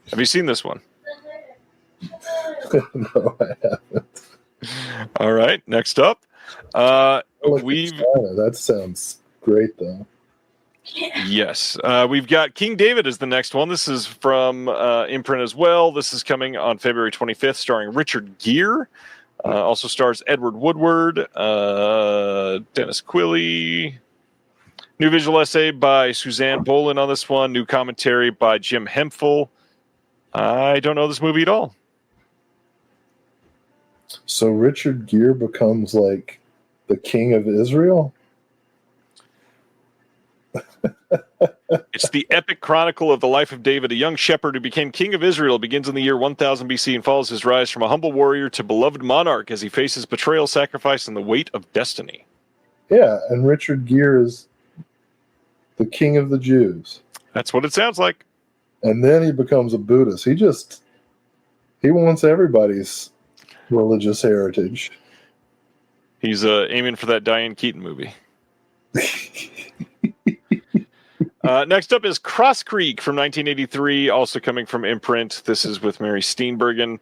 Have you seen this one? No, I haven't. All right, next up. That sounds great, though. Yes. We've got King David as the next one. This is from Imprint as well. This is coming on February 25th, starring Richard Gere. Also stars Edward Woodward, Dennis Quilley. New visual essay by Suzanne Boland on this one. New commentary by Jim Hemphill. I don't know this movie at all. So Richard Gere becomes like the king of Israel? It's the epic chronicle of the life of David, a young shepherd who became king of Israel. It begins in the year 1000 BC and follows his rise from a humble warrior to beloved monarch as he faces betrayal, sacrifice, and the weight of destiny. Yeah, and Richard Gere is the king of the Jews. That's what it sounds like. And then he becomes a Buddhist. He wants everybody's religious heritage. He's aiming for that Diane Keaton movie. Next up is Cross Creek from 1983, also coming from Imprint. This is with Mary Steenburgen.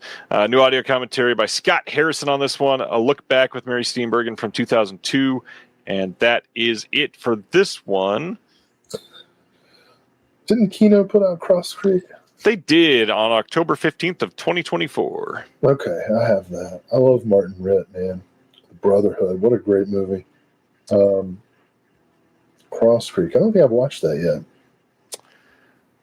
New audio commentary by Scott Harrison on this one. A look back with Mary Steenburgen from 2002. And that is it for this one. Didn't Kino put out Cross Creek? They did on October 15th of 2024. Okay, I have that. I love Martin Ritt, man. The Brotherhood. What a great movie. Cross Creek. I don't think I've watched that yet.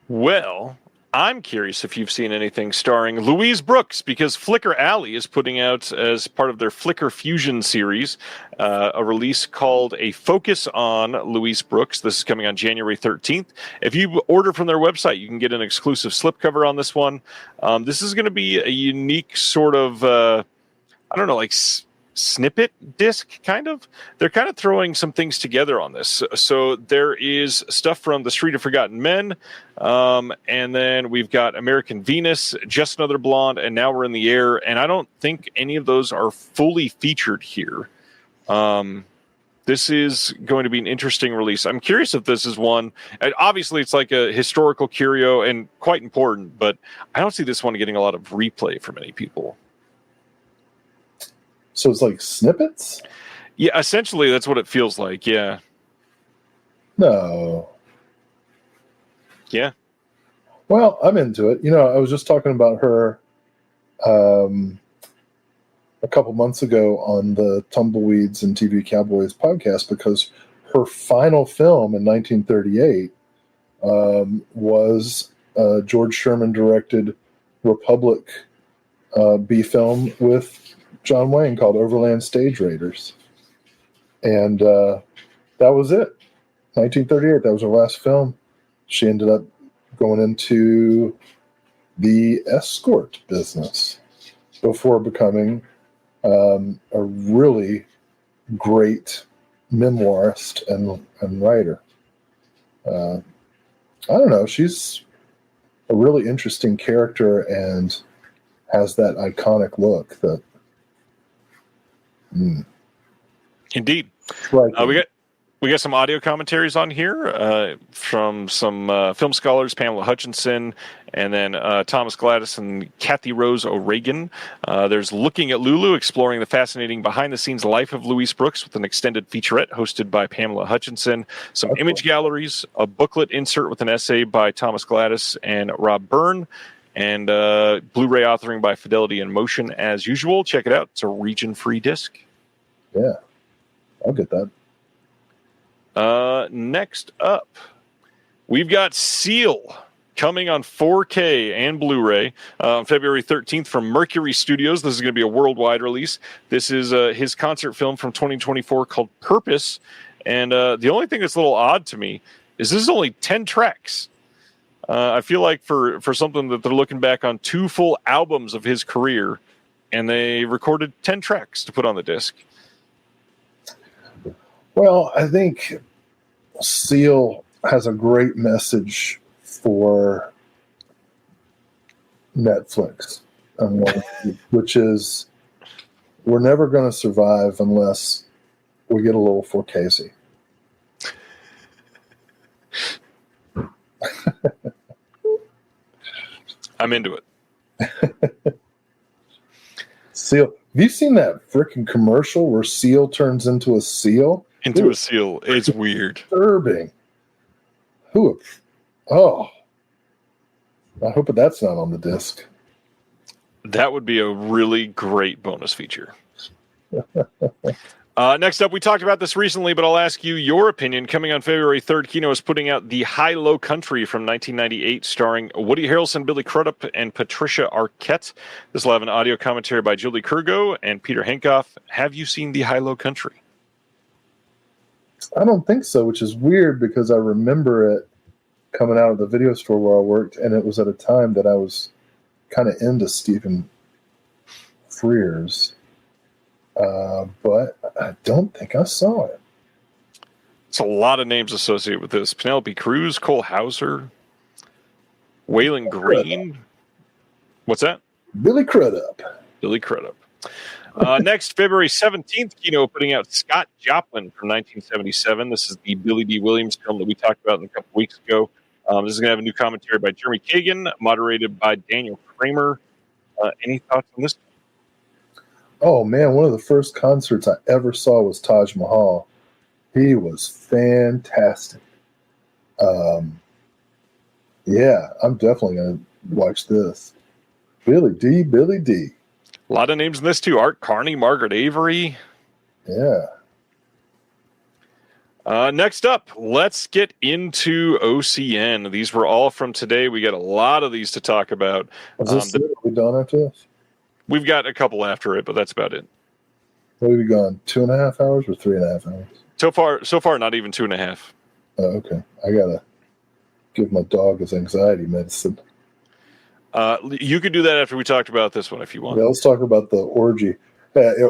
Well, I'm curious if you've seen anything starring Louise Brooks, because Flickr Alley is putting out, as part of their Flickr Fusion series, a release called A Focus on Louise Brooks. This is coming on January 13th. If you order from their website, you can get an exclusive slipcover on this one. This is going to be a unique sort of, like snippet disc, kind of. They're kind of throwing some things together on this. So there is stuff from The Street of Forgotten Men, and then we've got American Venus, Just Another Blonde, and Now We're in the Air. And I don't think any of those are fully featured here. This is going to be an interesting release. I'm curious if this is one. Obviously, it's like a historical curio and quite important, but I don't see this one getting a lot of replay from many people. So it's like snippets? Yeah, essentially, that's what it feels like. Yeah. No. Yeah. Well, I'm into it. I was just talking about her a couple months ago on the Tumbleweeds and TV Cowboys podcast, because her final film in 1938 was George Sherman directed Republic B film with John Wayne, called Overland Stage Raiders. And that was it. 1938, that was her last film. She ended up going into the escort business before becoming a really great memoirist and writer. I don't know. She's a really interesting character and has that iconic look that. Indeed. Right. We got some audio commentaries on here from some film scholars, Pamela Hutchinson, and then Thomas Gladys and Kathy Rose O'Regan. There's Looking at Lulu, exploring the fascinating behind-the-scenes life of Louise Brooks with an extended featurette hosted by Pamela Hutchinson. Some image galleries, a booklet insert with an essay by Thomas Gladys and Rob Byrne, and Blu-ray authoring by Fidelity in Motion as usual. Check it out. It's a region-free disc. Yeah, I'll get that. Next up, we've got Seal coming on 4K and Blu-ray on February 13th from Mercury Studios. This is going to be a worldwide release. This is his concert film from 2024 called Purpose. And the only thing that's a little odd to me is this is only 10 tracks. I feel like for something that they're looking back on 2 full albums of his career, and they recorded 10 tracks to put on the disc. Well, I think Seal has a great message for Netflix, which is we're never going to survive unless we get a little Forcasi. I'm into it. Seal. Have you seen that freaking commercial where Seal turns into a seal? Into a seal. It's weird. Disturbing. Oh. I hope that's not on the disc. That would be a really great bonus feature. Next up, we talked about this recently, but I'll ask you your opinion. Coming on February 3rd, Kino is putting out The High-Low Country from 1998, starring Woody Harrelson, Billy Crudup, and Patricia Arquette. This will have an audio commentary by Julie Kurgo and Peter Henkoff. Have you seen The High-Low Country? I don't think so, which is weird because I remember it coming out of the video store where I worked, and it was at a time that I was kind of into Stephen Frears. But I don't think I saw it. It's a lot of names associated with this. Penelope Cruz, Cole Hauser, Waylon Green. What's that? Billy Crudup. Billy Crudup. Next, February 17th, Kino putting out Scott Joplin from 1977. This is the Billy D. Williams film that we talked about a couple weeks ago. This is going to have a new commentary by Jeremy Kagan, moderated by Daniel Kramer. Any thoughts on this? Oh, man, one of the first concerts I ever saw was Taj Mahal. He was fantastic. Yeah, I'm definitely going to watch this. Billy D. A lot of names in this, too. Art Carney, Margaret Avery. Yeah. Next up, let's get into OCN. These were all from today. We got a lot of these to talk about. Is this it? Are we done after this? We've got a couple after it, but that's about it. What have we gone? 2.5 hours or 3.5 hours? So far, not even 2.5. Oh, okay. I gotta give my dog his anxiety medicine. You could do that after we talked about this one if you want. Yeah, let's talk about the orgy,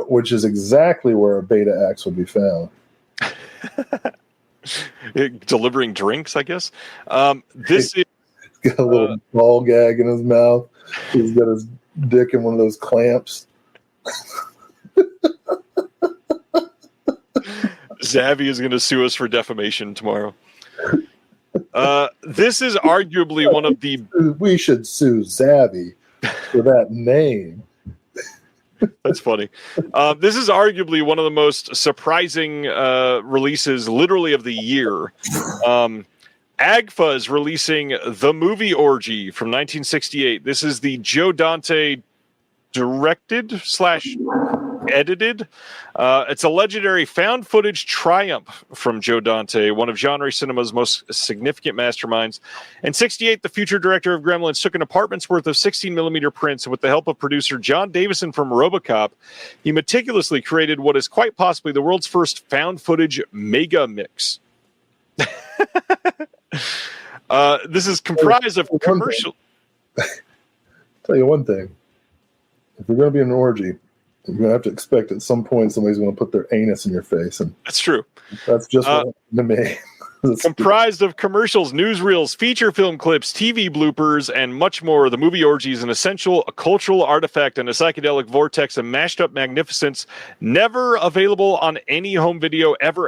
which is exactly where a beta axe will be found. Delivering drinks, I guess. This is He's got a little ball gag in his mouth. He's got his dick in one of those clamps. Zavi is going to sue us for defamation tomorrow. This is arguably one of the... We should sue Zavi for that name. That's funny. This is arguably one of the most surprising releases, literally, of the year. AGFA is releasing The Movie Orgy from 1968. This is the Joe Dante directed / edited. It's a legendary found footage triumph from Joe Dante, one of genre cinema's most significant masterminds. In 68, the future director of Gremlins took an apartment's worth of 16mm prints, and with the help of producer John Davison from RoboCop, he meticulously created what is quite possibly the world's first found footage mega mix. This is comprised of commercial. Tell you one thing. If you're going to be in an orgy, you're going to have to expect at some point somebody's going to put their anus in your face. And that's true. That's just what happened to me. Comprised of commercials, newsreels, feature film clips, TV bloopers, and much more, The Movie Orgy is an essential cultural artifact and a psychedelic vortex of mashed up magnificence, never available on any home video ever,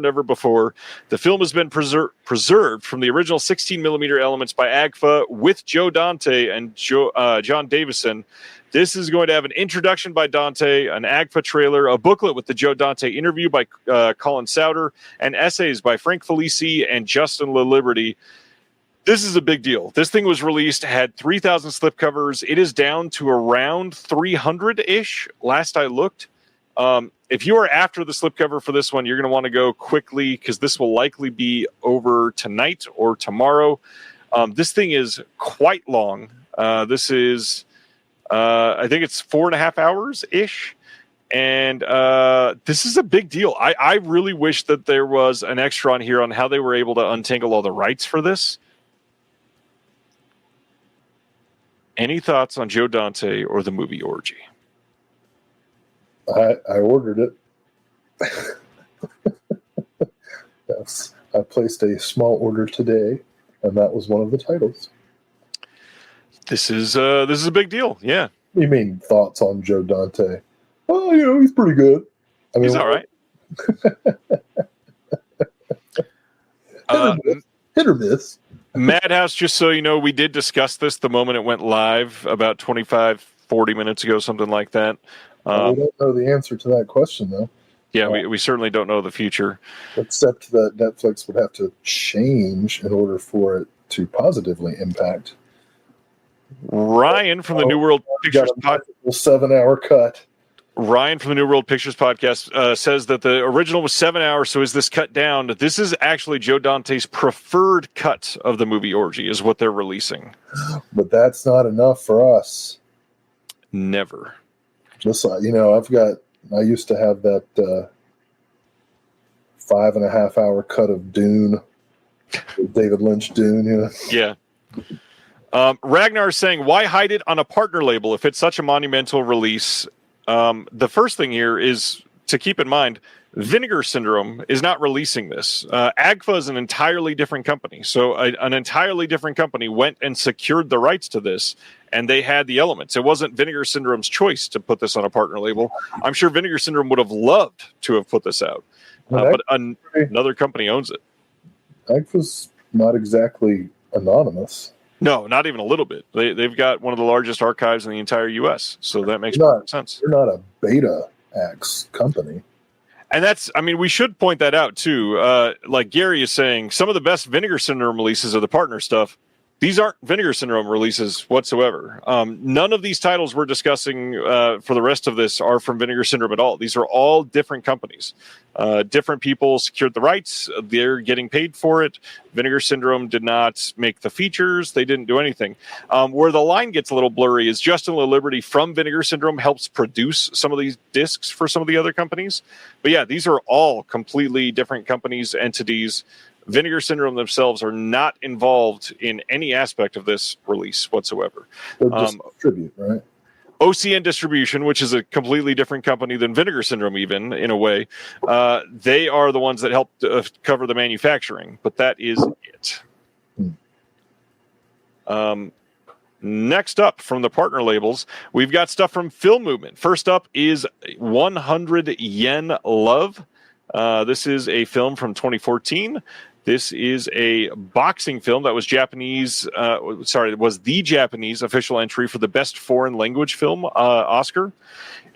never before. The film has been preserved from the original 16mm elements by AGFA with Joe Dante and John Davison. This is going to have an introduction by Dante, an AGFA trailer, a booklet with the Joe Dante interview by Colin Souter, and essays by Frank Felici and Justin LaLiberty. This is a big deal. This thing was released, had 3,000 slipcovers. It is down to around 300-ish, last I looked. If you are after the slipcover for this one, you're going to want to go quickly because this will likely be over tonight or tomorrow. This thing is quite long. This is, I think it's 4.5 hours ish. And this is a big deal. I really wish that there was an extra on here on how they were able to untangle all the rights for this. Any thoughts on Joe Dante or the movie Orgy? I ordered it. Yes, I placed a small order today, and that was one of the titles. This is a big deal. Yeah. You mean thoughts on Joe Dante? Well, he's pretty good. I mean, He's all right. hit or miss. Madhouse, just so you know, we did discuss this the moment it went live about 25, 40 minutes ago, something like that. We don't know the answer to that question, though. Yeah, we certainly don't know the future. Except that Netflix would have to change in order for it to positively impact. Ryan from the New World Pictures podcast, 7-hour cut. Ryan from the New World Pictures podcast says that the original was 7 hours. So is this cut down? This is actually Joe Dante's preferred cut of the movie Orgy, is what they're releasing. But that's not enough for us. Never. Listen, I used to have that 5.5 hour cut of Dune, David Lynch Dune. Yeah. Ragnar is saying, why hide it on a partner label if it's such a monumental release? The first thing here is to keep in mind, Vinegar Syndrome is not releasing this. AGFA is an entirely different company. So an entirely different company went and secured the rights to this, and they had the elements. It wasn't Vinegar Syndrome's choice to put this on a partner label. I'm sure Vinegar Syndrome would have loved to have put this out, but another company owns it. AGFA's not exactly anonymous. No, not even a little bit. They've got one of the largest archives in the entire U.S., so that makes perfect sense. They're not a Beta X company. And we should point that out, too. Like Gary is saying, some of the best Vinegar Syndrome releases are the partner stuff. These aren't Vinegar Syndrome releases whatsoever. None of these titles we're discussing for the rest of this are from Vinegar Syndrome at all. These are all different companies. Different people secured the rights. They're getting paid for it. Vinegar Syndrome did not make the features. They didn't do anything. Where the line gets a little blurry is Justin LaLiberty from Vinegar Syndrome helps produce some of these discs for some of the other companies. But yeah, these are all completely different companies, entities. Vinegar Syndrome themselves are not involved in any aspect of this release whatsoever. They just distribute, right? OCN Distribution, which is a completely different company than Vinegar Syndrome, even in a way, they are the ones that help cover the manufacturing, but that is it. Next up from the partner labels, we've got stuff from Film Movement. First up is 100 Yen Love. This is a film from 2014. This is a boxing film that was was the Japanese official entry for the Best Foreign Language Film Oscar.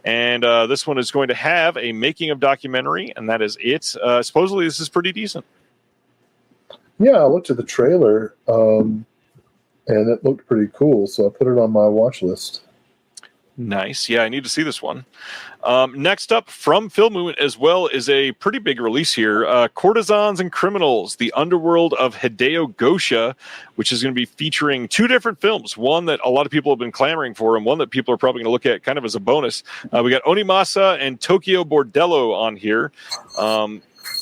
And this one is going to have a making of documentary, and that is it. Supposedly, this is pretty decent. Yeah, I looked at the trailer, and it looked pretty cool, so I put it on my watch list. Nice. Yeah, I need to see this one. Next up from Film Movement as well is a pretty big release here. Courtesans and Criminals, The Underworld of Hideo Gosha, which is going to be featuring two different films. One that a lot of people have been clamoring for and one that people are probably going to look at kind of as a bonus. We got Onimasa and Tokyo Bordello on here.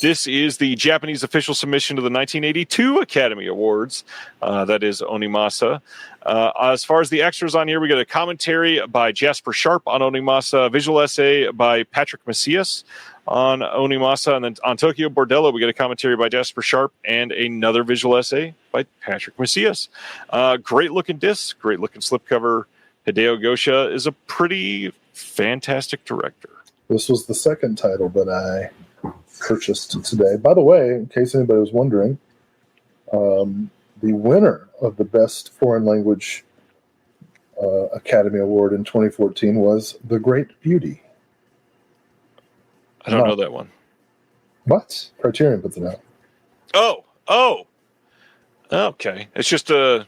This is the Japanese official submission to the 1982 Academy Awards. That is Onimasa. As far as the extras on here, we got a commentary by Jasper Sharp on Onimasa, a visual essay by Patrick Macias on Onimasa, and then on Tokyo Bordello, we got a commentary by Jasper Sharp and another visual essay by Patrick Macias. Great looking disc, great looking slipcover. Hideo Gosha is a pretty fantastic director. This was the second title that I purchased today. By the way, in case anybody was wondering, the winner of the Best Foreign Language Academy Award in 2014 was The Great Beauty. I don't know that one. What? Criterion puts it out. Oh. Okay. It's just a,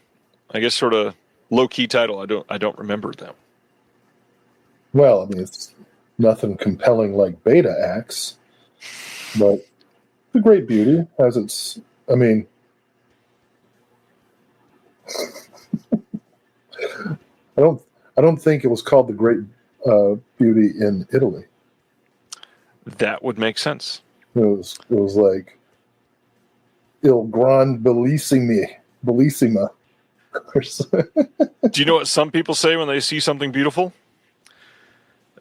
I guess, sort of low-key title. I don't remember that. Well, I mean, it's nothing compelling like Beta Axe, but The Great Beauty has its, I mean, I don't think it was called The Great Beauty in Italy. That would make sense. It was like Il Gran Bellissima. Do you know what some people say when they see something beautiful?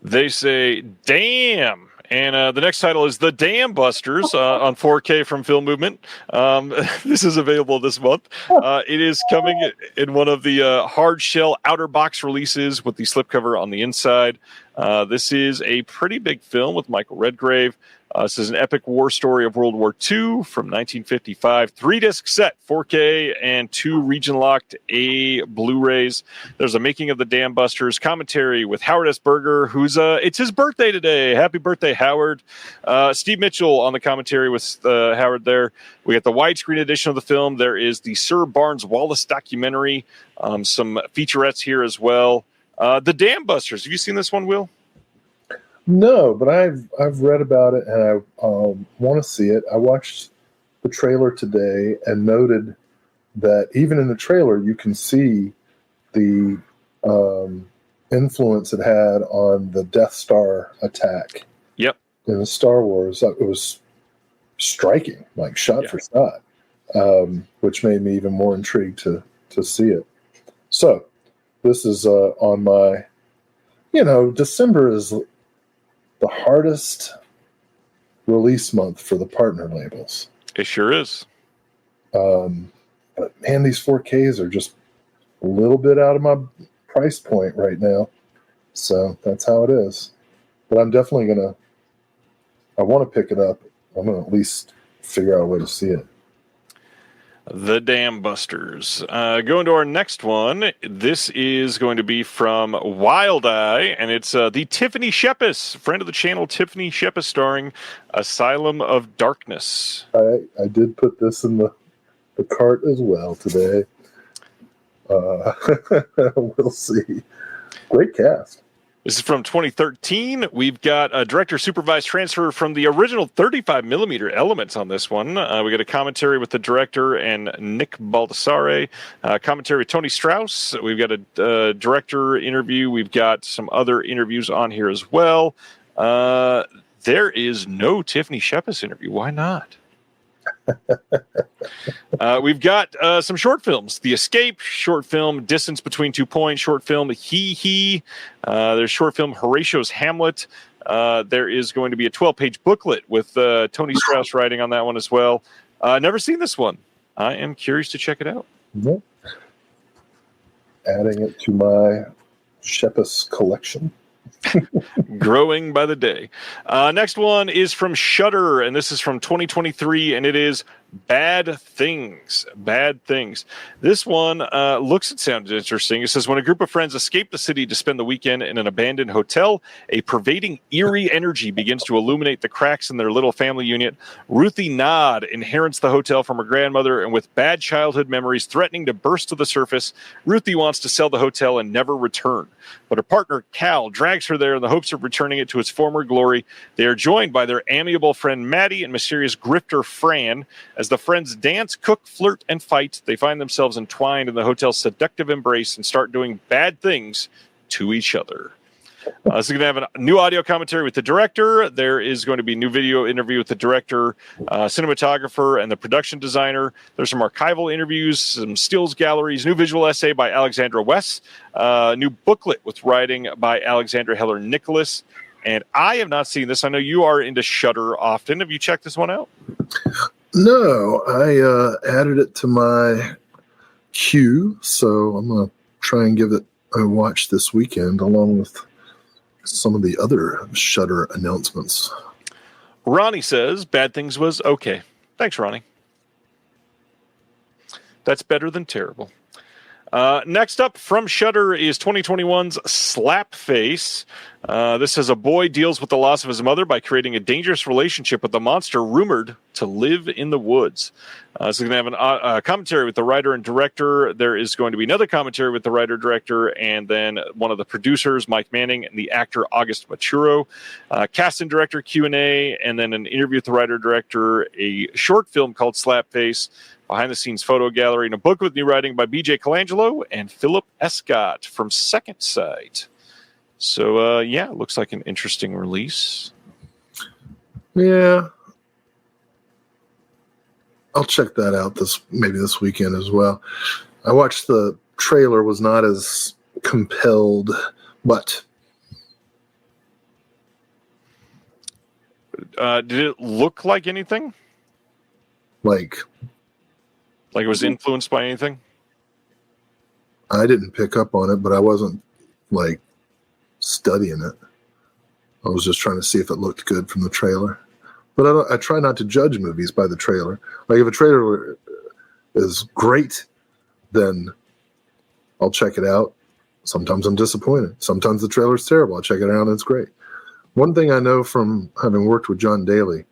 They say, damn. And the next title is The Dam Busters on 4K from Film Movement. This is available this month. It is coming in one of the hard shell outer box releases with the slipcover on the inside. This is a pretty big film with Michael Redgrave. This is an epic war story of World War II from 1955. 3-disc set, 4K, and 2 region-locked A Blu-rays. There's a making of the Dam Busters commentary with Howard S. Berger, who's it's his birthday today. Happy birthday, Howard. Steve Mitchell on the commentary with Howard there. We got the widescreen edition of the film. There is the Sir Barnes Wallace documentary. Some featurettes here as well. The Dam Busters. Have you seen this one, Will? No, but I've read about it and I want to see it. I watched the trailer today and noted that even in the trailer you can see the influence it had on the Death Star attack. Yep. In Star Wars, it was striking, like shot for shot, which made me even more intrigued to see it. So this is on my, December is the hardest release month for the partner labels. It sure is. But man, these 4Ks are just a little bit out of my price point right now. So that's how it is. But I'm definitely I want to pick it up. I'm going to at least figure out a way to see it. The Dam Busters. Going to our next one. This is going to be from Wild Eye, and it's the Tiffany Shepis, friend of the channel, Tiffany Shepis, starring Asylum of Darkness. I did put this in the cart as well today. We'll see. Great cast. This is from 2013. We've got a director supervised transfer from the original 35mm elements on this one. We got a commentary with the director and Nick Baldassare. Commentary with Tony Strauss. We've got a director interview. We've got some other interviews on here as well. There is no Tiffany Shepis interview. Why not? We've got some short films. The Escape, short film Distance Between 2 Points, short film He. There's short film Horatio's Hamlet. There is going to be a 12-page booklet with Tony Strauss writing on that one as well. Never seen this one. I am curious to check it out. Mm-hmm. Adding it to my Shepis collection. Growing by the day. Next one is from Shudder, and this is from 2023, and it is Bad Things. Bad Things. This one looks and sounds interesting. It says, when a group of friends escape the city to spend the weekend in an abandoned hotel, a pervading eerie energy begins to illuminate the cracks in their little family unit. Ruthie Nod inherits the hotel from her grandmother, and with bad childhood memories threatening to burst to the surface, Ruthie wants to sell the hotel and never return. But her partner, Cal, drags her there in the hopes of returning it to its former glory. They are joined by their amiable friend Maddie and mysterious grifter Fran. As the friends dance, cook, flirt, and fight, they find themselves entwined in the hotel's seductive embrace and start doing bad things to each other. So we're going to have a new audio commentary with the director. There is going to be a new video interview with the director, cinematographer, and the production designer. There's some archival interviews, some stills galleries, new visual essay by Alexandra West, new booklet with writing by Alexandra Heller Nicholas. And I have not seen this. I know you are into Shudder often. Have you checked this one out? No, I added it to my queue, so I'm going to try and give it a watch this weekend along with some of the other Shudder announcements. Ronnie says Bad Things was okay. Thanks, Ronnie. That's better than terrible. Next up from Shudder is 2021's Slapface. This says a boy deals with the loss of his mother by creating a dangerous relationship with a monster rumored to live in the woods. So we're going to have a commentary with the writer and director. There is going to be another commentary with the writer-director and then one of the producers, Mike Manning, and the actor, August Maturo. Cast and director Q&A, and then an interview with the writer-director, a short film called Slapface. behind-the-scenes photo gallery, and a book with new writing by B.J. Colangelo and Philip Escott from Second Sight. So, yeah, it looks like an interesting release. Yeah. I'll check that out this weekend as well. I watched the trailer, was not as compelled, but did it look like anything? Like it was influenced by anything? I didn't pick up on it, but I wasn't like studying it. I was just trying to see if it looked good from the trailer. But I try not to judge movies by the trailer. Like if a trailer is great, then I'll check it out. Sometimes I'm disappointed. Sometimes the trailer's terrible. I'll check it out and it's great. One thing I know from having worked with John Daly,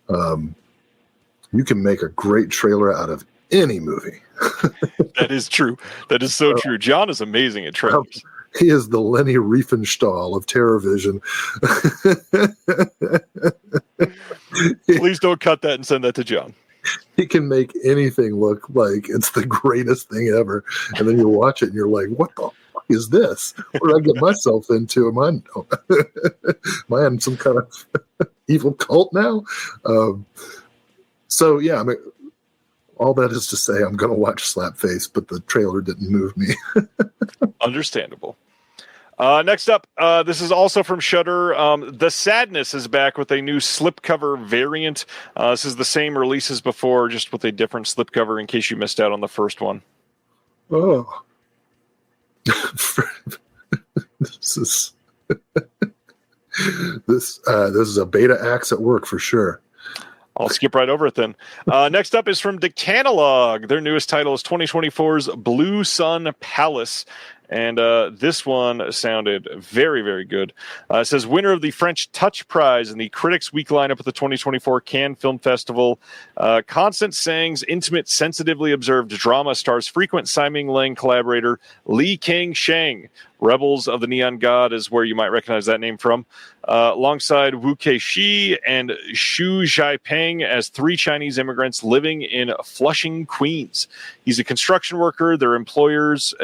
you can make a great trailer out of any movie. That is true. That is so true. John is amazing at trailers. He is the Lenny Riefenstahl of TerrorVision. Please don't cut that and send that to John. He can make anything look like it's the greatest thing ever. And then you watch it and you're like, what the fuck is this? What did I get myself into? Am I in some kind of evil cult now? So, yeah, I mean, all that is to say, I'm going to watch Slapface, but the trailer didn't move me. Understandable. Next up, this is also from Shudder. The Sadness is back with a new slipcover variant. This is the same release as before, just with a different slipcover in case you missed out on the first one. Oh. This is a beta axe at work for sure. I'll skip right over it then. Next up is from Decanalog. Their newest title is 2024's Blue Sun Palace. And this one sounded very, very good. It says, winner of the French Touch Prize in the Critics' Week lineup at the 2024 Cannes Film Festival. Constance Tsang's intimate, sensitively observed drama stars frequent Simon Lang collaborator Li Kang-sheng. Rebels of the Neon God is where you might recognize that name from. Alongside Wu Kei-shi and Xu Zhaipeng as three Chinese immigrants living in Flushing, Queens. He's a construction worker. They're employees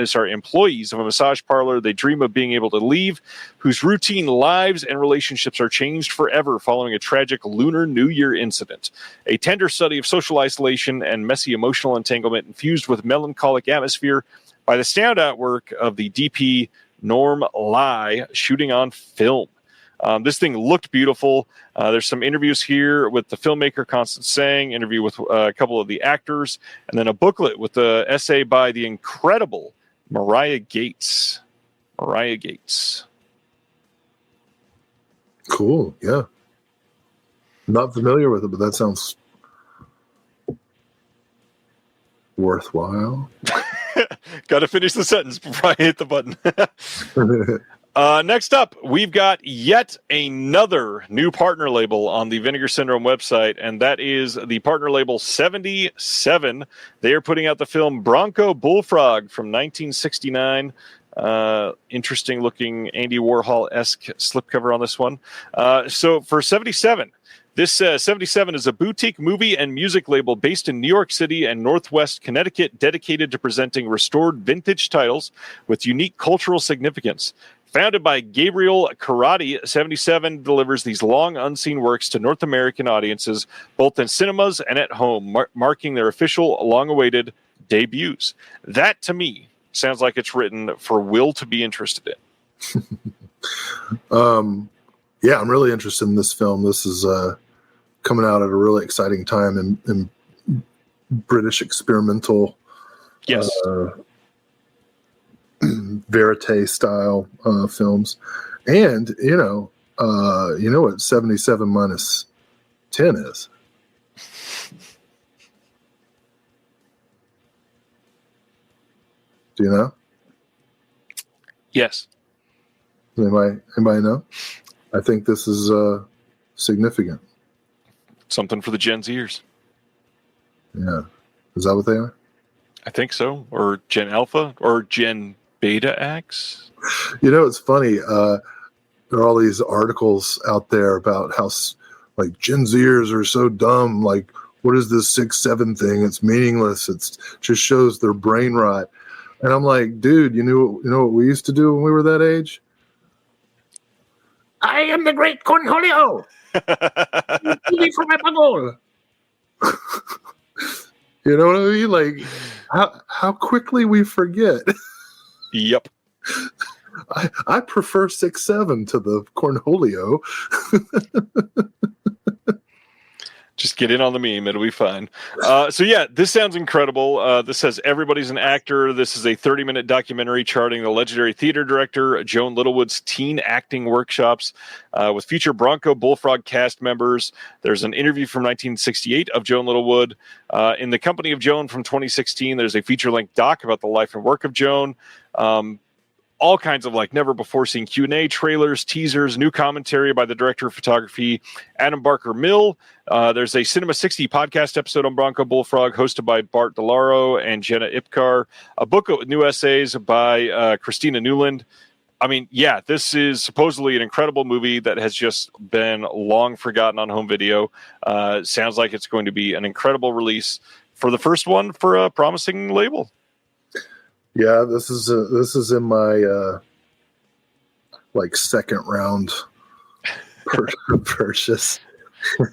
of a massage parlor they dream of being able to leave, whose routine lives and relationships are changed forever following a tragic Lunar New Year incident. A tender study of social isolation and messy emotional entanglement infused with melancholic atmosphere by the standout work of the DP Norm Lai shooting on film. This thing looked beautiful. There's some interviews here with the filmmaker Constance Tsang, interview with a couple of the actors, and then a booklet with the essay by the incredible Mariah Gates. Mariah Gates. Cool, yeah. Not familiar with it, but that sounds worthwhile. Got to finish the sentence before I hit the button. Next up, we've got yet another new partner label on the Vinegar Syndrome website, and that is the partner label 77. They are putting out the film Bronco Bullfrog from 1969. Interesting looking Andy Warhol-esque slipcover on this one. So for 77, this 77 is a boutique movie and music label based in New York City and Northwest Connecticut, dedicated to presenting restored vintage titles with unique cultural significance. Founded by Gabriel Karate, 77 delivers these long unseen works to North American audiences, both in cinemas and at home, marking their official long-awaited debuts. That, to me, sounds like it's written for Will to be interested in. Yeah, I'm really interested in this film. This is coming out at a really exciting time in British experimental, yes, verite style films. And you know what 77 minus 10 is? Do you know? Yes. Anybody know? I think this is significant. Something for the Gen Zers. Yeah. Is that what they are? I think so. Or Gen Alpha or Gen Beta X. You know, it's funny. There are all these articles out there about how like Gen Zers are so dumb. Like, what is this 6-7 thing? It's meaningless. It's just shows their brain rot. And I'm like, dude, you know what we used to do when we were that age? I am the great Cornholio. For my buggle. You know what I mean? Like how quickly we forget. Yep. I prefer 6-7 to the Cornholio. Just get in on the meme. It'll be fine. So yeah, this sounds incredible. This says everybody's an actor. This is a 30-minute documentary charting the legendary theater director Joan Littlewood's teen acting workshops with future Bronco Bullfrog cast members. There's an interview from 1968 of Joan Littlewood. In the company of Joan from 2016, there's a feature-length doc about the life and work of Joan. All kinds of never before seen Q&A, trailers, teasers, new commentary by the director of photography, Adam Barker Mill. There's a Cinema 60 podcast episode on Bronco Bullfrog hosted by Bart DeLauro and Jenna Ipkar. A book with new essays by Christina Newland. I mean, yeah, this is supposedly an incredible movie that has just been long forgotten on home video. Sounds like it's going to be an incredible release for the first one for a promising label. Yeah, this is in my second round purchase.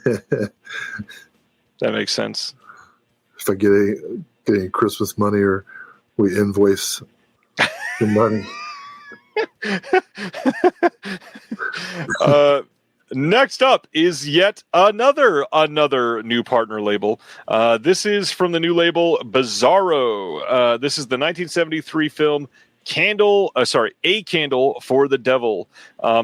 That makes sense. If I get any Christmas money or we invoice the money. Next up is yet another new partner label. This is from the new label Bizarro. This is the 1973 film A Candle for the Devil.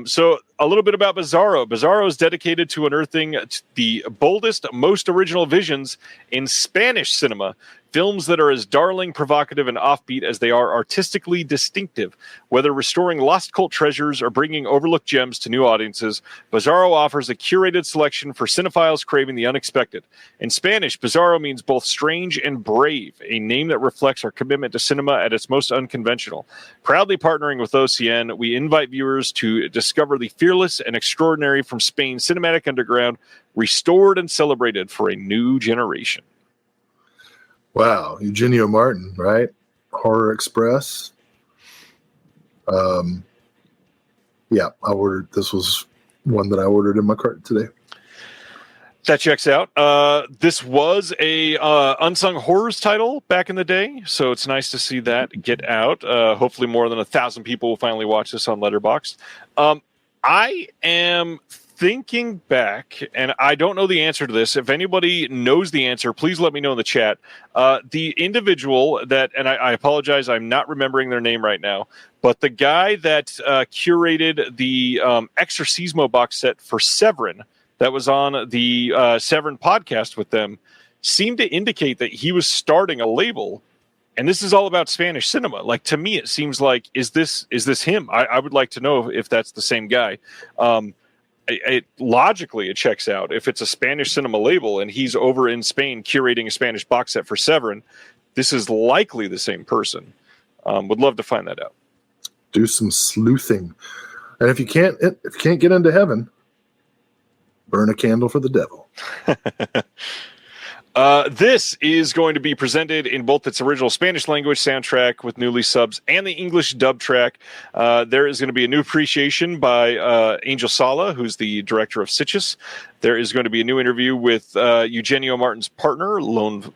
So a little bit about Bizarro. Bizarro is dedicated to unearthing the boldest, most original visions in Spanish cinema. Films that are as darling, provocative, and offbeat as they are artistically distinctive. Whether restoring lost cult treasures or bringing overlooked gems to new audiences, Bizarro offers a curated selection for cinephiles craving the unexpected. In Spanish, Bizarro means both strange and brave, a name that reflects our commitment to cinema at its most unconventional. Proudly partnering with OCN, we invite viewers to discover the fearless and extraordinary from Spain's cinematic underground, restored and celebrated for a new generation. Wow, Eugenio Martin, right? Horror Express. Yeah, this was one that I ordered in my cart today. That checks out. This was a unsung horrors title back in the day, so it's nice to see that get out. Hopefully more than 1,000 people will finally watch this on Letterboxd. I am thinking back, and I don't know the answer to this. If anybody knows the answer, please let me know in the chat. The individual that, and I apologize, I'm not remembering their name right now, but the guy that curated the Exorcismo box set for Severin that was on the Severin podcast with them seemed to indicate that he was starting a label. And this is all about Spanish cinema. To me, it seems like, is this him? I would like to know if that's the same guy. Logically, it checks out. If it's a Spanish cinema label and he's over in Spain curating a Spanish box set for Severin, this is likely the same person. Would love to find that out. Do some sleuthing, and if you can't get into heaven, burn a candle for the devil. This is going to be presented in both its original Spanish language soundtrack with newly subs and the English dub track. There is going to be a new appreciation by Angel Sala, who's the director of Sitges. There is going to be a new interview with Eugenio Martin's partner, Lone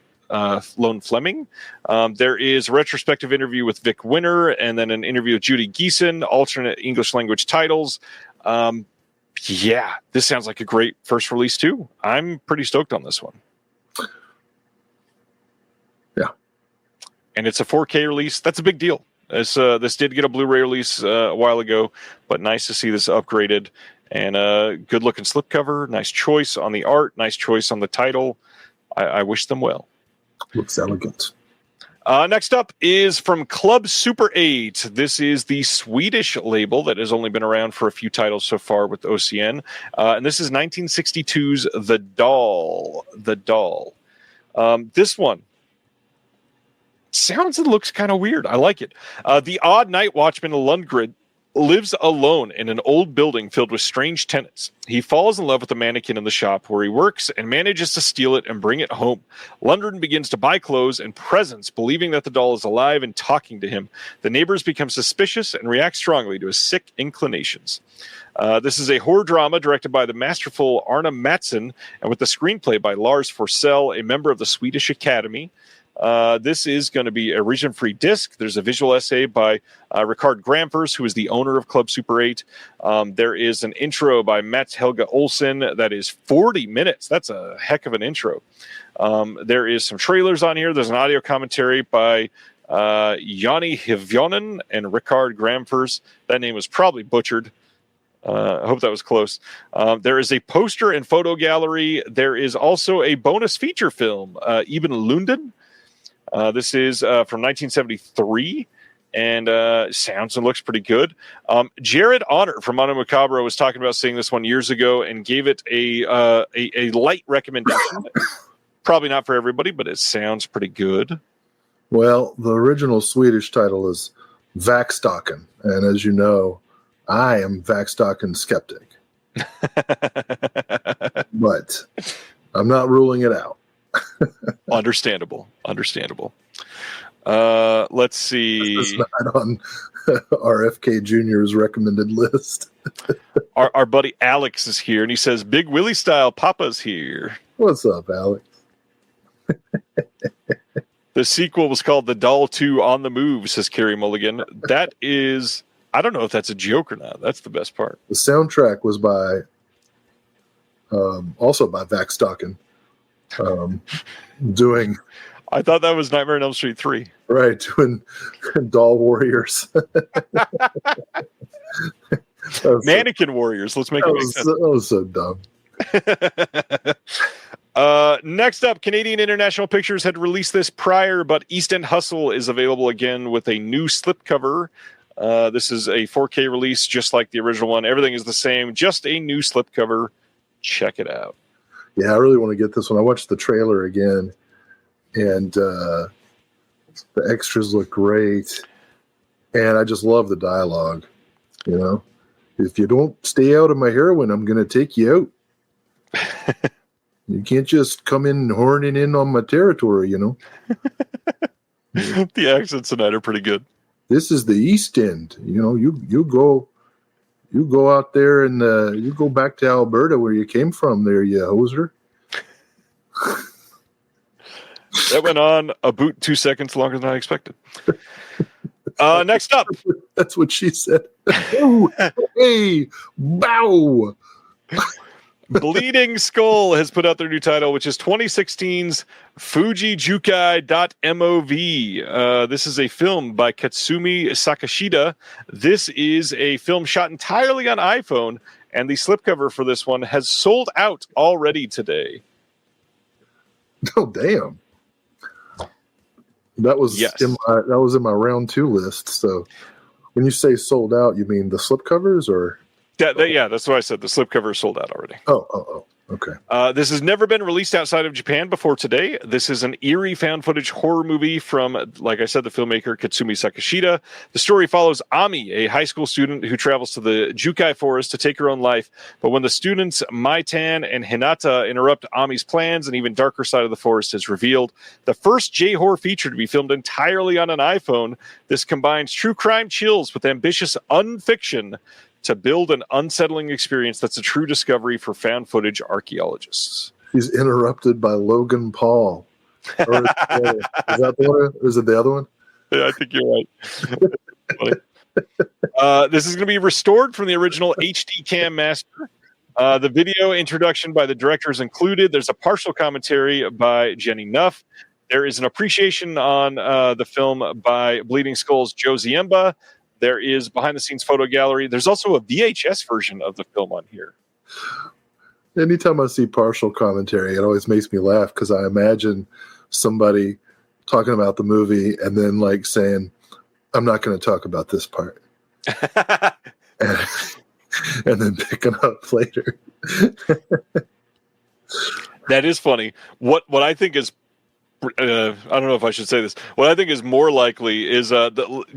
Fleming. There is a retrospective interview with Vic Winter, and then an interview with Judy Geeson, alternate English language titles. Yeah, this sounds like a great first release too. I'm pretty stoked on this one. And it's a 4K release. That's a big deal. This did get a Blu-ray release a while ago, but nice to see this upgraded. And good-looking slipcover. Nice choice on the art. Nice choice on the title. I wish them well. Looks elegant. Next up is from Club Super 8. This is the Swedish label that has only been around for a few titles so far with OCN. And this is 1962's The Doll. The Doll. This one sounds and looks kind of weird. I like it. The odd night watchman Lundgren lives alone in an old building filled with strange tenants. He falls in love with a mannequin in the shop where he works and manages to steal it and bring it home. London begins to buy clothes and presents, believing that the doll is alive and talking to him. The neighbors become suspicious and react strongly to his sick inclinations. This is a horror drama directed by the masterful Arne Mattsson and with the screenplay by Lars Forsell, a member of the Swedish Academy. This is going to be a region-free disc. There's a visual essay by Rikard Gramfors, who is the owner of Club Super 8. There is an intro by Mats Helge Olsen that is 40 minutes. That's a heck of an intro. There is some trailers on here. There's an audio commentary by Jani Hivjonen and Rikard Gramfors. That name was probably butchered. I hope that was close. There is a poster and photo gallery. There is also a bonus feature film, Eben Lunden. This is from 1973 and sounds and looks pretty good. Jared Honor from Mono Macabro was talking about seeing this one years ago and gave it a light recommendation. Probably not for everybody, but it sounds pretty good. Well, the original Swedish title is Vaxstaken, and as you know, I am Vaxstaken skeptic. But I'm not ruling it out. Understandable. Let's see. It's not on RFK Jr.'s recommended list. Our buddy Alex is here, and he says, Big Willie style, Papa's here. What's up, Alex? The sequel was called The Doll 2 On the Move, says Carrie Mulligan. That is, I don't know if that's a joke or not. That's the best part. The soundtrack was by, also by Vaxstaken. Doing, I thought that was Nightmare on Elm Street 3. Right, doing Doll Warriors. Mannequin Warriors. Let's make it make sense. That was so dumb. Next up, Canadian International Pictures had released this prior, but East End Hustle is available again with a new slipcover. This is a 4K release, just like the original one. Everything is the same, just a new slipcover. Check it out. Yeah, I really want to get this one. I watched the trailer again, and the extras look great. And I just love the dialogue. You know, if you don't stay out of my heroin, I'm going to take you out. You can't just come in horning in on my territory, you know. The accents tonight are pretty good. This is the East End. You know, you go out there and you go back to Alberta where you came from there, you hoser. That went on a boot 2 seconds longer than I expected. Next up. That's what she said. Oh, hey, bow. Bleeding Skull has put out their new title, which is 2016's Fujijukai.mov. This is a film by Katsumi Sakashida. This is a film shot entirely on iPhone, and the slipcover for this one has sold out already today. Oh, damn. That was in my round 2 list. So when you say sold out, you mean the slipcovers or? Yeah, that's what I said. The slipcover is sold out already. Oh, okay. This has never been released outside of Japan before today. This is an eerie found footage horror movie from, like I said, the filmmaker Katsumi Sakashida. The story follows Ami, a high school student who travels to the Jukai forest to take her own life. But when the students Maitan and Hinata interrupt Ami's plans, an even darker side of the forest is revealed. The first J-horror feature to be filmed entirely on an iPhone, this combines true crime chills with ambitious unfiction to build an unsettling experience that's a true discovery for found footage archaeologists. He's interrupted by Logan Paul. Or is that the one? Or is it the other one? Yeah, I think you're right. This is going to be restored from the original HD Cam Master. The video introduction by the director is included. There's a partial commentary by Jenny Nuff. There is an appreciation on the film by Bleeding Skull's Joe Ziemba. There is behind-the-scenes photo gallery. There's also a VHS version of the film on here. Anytime I see partial commentary, it always makes me laugh because I imagine somebody talking about the movie and then like saying, I'm not going to talk about this part. and then picking up later. That is funny. What I think is I don't know if I should say this. What I think is more likely is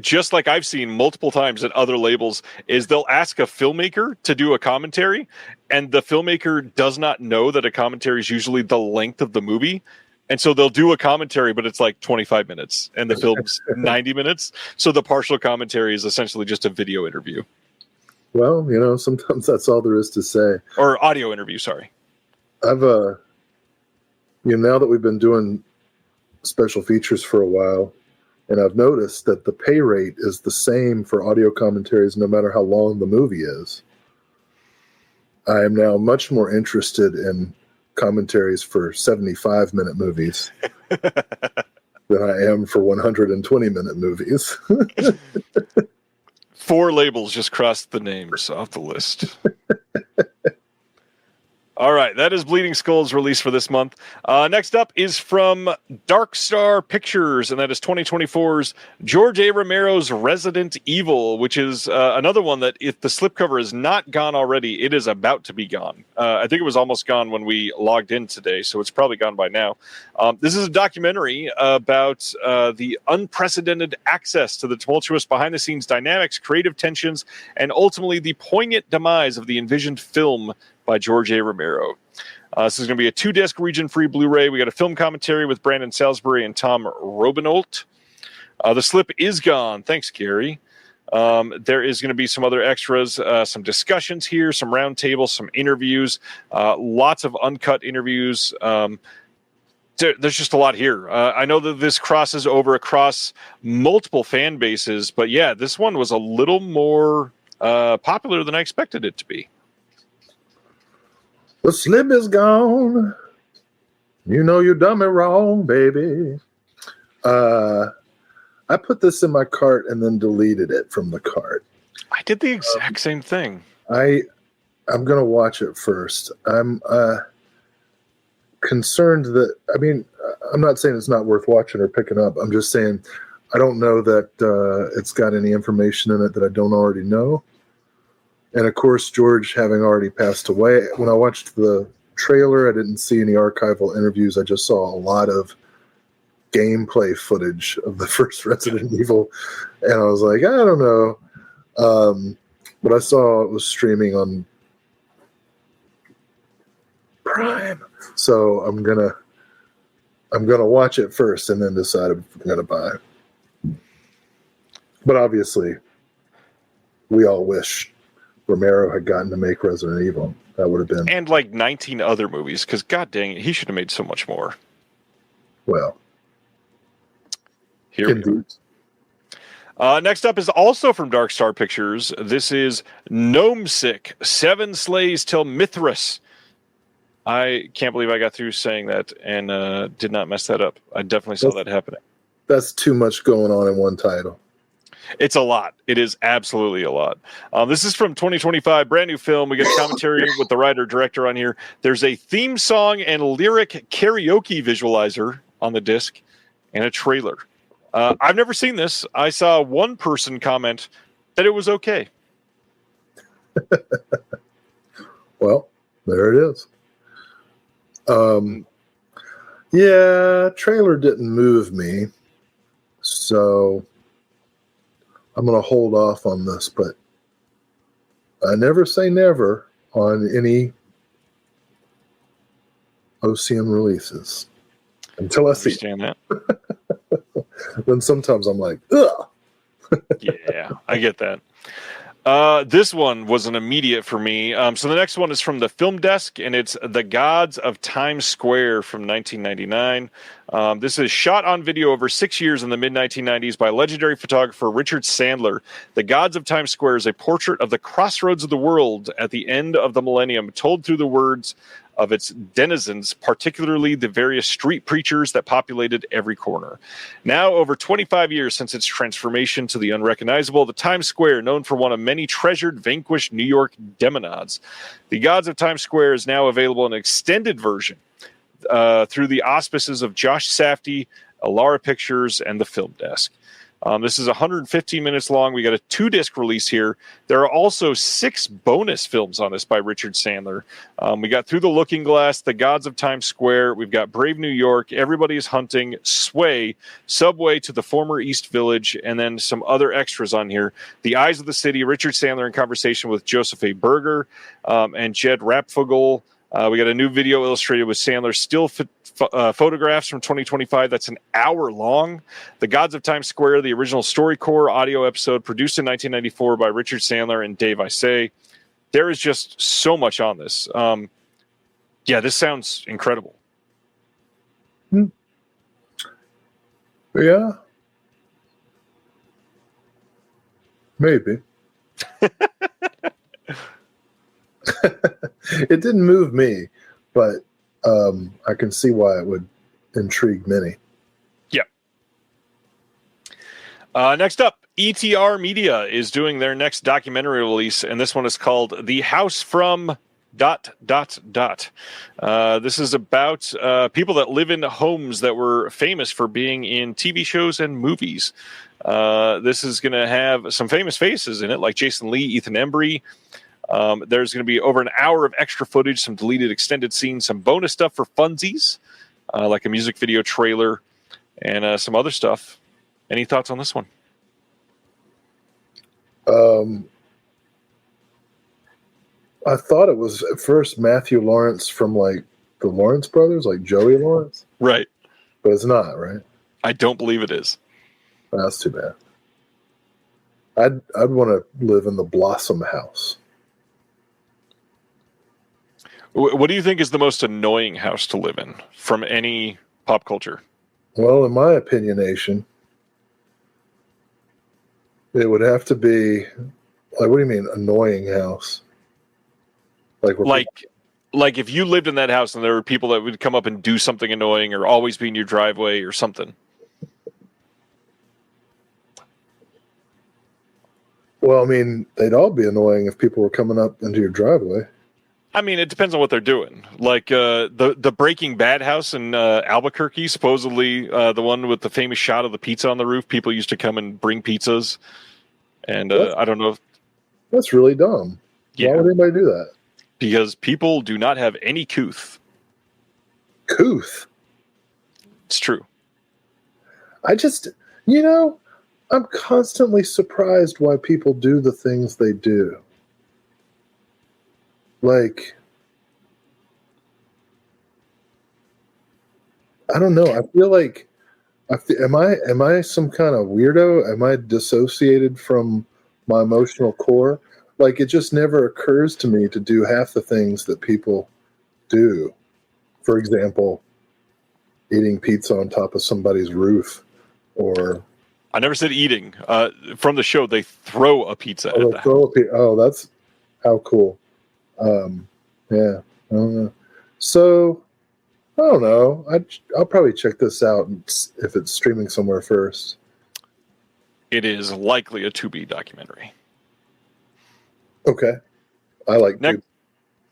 just like I've seen multiple times at other labels, is they'll ask a filmmaker to do a commentary, and the filmmaker does not know that a commentary is usually the length of the movie. And so they'll do a commentary, but it's like 25 minutes, and the film's 90 minutes. So the partial commentary is essentially just a video interview. Well, sometimes that's all there is to say. Or audio interview, sorry. I've, now that we've been doing special features for a while, and I've noticed that the pay rate is the same for audio commentaries no matter how long the movie is. I am now much more interested in commentaries for 75-minute movies than I am for 120-minute movies. 4 labels just crossed the names off the list. All right, that is Bleeding Skulls release for this month. Next up is from Dark Star Pictures, and that is 2024's George A. Romero's Resident Evil, which is another one that, if the slipcover is not gone already, it is about to be gone. I think it was almost gone when we logged in today, so it's probably gone by now. This is a documentary about the unprecedented access to the tumultuous behind-the-scenes dynamics, creative tensions, and ultimately the poignant demise of the envisioned film by George A. Romero. This is going to be a 2-disc region-free Blu-ray. We got a film commentary with Brandon Salisbury and Tom Robinolt. The slip is gone. Thanks, Gary. There is going to be some other extras, some discussions here, some roundtables, some interviews, lots of uncut interviews. There's just a lot here. I know that this crosses over across multiple fan bases, but yeah, this one was a little more popular than I expected it to be. The slip is gone. You done me wrong, baby. I put this in my cart and then deleted it from the cart. I did the exact same thing. I'm going to watch it first. I'm concerned that, I'm not saying it's not worth watching or picking up. I'm just saying I don't know that it's got any information in it that I don't already know. And of course, George having already passed away, when I watched the trailer, I didn't see any archival interviews. I just saw a lot of gameplay footage of the first Resident Evil. And I was like, I don't know. But I saw it was streaming on Prime. So I'm gonna watch it first and then decide if I'm gonna buy it. But obviously, we all wish Romero had gotten to make Resident Evil. That would have been... And like 19 other movies, because god dang it, he should have made so much more. Well. Here we are. Next up is also from Dark Star Pictures. This is Gnomesick, 7 Slays Till Mithras. I can't believe I got through saying that and did not mess that up. I definitely saw that happening. That's too much going on in one title. It's a lot. It is absolutely a lot. This is from 2025, brand new film. We get a commentary with the writer-director on here. There's a theme song and lyric karaoke visualizer on the disc and a trailer. I've never seen this. I saw one person comment that it was okay. Well, there it is. Yeah, trailer didn't move me. So I'm going to hold off on this, but I never say never on any OCM releases until I see that. Then sometimes I'm like, ugh. Yeah, I get that. This one was an immediate for me. So the next one is from the Film Desk, and it's The Gods of Times Square from 1999. This is shot on video over 6 years in the mid-1990s by legendary photographer Richard Sandler. The Gods of Times Square is a portrait of the crossroads of the world at the end of the millennium, told through the words of its denizens, particularly the various street preachers that populated every corner. Now, over 25 years since its transformation to the unrecognizable, the Times Square, known for one of many treasured, vanquished New York demonads. The Gods of Times Square is now available in an extended version through the auspices of Josh Safdie, Alara Pictures, and the Film Desk. This is 115 minutes long. We got a 2-disc release here. There are also 6 bonus films on this by Richard Sandler. We got Through the Looking Glass, The Gods of Times Square. We've got Brave New York, Everybody is Hunting, Sway, Subway to the Former East Village, and then some other extras on here. The Eyes of the City, Richard Sandler in conversation with Joseph A. Berger and Jed Rapfogel. We got a new video illustrated with Sandler still photographs from 2025. That's an hour long. The Gods of Times Square, the original StoryCorps audio episode, produced in 1994 by Richard Sandler and Dave Isay. There is just so much on this. This sounds incredible. Yeah. Maybe. It didn't move me, but I can see why it would intrigue many. Yeah. Next up, ETR Media is doing their next documentary release, and this one is called The House from ... This is about people that live in homes that were famous for being in TV shows and movies. This is going to have some famous faces in it, like Jason Lee, Ethan Embry. There's going to be over an hour of extra footage, some deleted extended scenes, some bonus stuff for funsies, like a music video trailer, and some other stuff. Any thoughts on this one? I thought it was at first Matthew Lawrence from like the Lawrence brothers, like Joey Lawrence. Right. But it's not, right? I don't believe it is. That's too bad. I'd want to live in the Blossom House. What do you think is the most annoying house to live in from any pop culture? Well, in my opinionation, it would have to be like, what do you mean annoying house? Like if you lived in that house and there were people that would come up and do something annoying or always be in your driveway or something. Well, I mean, they'd all be annoying if people were coming up into your driveway. I mean, it depends on what they're doing. Like the Breaking Bad house in Albuquerque, supposedly the one with the famous shot of the pizza on the roof. People used to come and bring pizzas, and I don't know. That's really dumb. Yeah. Why would anybody do that? Because people do not have any couth. Couth? It's true. I just, I'm constantly surprised why people do the things they do. Like, I don't know. I feel like, am I some kind of weirdo? Am I dissociated from my emotional core? Like, it just never occurs to me to do half the things that people do. For example, eating pizza on top of somebody's roof, or I never said eating. From the show, they throw a pizza at the house. Oh, that's how cool. Yeah. I don't know. So, I don't know. I'll probably check this out if it's streaming somewhere first. It is likely a to-be documentary. Okay. I like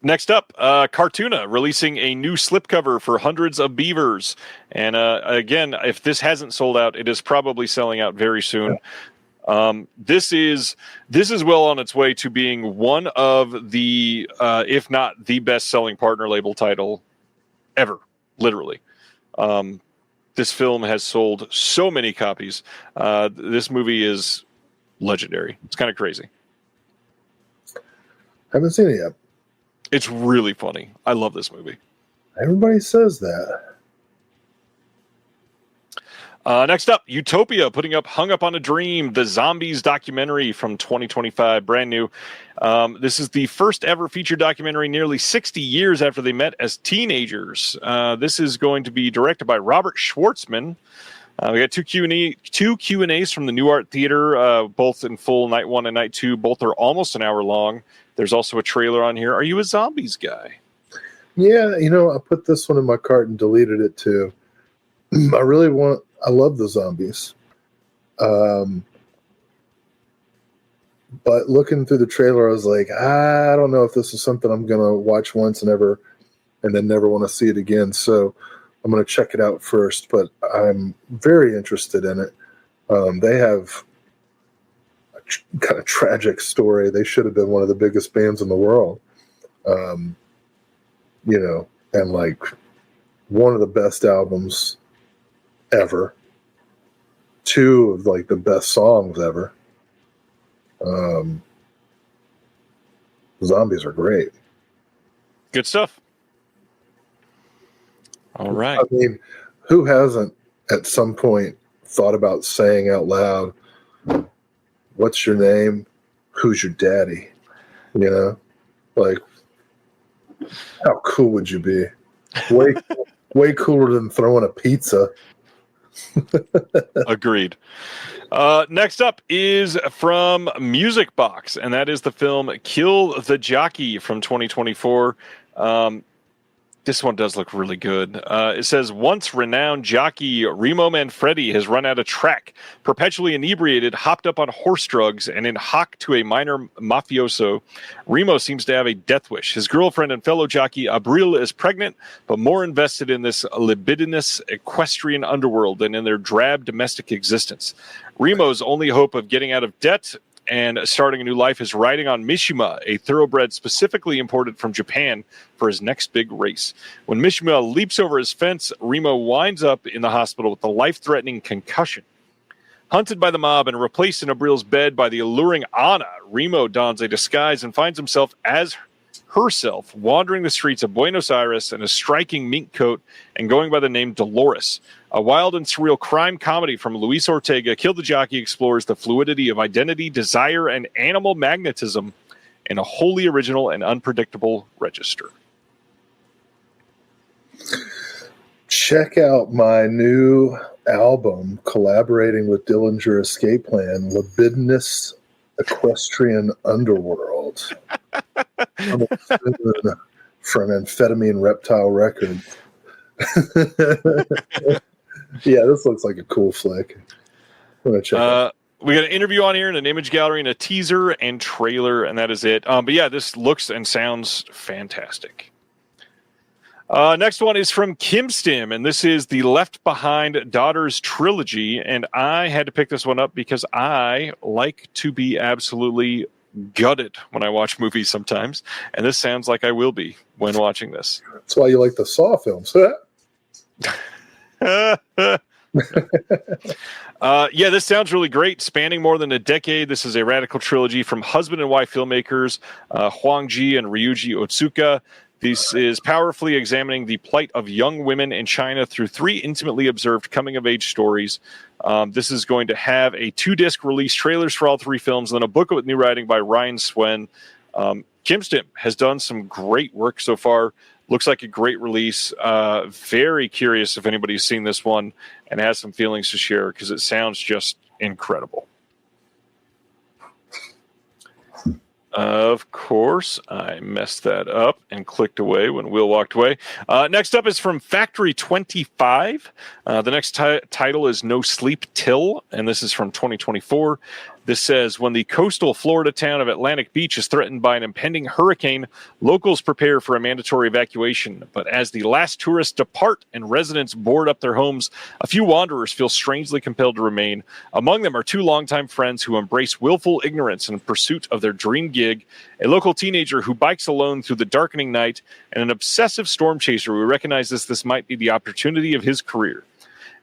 Next up, Cartoona releasing a new slipcover for Hundreds of Beavers. And again, if this hasn't sold out, it is probably selling out very soon. This is well on its way to being one of the, if not the best-selling partner label title ever, literally. This film has sold so many copies. This movie is legendary. It's kind of crazy. Haven't seen it yet. It's really funny. I love this movie. Everybody says that. Next up, Utopia putting up Hung Up on a Dream, the Zombies documentary from 2025, brand new. This is the first ever feature documentary nearly 60 years after they met as teenagers. This is going to be directed by Robert Schwartzman. We got two Q&As from the New Art Theater, both in full, night 1 and night 2. Both are almost an hour long. There's also a trailer on here. Are you a zombies guy? Yeah, I put this one in my cart and deleted it too. I love the zombies. But looking through the trailer, I was like, I don't know if this is something I'm going to watch once and then never want to see it again. So I'm going to check it out first, but I'm very interested in it. They have a kind of tragic story. They should have been one of the biggest bands in the world. And like one of the best albums ever. Two of like the best songs ever. Zombies are great. Good stuff. All right. I mean, who hasn't at some point thought about saying out loud, "What's your name? Who's your daddy?" You know, like, how cool would you be? Way cooler than throwing a pizza. Agreed. Next up is from Music Box, and that is the film Kill the Jockey from 2024. This one does look really good. It says, once renowned jockey Remo Manfredi has run out of track, perpetually inebriated, hopped up on horse drugs, and in hock to a minor mafioso. Remo seems to have a death wish. His girlfriend and fellow jockey Abril is pregnant, but more invested in this libidinous equestrian underworld than in their drab domestic existence. Remo's only hope of getting out of debt and starting a new life is riding on Mishima, a thoroughbred specifically imported from Japan for his next big race. When Mishima leaps over his fence, Remo winds up in the hospital with a life-threatening concussion. Hunted by the mob and replaced in Abril's bed by the alluring Anna, Remo dons a disguise and finds himself as herself, wandering the streets of Buenos Aires in a striking mink coat and going by the name Dolores. A wild and surreal crime comedy from Luis Ortega, Kill the Jockey explores the fluidity of identity, desire, and animal magnetism in a wholly original and unpredictable register. Check out my new album collaborating with Dillinger Escape Plan, Libidinous Equestrian Underworld. Coming soon from Amphetamine Reptile Records. Yeah, this looks like a cool flick. I'm gonna check it out. We got an interview on here and an image gallery and a teaser and trailer, and that is it. But yeah, this looks and sounds fantastic. Next one is from Kim Stim, and this is the Left Behind Daughters trilogy. And I had to pick this one up because I like to be absolutely gutted when I watch movies sometimes. And this sounds like I will be when watching this. That's why you like the Saw films. Yeah, this sounds really great. Spanning more than a decade, this is a radical trilogy from husband and wife filmmakers Huang Ji and Ryuji Otsuka. This is powerfully examining the plight of young women in China through 3 intimately observed coming-of-age stories. This is going to have a 2-disc release, trailers for all 3 films, and then a booklet with new writing by Ryan Swen. Kim Stim has done some great work so far. Looks like a great release. Very curious if anybody's seen this one and has some feelings to share because it sounds just incredible. Of course, I messed that up and clicked away when Will walked away. Next up is from Factory 25. The next title is No Sleep Till, and this is from 2024. This says, when the coastal Florida town of Atlantic Beach is threatened by an impending hurricane, locals prepare for a mandatory evacuation. But as the last tourists depart and residents board up their homes, a few wanderers feel strangely compelled to remain. Among them are 2 longtime friends who embrace willful ignorance in pursuit of their dream gig, a local teenager who bikes alone through the darkening night, and an obsessive storm chaser who recognizes this might be the opportunity of his career.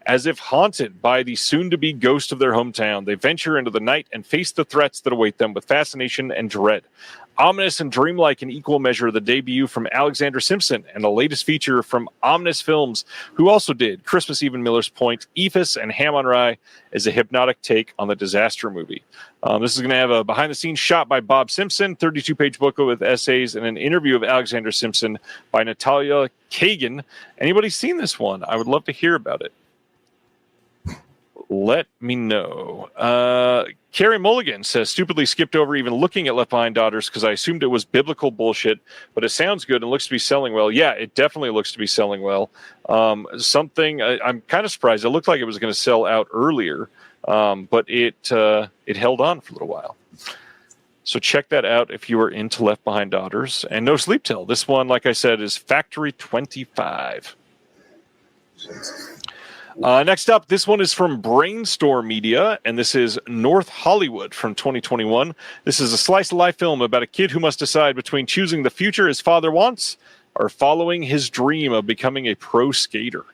As if haunted by the soon-to-be ghost of their hometown, they venture into the night and face the threats that await them with fascination and dread. Ominous and dreamlike in equal measure, the debut from Alexander Simpson and the latest feature from Omnis Films, who also did Christmas Eve in Miller's Point, Ephus, and Ham on Rye, is a hypnotic take on the disaster movie. This is going to have a behind-the-scenes shot by Bob Simpson, 32-page booklet with essays, and an interview of Alexander Simpson by Natalia Kagan. Anybody seen this one? I would love to hear about it. Let me know. Carrie Mulligan says, stupidly skipped over even looking at Left Behind Daughters because I assumed it was biblical bullshit, but it sounds good and looks to be selling well. Yeah, it definitely looks to be selling well. I'm kind of surprised. It looked like it was going to sell out earlier, but it held on for a little while. So check that out if you are into Left Behind Daughters. And No Sleep Till. This one, like I said, is Factory 25. Next up, this one is from Brainstorm Media, and this is North Hollywood from 2021. This is a slice-of-life film about a kid who must decide between choosing the future his father wants or following his dream of becoming a pro skater.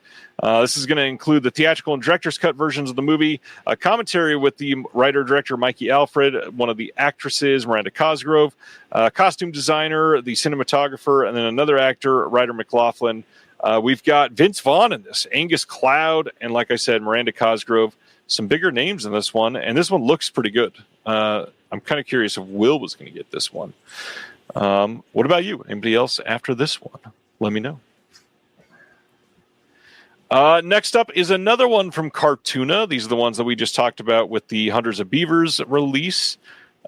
This is going to include the theatrical and director's cut versions of the movie, a commentary with the writer-director Mikey Alfred, one of the actresses, Miranda Cosgrove, costume designer, the cinematographer, and then another actor, Ryder McLaughlin. We've got Vince Vaughn in this, Angus Cloud, and like I said, Miranda Cosgrove. Some bigger names in this one, and this one looks pretty good. I'm kind of curious if Will was going to get this one. What about you? Anybody else after this one? Let me know. Next up is another one from Cartoona. These are the ones that we just talked about with the Hunters of Beavers release.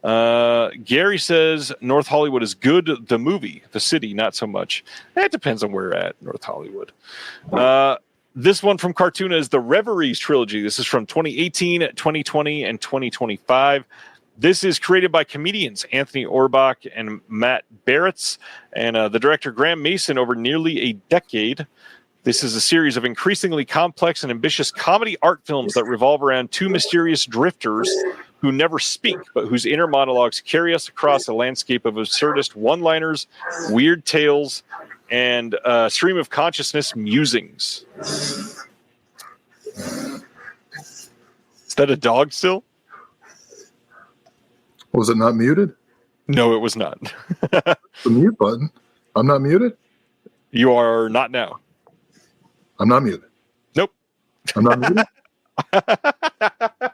Gary says North Hollywood is good. The movie, the city, not so much. That depends on where you're at, North Hollywood. This one from Cartoona is the Reveries trilogy. This is from 2018, 2020, and 2025. This is created by comedians Anthony Orbach and Matt Barretts, and the director Graham Mason over nearly a decade. This is a series of increasingly complex and ambitious comedy art films that revolve around two mysterious drifters who never speak, but whose inner monologues carry us across a landscape of absurdist one-liners, weird tales, and stream of consciousness musings. Is that a dog still? Was it not muted? No, it was not. The mute button. I'm not muted? You are not now. I'm not muted. Nope. I'm not muted?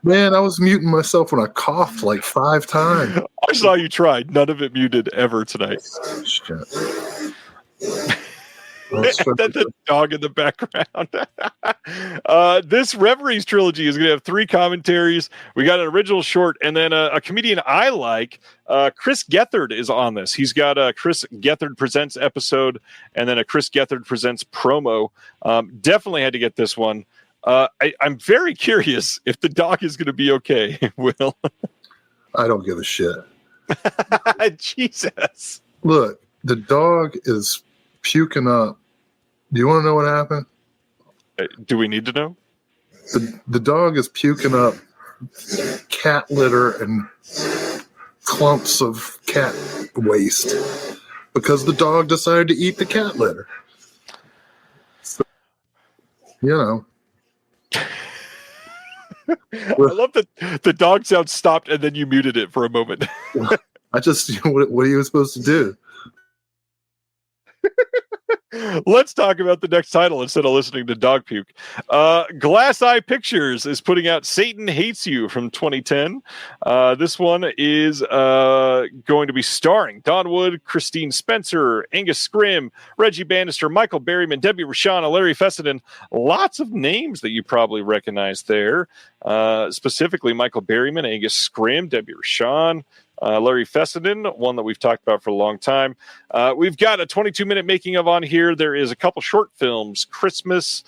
Man, I was muting myself when I coughed like 5 times. I saw you tried. None of it muted ever tonight. Shit. And then the dog in the background. This Reveries trilogy is going to have 3 commentaries. We got an original short, and then a comedian I like, Chris Gethard, is on this. He's got a Chris Gethard Presents episode, and then a Chris Gethard Presents promo. Definitely had to get this one. I'm very curious if the dog is going to be okay, Will. I don't give a shit. Jesus. Look, the dog is puking up. Do you want to know what happened? Do we need to know? The dog is puking up cat litter and clumps of cat waste because the dog decided to eat the cat litter. So, you know. I love that the dog sound stopped and then you muted it for a moment. I just, what are you supposed to do? Let's talk about the next title instead of listening to dog puke. Glass Eye Pictures is putting out Satan Hates You from 2010. This one is going to be starring Don Wood, Christine Spencer, Angus Scrimm, Reggie Bannister, Michael Berryman, Debbie Rochon, Larry Fessenden. Lots of names that you probably recognize there. Specifically, Michael Berryman, Angus Scrimm, Debbie Rochon, Larry Fessenden, one that we've talked about for a long time. We've got a 22-minute making of on here. There is a couple short films, Christmas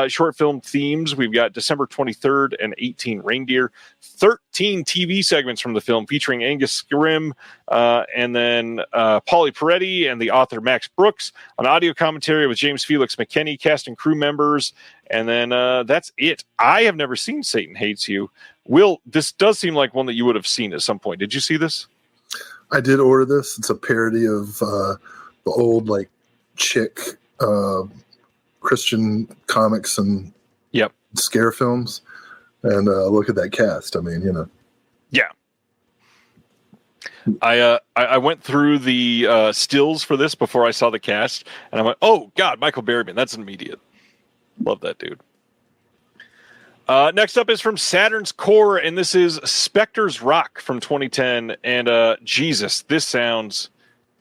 short film themes. We've got December 23rd and 18 Reindeer. 13 TV segments from the film featuring Angus Scrimm and then Pauly Peretti and the author Max Brooks. An audio commentary with James Felix McKinney, cast and crew members. And then that's it. I have never seen Satan Hates You. Will, this does seem like one that you would have seen at some point. Did you see this? I did order this. It's a parody of the old like chick Christian comics and scare films. And look at that cast. I mean, you know. Yeah. I went through the stills for this before I saw the cast, and I went, oh, God, Michael Berryman. That's immediate. Love that dude. Next up is from Saturn's Core, and this is Spectre's Rock from 2010. And Jesus, this sounds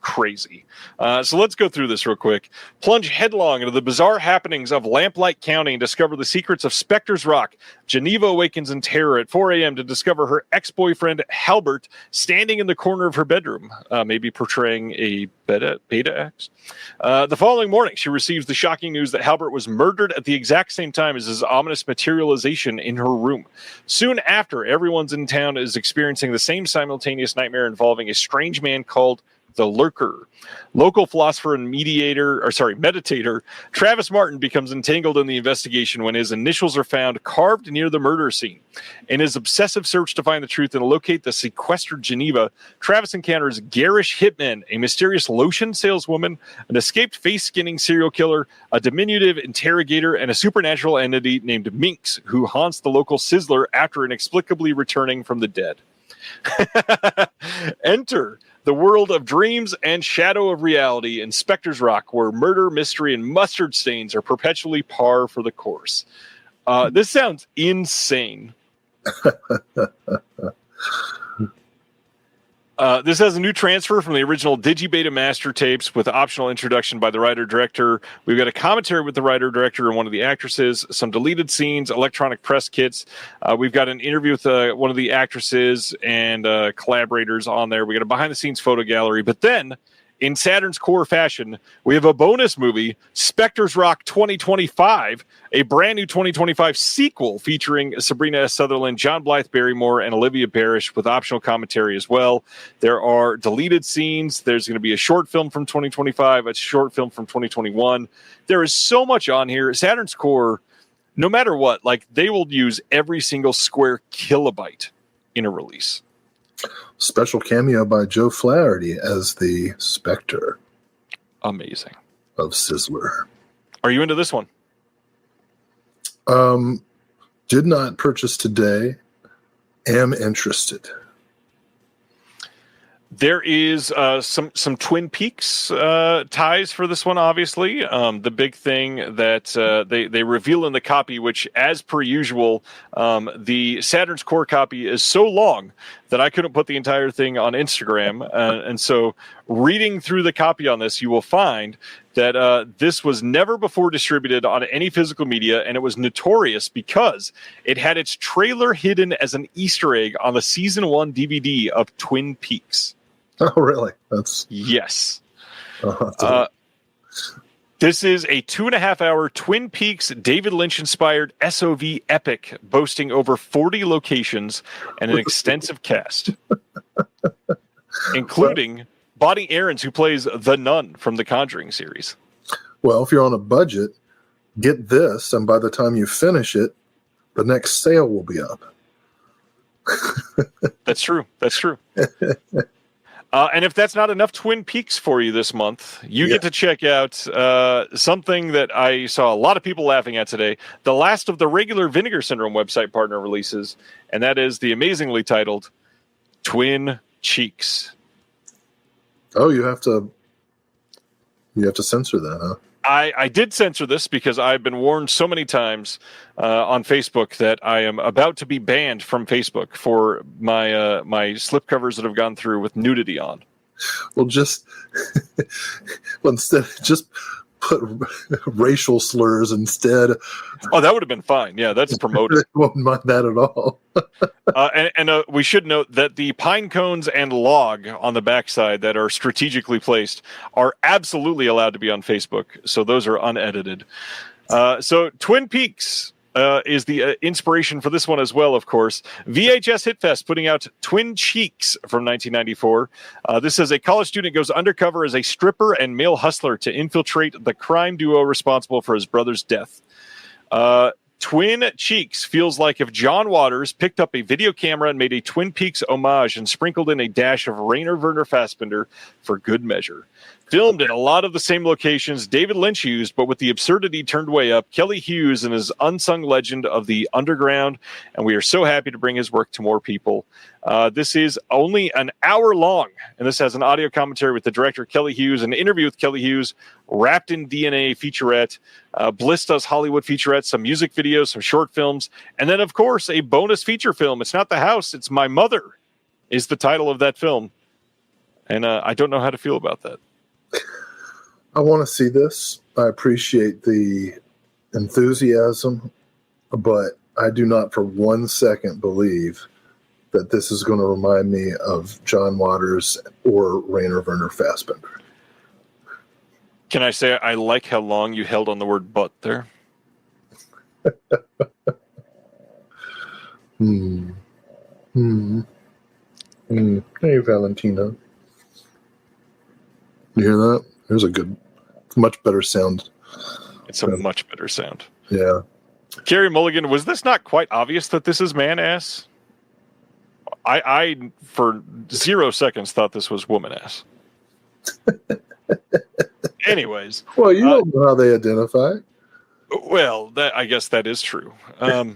crazy. So let's go through this real quick. Plunge headlong into the bizarre happenings of Lamplight County and discover the secrets of Spectre's Rock. Geneva awakens in terror at 4 a.m. to discover her ex-boyfriend, Halbert, standing in the corner of her bedroom, maybe portraying a beta ex. The following morning, she receives the shocking news that Halbert was murdered at the exact same time as his ominous materialization in her room. Soon after, everyone's in town is experiencing the same simultaneous nightmare involving a strange man called the Lurker. Local philosopher and meditator Travis Martin becomes entangled in the investigation when his initials are found carved near the murder scene. In his obsessive search to find the truth and locate the sequestered Geneva, Travis encounters garish hitmen, a mysterious lotion saleswoman, an escaped face-skinning serial killer, a diminutive interrogator, and a supernatural entity named Minx, who haunts the local Sizzler after inexplicably returning from the dead. Enter the world of dreams and shadow of reality in Spectre's Rock, where murder, mystery, and mustard stains are perpetually par for the course. This sounds insane. This has a new transfer from the original Digibeta master tapes with optional introduction by the writer-director. We've got a commentary with the writer-director and one of the actresses, some deleted scenes, electronic press kits. We've got an interview with one of the actresses and collaborators on there. We got a behind-the-scenes photo gallery. But then, in Saturn's core fashion, we have a bonus movie, Spectre's Rock 2025, a brand new 2025 sequel featuring Sabrina S. Sutherland, John Blythe Barrymore, and Olivia Parrish with optional commentary as well. There are deleted scenes. There's going to be a short film from 2025, a short film from 2021. There is so much on here. Saturn's core, no matter what, like they will use every single square kilobyte in a release. Special cameo by Joe Flaherty as the Spectre. Amazing. Of Sizzler. Are you into this one? Did not purchase today. Am interested. There is some Twin Peaks ties for this one, obviously. The big thing that they reveal in the copy, which, as per usual, the Saturn's core copy is so long that I couldn't put the entire thing on Instagram. And so reading through the copy on this, you will find that this was never before distributed on any physical media, and it was notorious because it had its trailer hidden as an Easter egg on the Season 1 DVD of Twin Peaks. Oh, really? That's yes. Oh, this is a 2.5-hour Twin Peaks David Lynch-inspired SOV epic boasting over 40 locations and an extensive cast, including Bonnie Aarons, who plays the nun from the Conjuring series. Well, if you're on a budget, get this, and by the time you finish it, the next sale will be up. That's true. That's true. And if that's not enough Twin Peaks for you this month, you get to check out something that I saw a lot of people laughing at today, the last of the regular Vinegar Syndrome website partner releases, and that is the amazingly titled Twin Cheeks. Oh, you have to censor that, huh? I did censor this because I've been warned so many times on Facebook that I am about to be banned from Facebook for my my slipcovers that have gone through with nudity on. Well, instead, just put racial slurs instead. Oh, that would have been fine. Yeah, that's promoted. I won't mind that at all. And we should note that the pine cones and log on the backside that are strategically placed are absolutely allowed to be on Facebook. So those are unedited. So Twin Peaks is the inspiration for this one as well, of course. VHS Hitfest putting out Twin Cheeks from 1994. This is a college student goes undercover as a stripper and male hustler to infiltrate the crime duo responsible for his brother's death. Twin Cheeks feels like if John Waters picked up a video camera and made a Twin Peaks homage and sprinkled in a dash of Rainer Werner Fassbinder for good measure. Filmed in a lot of the same locations David Lynch used, but with the absurdity turned way up, Kelly Hughes and his unsung legend of the underground, and we are so happy to bring his work to more people. This is only an hour long, and this has an audio commentary with the director, Kelly Hughes, an interview with Kelly Hughes, wrapped in DNA featurette, Bliss does Hollywood featurettes, some music videos, some short films, and then, of course, a bonus feature film. It's not The House, it's My Mother is the title of that film, and I don't know how to feel about that. I want to see this. I appreciate the enthusiasm, but I do not for 1 second believe that this is going to remind me of John Waters or Rainer Werner Fassbinder. Can I say I like how long you held on the word "but" there? Hey, Valentino. You hear that? There's a good, much better sound. It's a much better sound. Yeah. Carey Mulligan, was this not quite obvious that this is man ass? I for 0 seconds thought this was woman ass. Anyways. Well, you don't know how they identify. Well, I guess that is true. I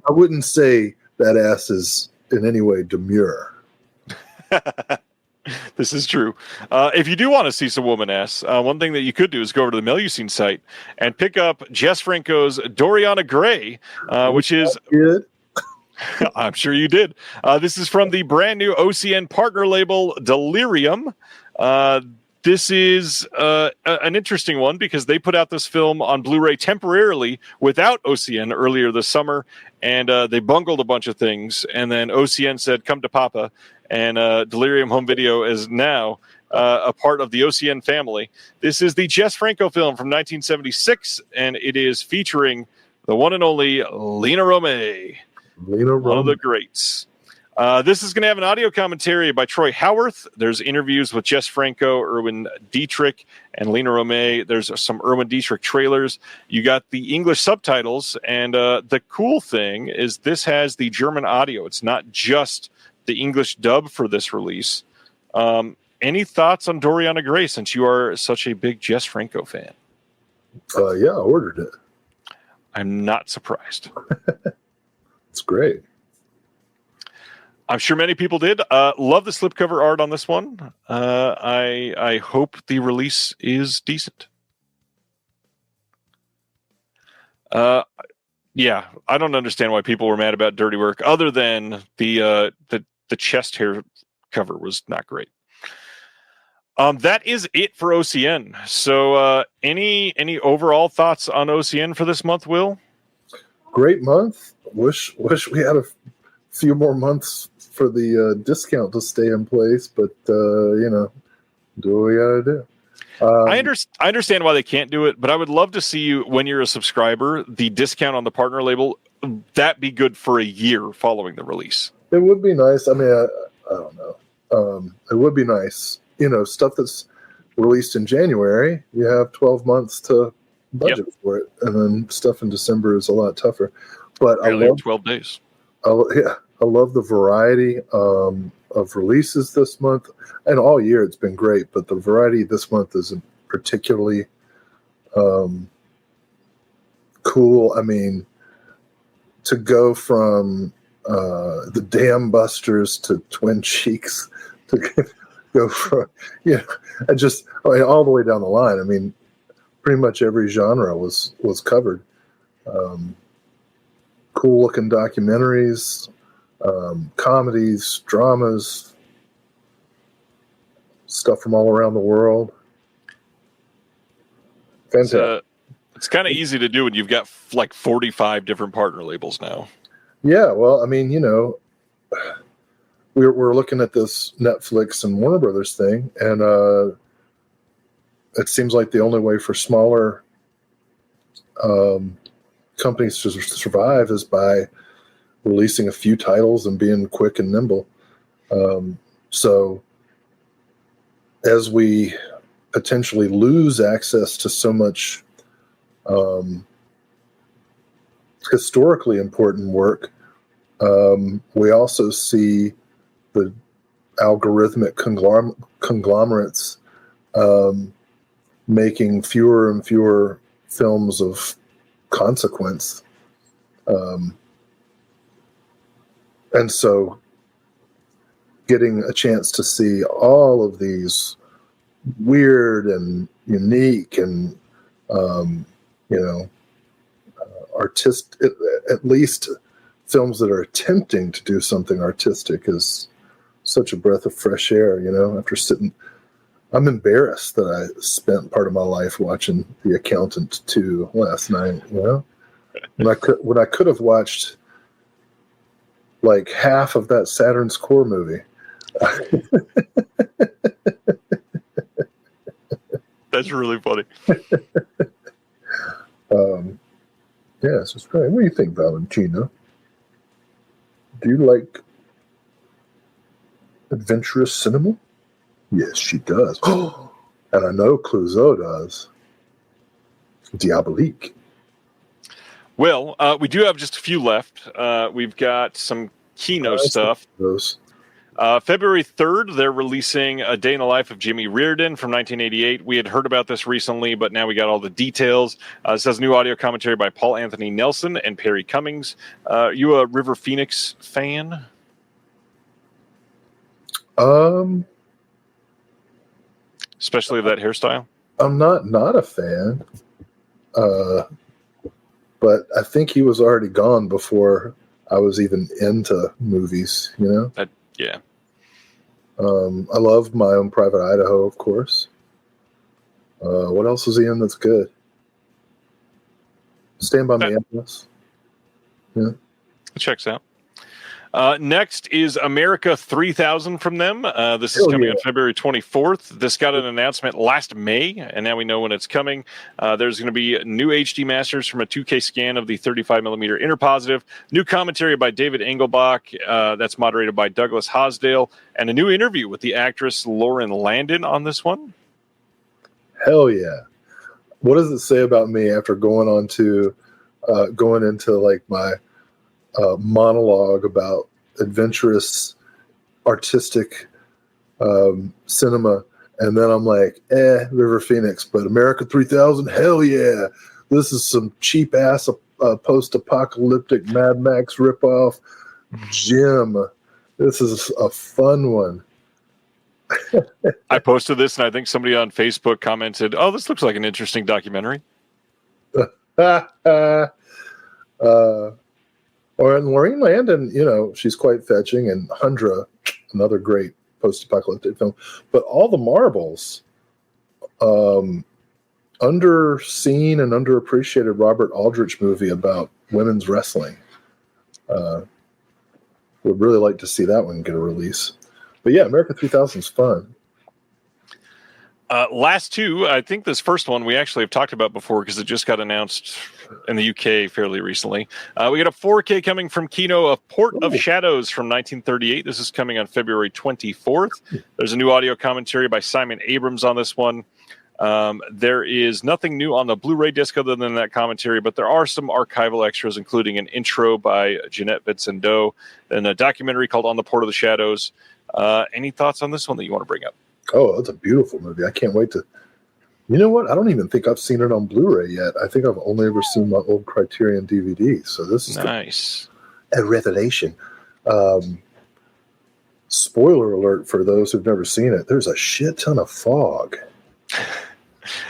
wouldn't say that ass is in any way demure. This is true. If you do want to see some woman ass, one thing that you could do is go over to the Melusine site and pick up Jess Franco's Doriana Gray, which is... Good. I'm sure you did. This is from the brand new OCN partner label, Delirium. This is an interesting one because they put out this film on Blu-ray temporarily without OCN earlier this summer, and they bungled a bunch of things, and then OCN said, come to Papa, and Delirium Home Video is now a part of the OCN family. This is the Jess Franco film from 1976, and it is featuring the one and only Lena Romay. One of the greats. This is going to have an audio commentary by Troy Howarth. There's interviews with Jess Franco, Erwin Dietrich, and Lena Romay. There's some Erwin Dietrich trailers. You got the English subtitles, and the cool thing is this has the German audio. It's not just the English dub for this release. Any thoughts on Doriana Gray, since you are such a big Jess Franco fan? Yeah, I ordered it. I'm not surprised. It's great. I'm sure many people did. Love the slipcover art on this one. I hope the release is decent. Yeah, I don't understand why people were mad about Dirty Work, other than the chest hair cover was not great. That is it for OCN. So, any overall thoughts on OCN for this month, Will? Great month. Wish we had a few more months for the discount to stay in place, but do what we gotta do. I understand why they can't do it, but I would love to see you, when you're a subscriber, the discount on the partner label, that be good for a year following the release. It would be nice. I mean, I don't know. It would be nice. Stuff that's released in January, you have 12 months to budget for it, and then stuff in December is a lot tougher. But I love 12 days. I love the variety of releases this month, and all year it's been great. But the variety this month is particularly cool. I mean, to go from the Dam Busters to Twin Cheeks, to go from all the way down the line. I mean, pretty much every genre was covered. Cool looking documentaries, comedies, dramas, stuff from all around the world. Fantastic. It's kind of easy to do when you've got like 45 different partner labels now. Yeah, well, I mean, we're looking at this Netflix and Warner Brothers thing, and it seems like the only way for smaller companies to survive is by releasing a few titles and being quick and nimble. So as we potentially lose access to so much historically important work, we also see the algorithmic conglomerates making fewer and fewer films of consequence. And so getting a chance to see all of these weird and unique and, at least films that are attempting to do something artistic is such a breath of fresh air, after I'm embarrassed that I spent part of my life watching The Accountant 2 last night, when I could have watched like half of that Saturn's Core movie. That's really funny. Yes, it's great. What do you think, Valentino? Do you like adventurous cinema? Yes, she does. And I know Clouseau does. Diabolique. Well, we do have just a few left. We've got some Kino stuff. Those. February 3rd, they're releasing A Day in the Life of Jimmy Reardon from 1988. We had heard about this recently, but now we got all the details. This has new audio commentary by Paul Anthony Nelson and Perry Cummings. You a River Phoenix fan? Especially that hairstyle? I'm not a fan. But I think he was already gone before I was even into movies, you know? Yeah. I love My Own Private Idaho, of course. What else is he in that's good? Stand By Me, I guess. Yeah. It checks out. Next is America 3000 from them. This is coming on February 24th. This got an announcement last May, and now we know when it's coming. There's going to be new HD masters from a 2K scan of the 35mm interpositive, new commentary by David Engelbach, that's moderated by Douglas Hosdale, and a new interview with the actress Lauren Landon on this one. Hell yeah. What does it say about me after going into like my monologue about adventurous artistic cinema, and then I'm like, River Phoenix, but America 3000, hell yeah, this is some cheap ass post-apocalyptic Mad Max ripoff. Jim, this is a fun one. I posted this, and I think somebody on Facebook commented, "Oh, this looks like an interesting documentary." Or in Maureen Landon, you know, she's quite fetching, and Hundra, another great post-apocalyptic film. But all the marbles, underseen and underappreciated Robert Aldrich movie about women's wrestling. Would really like to see that one get a release. But yeah, America 3000 is fun. Last two, I think this first one we actually have talked about before because it just got announced in the UK fairly recently. We got a 4K coming from Kino of Port of Shadows from 1938. This is coming on February 24th. There's a new audio commentary by Simon Abrams on this one. There is nothing new on the Blu-ray disc other than that commentary, but there are some archival extras, including an intro by Jeanette Vincent-Doe and a documentary called On the Port of the Shadows. Any thoughts on this one that you want to bring up? Oh, it's a beautiful movie. I can't wait to... You know what? I don't even think I've seen it on Blu-ray yet. I think I've only ever seen my old Criterion DVD. So this is nice. A revelation. Spoiler alert for those who've never seen it. There's a shit ton of fog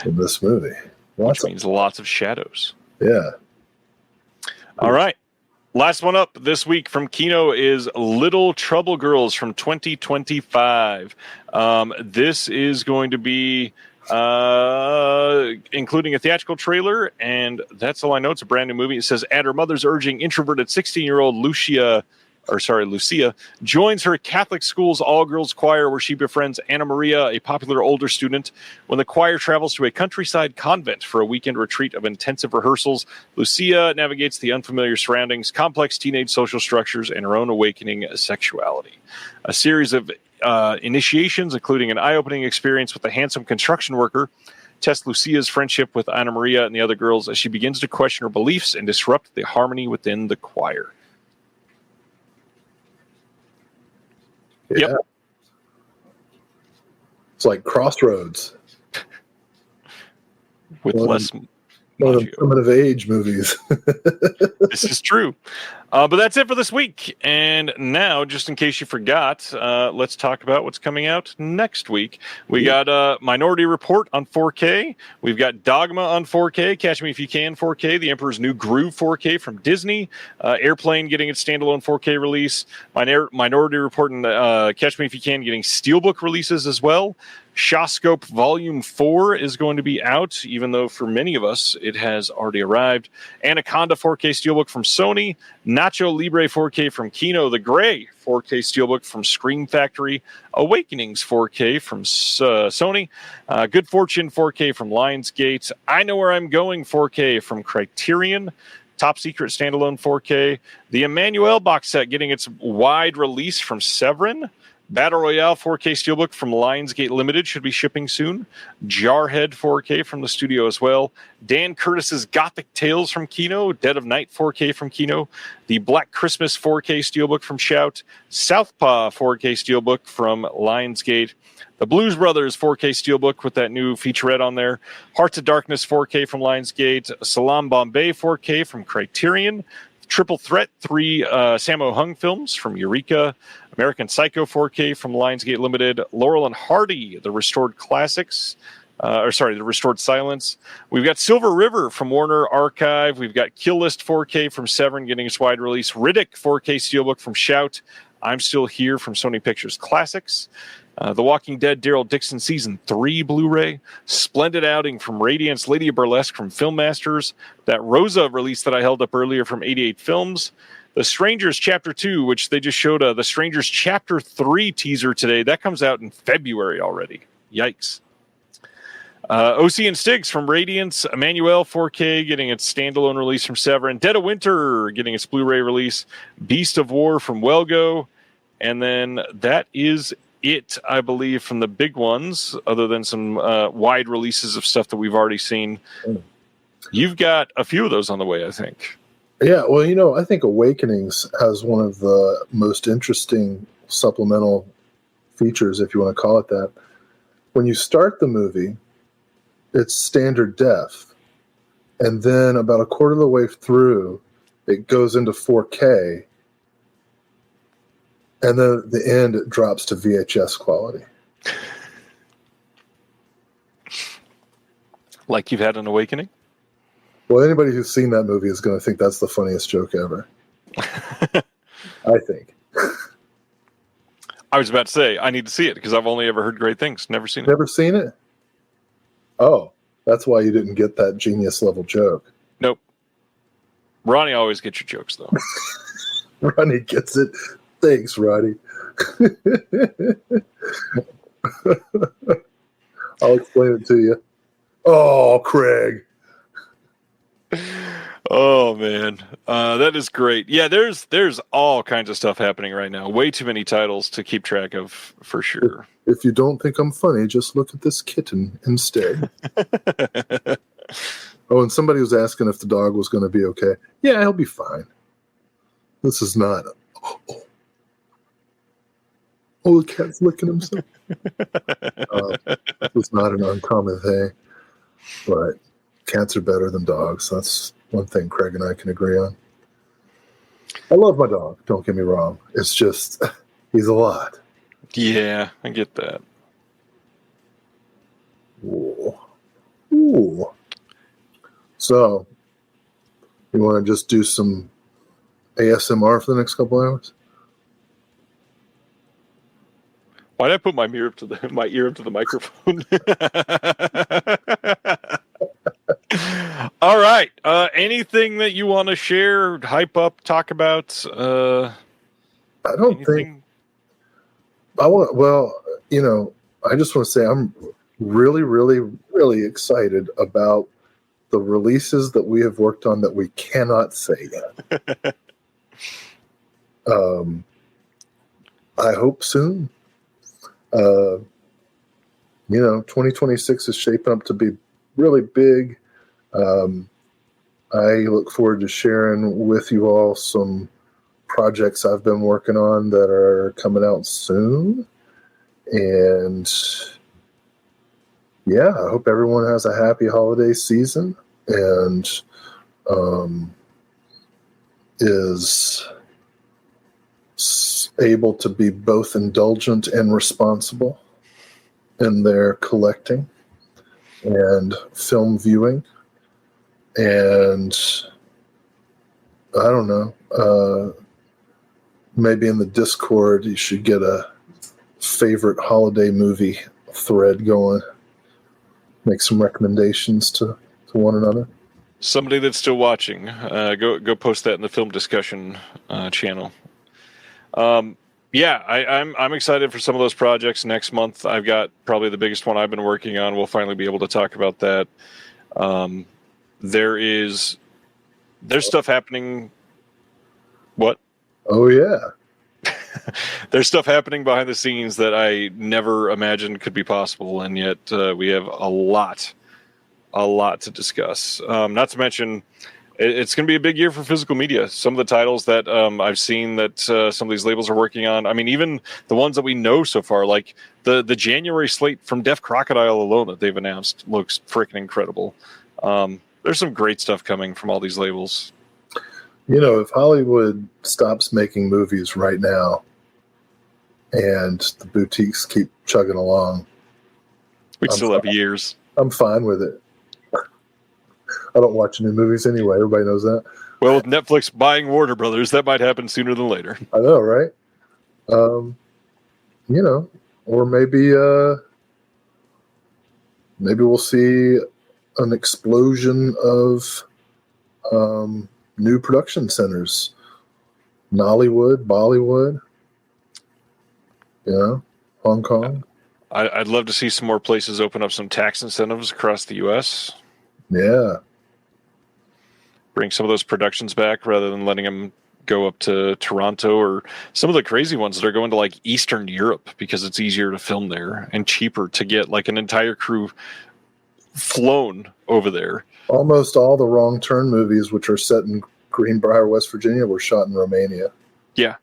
in this movie. Which means lots of shadows. Yeah. All right. Last one up this week from Kino is Little Trouble Girls from 2025. This is going to be including a theatrical trailer, and that's all I know. It's a brand new movie. It says, at her mother's urging, introverted 16-year-old Lucia joins her Catholic school's all-girls choir where she befriends Anna Maria, a popular older student. When the choir travels to a countryside convent for a weekend retreat of intensive rehearsals, Lucia navigates the unfamiliar surroundings, complex teenage social structures, and her own awakening sexuality. A series of initiations, including an eye-opening experience with a handsome construction worker, test Lucia's friendship with Anna Maria and the other girls as she begins to question her beliefs and disrupt the harmony within the choir. Yeah. Yep. It's like Crossroads. With less one of the primitive age movies. This is true. But that's it for this week. And now, just in case you forgot, let's talk about what's coming out next week. We got Minority Report on 4K. We've got Dogma on 4K. Catch Me If You Can 4K. The Emperor's New Groove 4K from Disney. Airplane getting its standalone 4K release. Minority Report and Catch Me If You Can getting Steelbook releases as well. Shawscope Volume 4 is going to be out, even though for many of us it has already arrived. Anaconda 4K Steelbook from Sony. Nacho Libre 4K from Kino. The Gray 4K Steelbook from Scream Factory. Awakenings 4K from Sony. Good Fortune 4K from Lionsgate. I Know Where I'm Going 4K from Criterion. Top Secret Standalone 4K. The Emmanuel box set getting its wide release from Severin. Battle Royale 4K Steelbook from Lionsgate Limited should be shipping soon. Jarhead 4K from the studio as well. Dan Curtis's Gothic Tales from Kino. Dead of Night 4K from Kino. The Black Christmas 4K Steelbook from Shout. Southpaw 4K Steelbook from Lionsgate. The Blues Brothers 4K Steelbook with that new featurette on there. Hearts of Darkness 4K from Lionsgate. Salam Bombay 4K from Criterion. Triple Threat, 3 Sammo Hung films from Eureka. American Psycho 4K from Lionsgate Limited. Laurel and Hardy, the Restored Classics. The Restored Silence. We've got Silver River from Warner Archive. We've got Kill List 4K from Severn getting its wide release. Riddick 4K Steelbook from Shout. I'm Still Here from Sony Pictures Classics. The Walking Dead Daryl Dixon Season 3 Blu-ray. Splendid Outing from Radiance. Lady of Burlesque from Filmmasters. That Rosa release that I held up earlier from 88 Films. The Strangers Chapter 2, which they just showed The Strangers Chapter 3 teaser today. That comes out in February already. Yikes. OC and Stigs from Radiance. Emmanuel 4K getting its standalone release from Severn. Dead of Winter getting its Blu-ray release. Beast of War from Welgo. And then that is it, I believe, from the big ones, other than some wide releases of stuff that we've already seen. You've got a few of those on the way, I think. Yeah, well, I think Awakenings has one of the most interesting supplemental features, if you want to call it that. When you start the movie, it's standard def. And then about a quarter of the way through, it goes into 4K. And then at the end, it drops to VHS quality. Like you've had an awakening? Well, anybody who's seen that movie is going to think that's the funniest joke ever. I think. I was about to say, I need to see it because I've only ever heard great things. Never seen it. Never seen it? Oh, that's why you didn't get that genius level joke. Nope. Ronnie always gets your jokes, though. Ronnie gets it. Thanks, Ronnie. I'll explain it to you. Oh, Craig. Oh, man. That is great. Yeah, there's all kinds of stuff happening right now. Way too many titles to keep track of, for sure. If you don't think I'm funny, just look at this kitten instead. Oh, and somebody was asking if the dog was going to be okay. Yeah, he'll be fine. This is not... Oh, the cat's licking himself. It's not an uncommon thing, but cats are better than dogs. That's one thing Craig and I can agree on. I love my dog, don't get me wrong. It's just, he's a lot. Yeah, I get that. Ooh. Ooh. So, you want to just do some ASMR for the next couple hours? Why did I put my ear up to the microphone? All right. Anything that you want to share, hype up, talk about? I don't think. I want. Well, I just want to say I'm really, really, really excited about the releases that we have worked on that we cannot say yet. I hope soon. 2026 is shaping up to be really big. I look forward to sharing with you all some projects I've been working on that are coming out soon. And yeah, I hope everyone has a happy holiday season and is able to be both indulgent and responsible in their collecting and film viewing. And I don't know, maybe in the Discord you should get a favorite holiday movie thread going. Make some recommendations to one another. Somebody that's still watching, go post that in the film discussion channel. Yeah, I'm excited for some of those projects next month. I've got probably the biggest one I've been working on. We'll finally be able to talk about that. There's stuff happening. What? Oh yeah. there's stuff happening behind the scenes that I never imagined could be possible, and yet we have a lot to discuss. Not to mention, it's going to be a big year for physical media. Some of the titles that I've seen that some of these labels are working on, I mean, even the ones that we know so far, like the January slate from Deaf Crocodile alone that they've announced looks freaking incredible. There's some great stuff coming from all these labels. If Hollywood stops making movies right now and the boutiques keep chugging along, We'd still have years. I'm fine with it. I don't watch new movies anyway. Everybody knows that. Well, with Netflix buying Warner Brothers, that might happen sooner than later. I know, right? Or maybe we'll see an explosion of new production centers. Nollywood, Bollywood, Hong Kong. I'd love to see some more places open up some tax incentives across the U.S. Yeah. Bring some of those productions back rather than letting them go up to Toronto, or some of the crazy ones that are going to like Eastern Europe because it's easier to film there and cheaper to get like an entire crew flown over there. Almost all the Wrong Turn movies, which are set in Greenbrier, West Virginia, were shot in Romania. Yeah.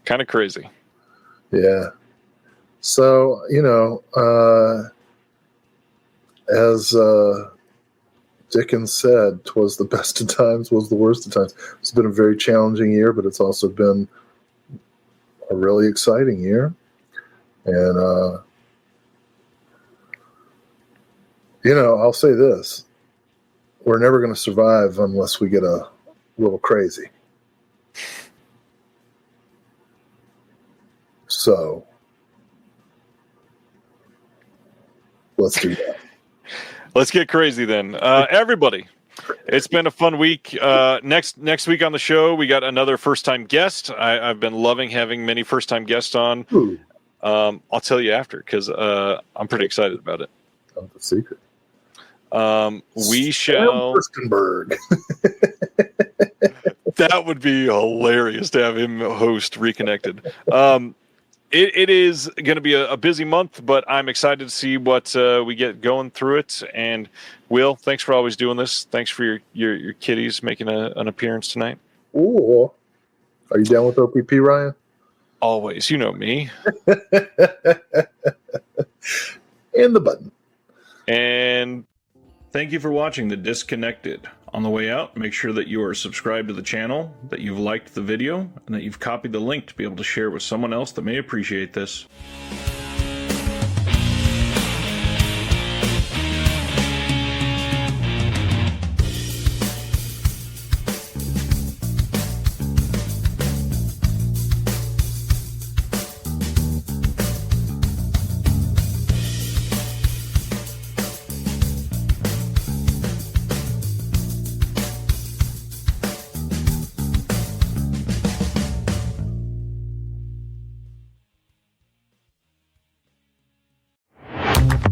Kind of crazy. Yeah. So, as Dickens said, 'twas the best of times, was the worst of times. It's been a very challenging year, but it's also been a really exciting year. And, I'll say this. We're never going to survive unless we get a little crazy. So, let's do that. Let's get crazy then. Everybody, it's been a fun week. Next week on the show, we got another first-time guest. I've been loving having many first-time guests on. I'll tell you after, because I'm pretty excited about it. Oh, the secret. We shall. Furstenberg. That would be hilarious to have him host Reconnected. It is going to be a busy month, but I'm excited to see what we get going through it. And Will, thanks for always doing this. Thanks for your kitties making an appearance tonight. Ooh. Are you down with OPP, Ryan? Always. You know me. And the button. And thank you for watching The Disconnected. On the way out, make sure that you are subscribed to the channel, that you've liked the video, and that you've copied the link to be able to share it with someone else that may appreciate this.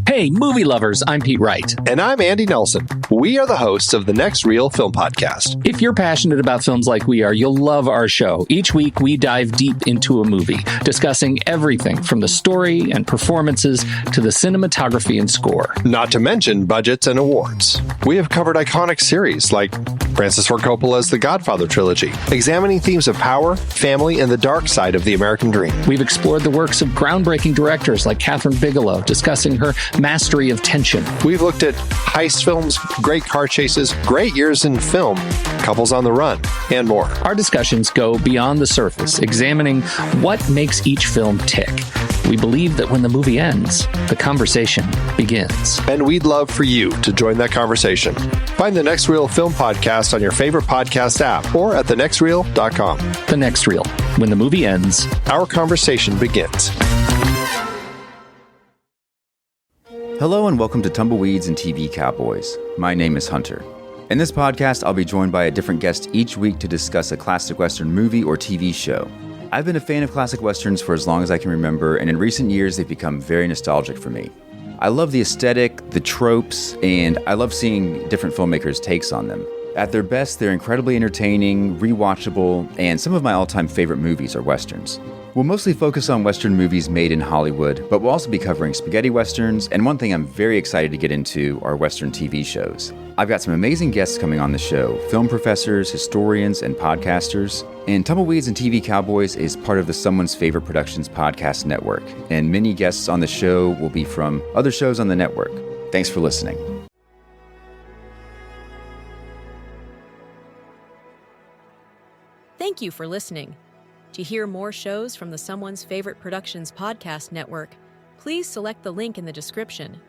Hey, movie lovers, I'm Pete Wright. And I'm Andy Nelson. We are the hosts of the Next Reel Film Podcast. If you're passionate about films like we are, you'll love our show. Each week, we dive deep into a movie, discussing everything from the story and performances to the cinematography and score. Not to mention budgets and awards. We have covered iconic series like Francis Ford Coppola's The Godfather trilogy, examining themes of power, family, and the dark side of the American dream. We've explored the works of groundbreaking directors like Catherine Bigelow, discussing her mastery of tension. We've looked at heist films, great car chases, great years in film, couples on the run, and more. Our discussions go beyond the surface, examining what makes each film tick. We believe that when the movie ends, the conversation begins. And we'd love for you to join that conversation. Find the Next Reel Film Podcast on your favorite podcast app or at thenextreel.com. The Next Reel. When the movie ends, our conversation begins. Hello and welcome to Tumbleweeds and TV Cowboys. My name is Hunter. In this podcast, I'll be joined by a different guest each week to discuss a classic Western movie or TV show. I've been a fan of classic Westerns for as long as I can remember, and in recent years, they've become very nostalgic for me. I love the aesthetic, the tropes, and I love seeing different filmmakers' takes on them. At their best, they're incredibly entertaining, rewatchable, and some of my all-time favorite movies are westerns. We'll mostly focus on Western movies made in Hollywood, but we'll also be covering spaghetti westerns, and one thing I'm very excited to get into are Western TV shows. I've got some amazing guests coming on the show, film professors, historians, and podcasters. And Tumbleweeds and TV Cowboys is part of the Someone's Favorite Productions podcast network, and many guests on the show will be from other shows on the network. Thanks for listening. Thank you for listening. To hear more shows from the Someone's Favorite Productions podcast network, please select the link in the description